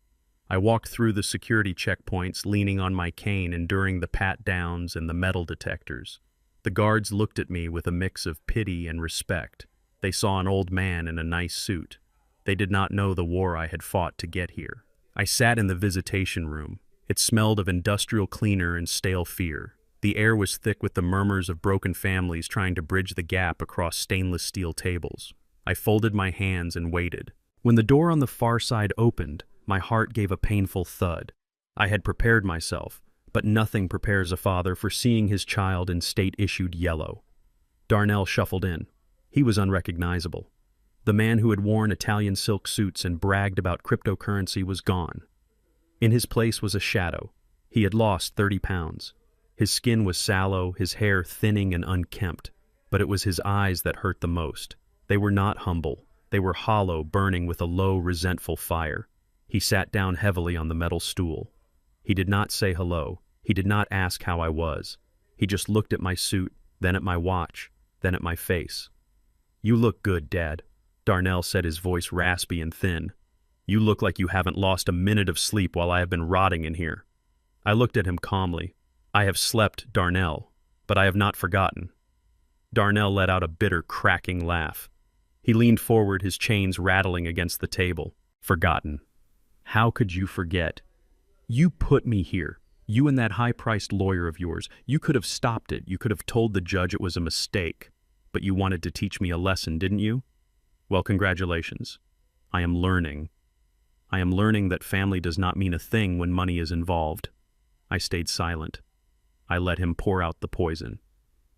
I walked through the security checkpoints, leaning on my cane, enduring the pat-downs and the metal detectors. The guards looked at me with a mix of pity and respect. They saw an old man in a nice suit. They did not know the war I had fought to get here. I sat in the visitation room. It smelled of industrial cleaner and stale fear. The air was thick with the murmurs of broken families trying to bridge the gap across stainless steel tables. I folded my hands and waited. When the door on the far side opened, my heart gave a painful thud. I had prepared myself, but nothing prepares a father for seeing his child in state-issued yellow. Darnell shuffled in. He was unrecognizable. The man who had worn Italian silk suits and bragged about cryptocurrency was gone. In his place was a shadow. He had lost 30 pounds. His skin was sallow, his hair thinning and unkempt, but it was his eyes that hurt the most. They were not humble. They were hollow, burning with a low, resentful fire. He sat down heavily on the metal stool. He did not say hello. He did not ask how I was. He just looked at my suit, then at my watch, then at my face. "You look good, Dad," Darnell said, his voice raspy and thin. "You look like you haven't lost a minute of sleep while I have been rotting in here." I looked at him calmly. "I have slept, Darnell, but I have not forgotten." Darnell let out a bitter, cracking laugh. He leaned forward, his chains rattling against the table. "Forgotten? How could you forget? You put me here. You and that high-priced lawyer of yours. You could have stopped it. You could have told the judge it was a mistake. But you wanted to teach me a lesson, didn't you? Well, congratulations. I am learning. I am learning that family does not mean a thing when money is involved." I stayed silent. I let him pour out the poison.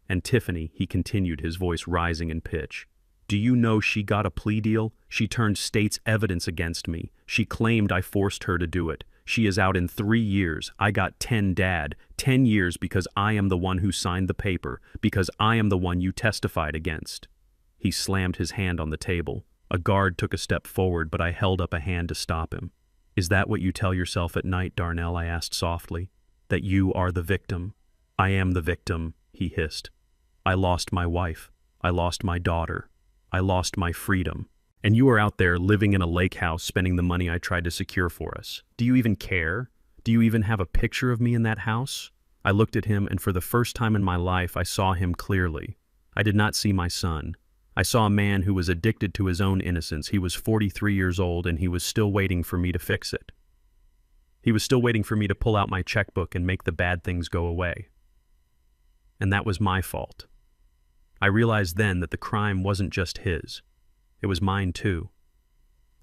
"And Tiffany," he continued, his voice rising in pitch, "do you know she got a plea deal? She turned state's evidence against me. She claimed I forced her to do it. She is out in 3 years. I got 10, Dad. 10 years because I am the one who signed the paper, because I am the one you testified against." He slammed his hand on the table. A guard took a step forward, but I held up a hand to stop him. "Is that what you tell yourself at night, Darnell?" I asked softly. "That you are the victim?" "I am the victim," he hissed. "I lost my wife. I lost my daughter. I lost my freedom. And you are out there living in a lake house spending the money I tried to secure for us. Do you even care? Do you even have a picture of me in that house? I looked at him, and for the first time in my life, I saw him clearly. I did not see my son. I saw a man who was addicted to his own innocence. He was 43 years old, and he was still waiting for me to fix it. He was still waiting for me to pull out my checkbook and make the bad things go away. And that was my fault. I realized then that the crime wasn't just his. It was mine too.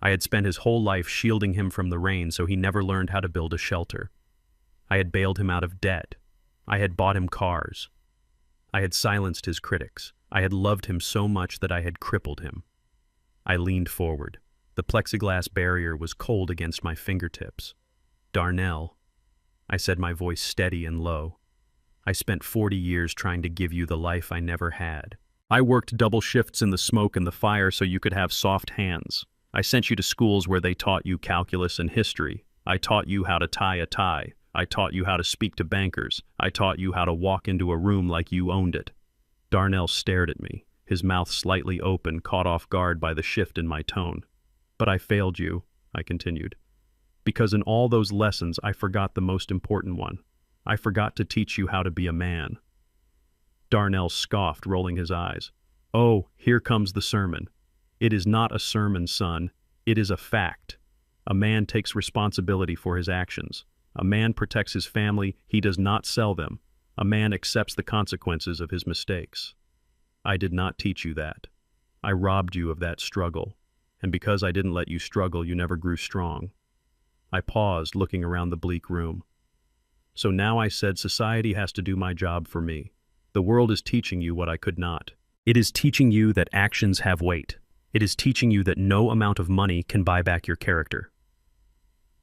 I had spent his whole life shielding him from the rain so he never learned how to build a shelter. I had bailed him out of debt. I had bought him cars. I had silenced his critics. I had loved him so much that I had crippled him. I leaned forward. The plexiglass barrier was cold against my fingertips. Darnell, I said, my voice steady and low. I spent 40 years trying to give you the life I never had. I worked double shifts in the smoke and the fire so you could have soft hands. I sent you to schools where they taught you calculus and history. I taught you how to tie a tie. I taught you how to speak to bankers. I taught you how to walk into a room like you owned it. Darnell stared at me, his mouth slightly open, caught off guard by the shift in my tone. But I failed you, I continued. Because in all those lessons, I forgot the most important one. I forgot to teach you how to be a man. Darnell scoffed, rolling his eyes. Oh, here comes the sermon. It is not a sermon, son. It is a fact. A man takes responsibility for his actions. A man protects his family. He does not sell them. A man accepts the consequences of his mistakes. I did not teach you that. I robbed you of that struggle. And because I didn't let you struggle, you never grew strong. I paused, looking around the bleak room. So now I said, society has to do my job for me. The world is teaching you what I could not. It is teaching you that actions have weight. It is teaching you that no amount of money can buy back your character.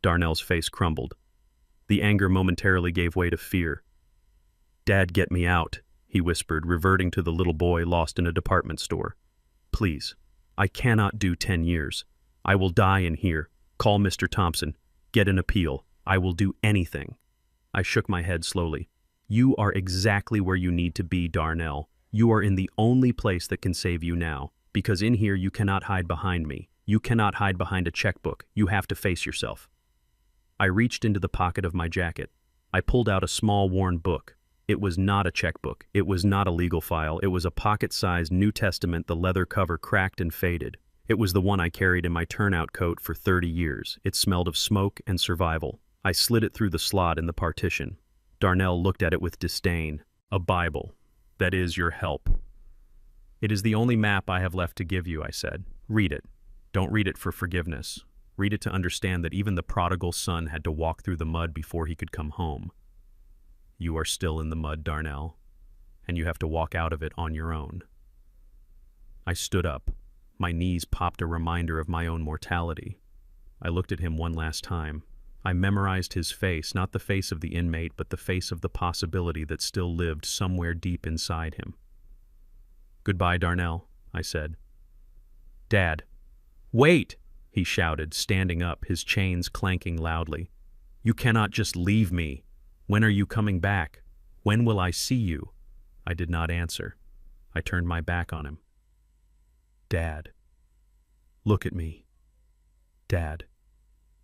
Darnell's face crumbled. The anger momentarily gave way to fear. Dad, get me out, he whispered, reverting to the little boy lost in a department store. Please, I cannot do 10 years. I will die in here. Call Mr. Thompson. Get an appeal. I will do anything. I shook my head slowly. You are exactly where you need to be, Darnell. You are in the only place that can save you now, because in here you cannot hide behind me. You cannot hide behind a checkbook. You have to face yourself. I reached into the pocket of my jacket. I pulled out a small worn book. It was not a checkbook. It was not a legal file. It was a pocket-sized New Testament, the leather cover cracked and faded. It was the one I carried in my turnout coat for 30 years. It smelled of smoke and survival. I slid it through the slot in the partition. Darnell looked at it with disdain. A Bible. That is your help. It is the only map I have left to give you, I said. Read it. Don't read it for forgiveness. Read it to understand that even the prodigal son had to walk through the mud before he could come home. You are still in the mud, Darnell, and you have to walk out of it on your own. I stood up. My knees popped a reminder of my own mortality. I looked at him one last time. I memorized his face, not the face of the inmate, but the face of the possibility that still lived somewhere deep inside him. Goodbye, Darnell, I said. Dad. Wait, he shouted, standing up, his chains clanking loudly. You cannot just leave me. When are you coming back? When will I see you? I did not answer. I turned my back on him. Dad. Look at me. Dad.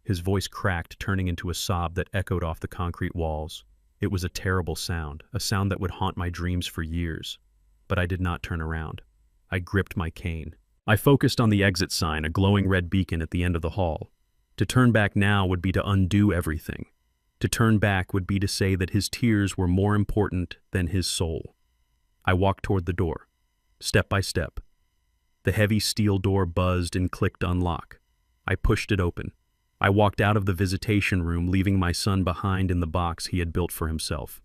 His voice cracked, turning into a sob that echoed off the concrete walls. It was a terrible sound, a sound that would haunt my dreams for years. But I did not turn around. I gripped my cane. I focused on the exit sign, a glowing red beacon at the end of the hall. To turn back now would be to undo everything. To turn back would be to say that his tears were more important than his soul. I walked toward the door, step by step. The heavy steel door buzzed and clicked unlock. I pushed it open. I walked out of the visitation room, leaving my son behind in the box he had built for himself.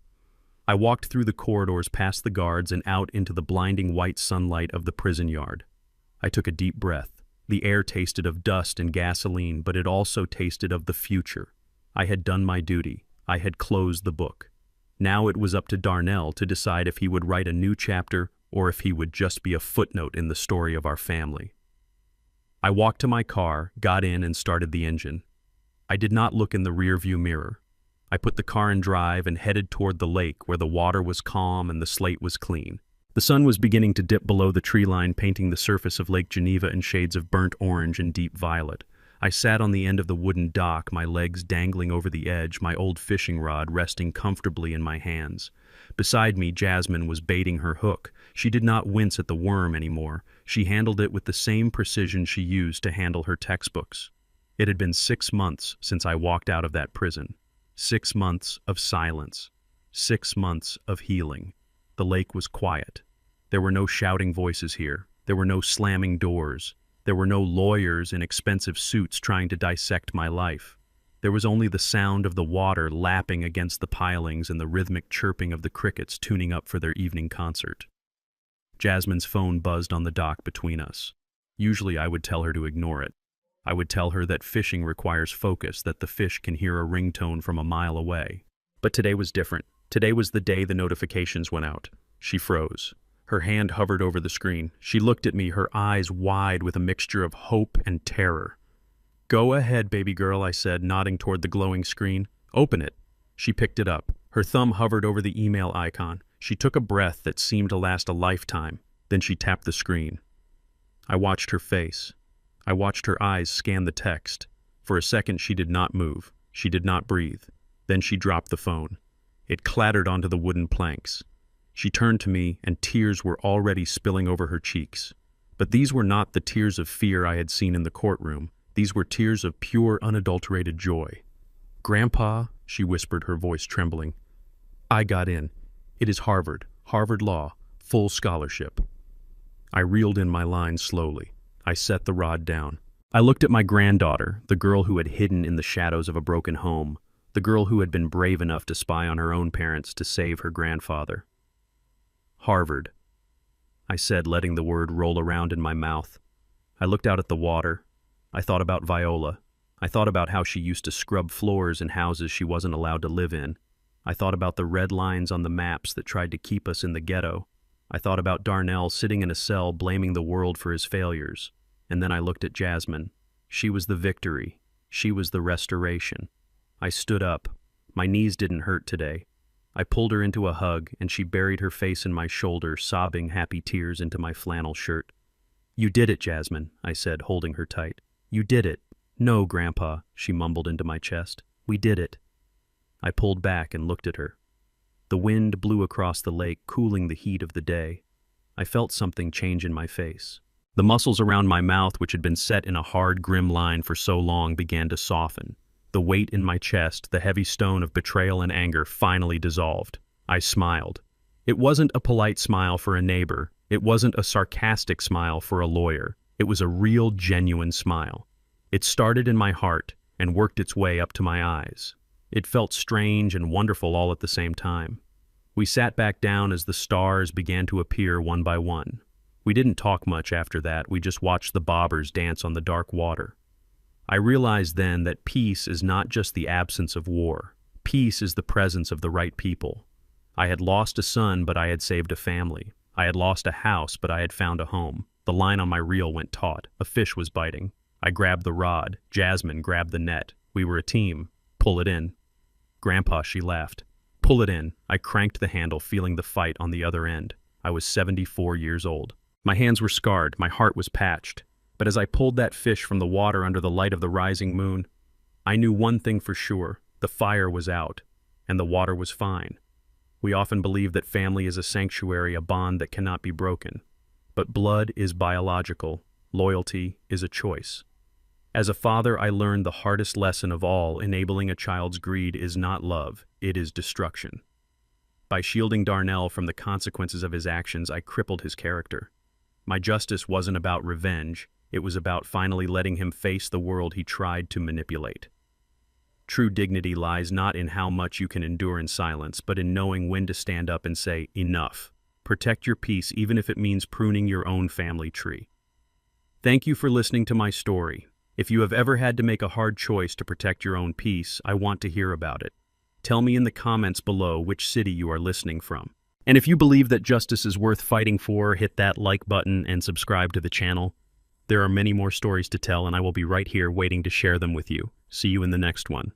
I walked through the corridors past the guards and out into the blinding white sunlight of the prison yard. I took a deep breath. The air tasted of dust and gasoline, but it also tasted of the future. I had done my duty. I had closed the book. Now it was up to Darnell to decide if he would write a new chapter or if he would just be a footnote in the story of our family. I walked to my car, got in, and started the engine. I did not look in the rearview mirror. I put the car in drive and headed toward the lake where the water was calm and the slate was clean. The sun was beginning to dip below the tree line, painting the surface of Lake Geneva in shades of burnt orange and deep violet. I sat on the end of the wooden dock, my legs dangling over the edge, my old fishing rod resting comfortably in my hands. Beside me, Jasmine was baiting her hook. She did not wince at the worm anymore. She handled it with the same precision she used to handle her textbooks. It had been 6 months since I walked out of that prison. 6 months of silence. 6 months of healing. The lake was quiet. There were no shouting voices here. There were no slamming doors. There were no lawyers in expensive suits trying to dissect my life. There was only the sound of the water lapping against the pilings and the rhythmic chirping of the crickets tuning up for their evening concert. Jasmine's phone buzzed on the dock between us. Usually I would tell her to ignore it. I would tell her that fishing requires focus, that the fish can hear a ringtone from a mile away. But today was different. Today was the day the notifications went out. She froze. Her hand hovered over the screen. She looked at me, her eyes wide with a mixture of hope and terror. "Go ahead, baby girl," I said, nodding toward the glowing screen. "Open it." She picked it up. Her thumb hovered over the email icon. She took a breath that seemed to last a lifetime. Then she tapped the screen. I watched her face. I watched her eyes scan the text. For a second, she did not move. She did not breathe. Then she dropped the phone. It clattered onto the wooden planks. She turned to me, and tears were already spilling over her cheeks. But these were not the tears of fear I had seen in the courtroom. These were tears of pure, unadulterated joy. "Grandpa," she whispered, her voice trembling, "I got in. It is Harvard Law, full scholarship." I reeled in my lines slowly. I set the rod down. I looked at my granddaughter, the girl who had hidden in the shadows of a broken home, the girl who had been brave enough to spy on her own parents to save her grandfather. "Harvard," I said, letting the word roll around in my mouth. I looked out at the water. I thought about Viola. I thought about how she used to scrub floors in houses she wasn't allowed to live in. I thought about the red lines on the maps that tried to keep us in the ghetto. I thought about Darnell sitting in a cell blaming the world for his failures. And then I looked at Jasmine. She was the victory. She was the restoration. I stood up. My knees didn't hurt today. I pulled her into a hug, and she buried her face in my shoulder, sobbing happy tears into my flannel shirt. "You did it, Jasmine," I said, holding her tight. "You did it." "No, Grandpa," she mumbled into my chest. "We did it." I pulled back and looked at her. The wind blew across the lake, cooling the heat of the day. I felt something change in my face. The muscles around my mouth, which had been set in a hard, grim line for so long, began to soften. The weight in my chest, the heavy stone of betrayal and anger, finally dissolved. I smiled. It wasn't a polite smile for a neighbor. It wasn't a sarcastic smile for a lawyer. It was a real, genuine smile. It started in my heart and worked its way up to my eyes. It felt strange and wonderful all at the same time. We sat back down as the stars began to appear one by one. We didn't talk much after that. We just watched the bobbers dance on the dark water. I realized then that peace is not just the absence of war. Peace is the presence of the right people. I had lost a son, but I had saved a family. I had lost a house, but I had found a home. The line on my reel went taut. A fish was biting. I grabbed the rod. Jasmine grabbed the net. We were a team. "Pull it in." "Grandpa," she laughed. "Pull it in." I cranked the handle, feeling the fight on the other end. I was 74 years old. My hands were scarred. My heart was patched. But as I pulled that fish from the water under the light of the rising moon, I knew one thing for sure. The fire was out, and the water was fine. We often believe that family is a sanctuary, a bond that cannot be broken. But blood is biological. Loyalty is a choice. As a father, I learned the hardest lesson of all: enabling a child's greed is not love, it is destruction. By shielding Darnell from the consequences of his actions, I crippled his character. My justice wasn't about revenge, it was about finally letting him face the world he tried to manipulate. True dignity lies not in how much you can endure in silence, but in knowing when to stand up and say, "Enough." Protect your peace, even if it means pruning your own family tree. Thank you for listening to my story. If you have ever had to make a hard choice to protect your own peace, I want to hear about it. Tell me in the comments below which city you are listening from. And if you believe that justice is worth fighting for, hit that like button and subscribe to the channel. There are many more stories to tell, and I will be right here waiting to share them with you. See you in the next one.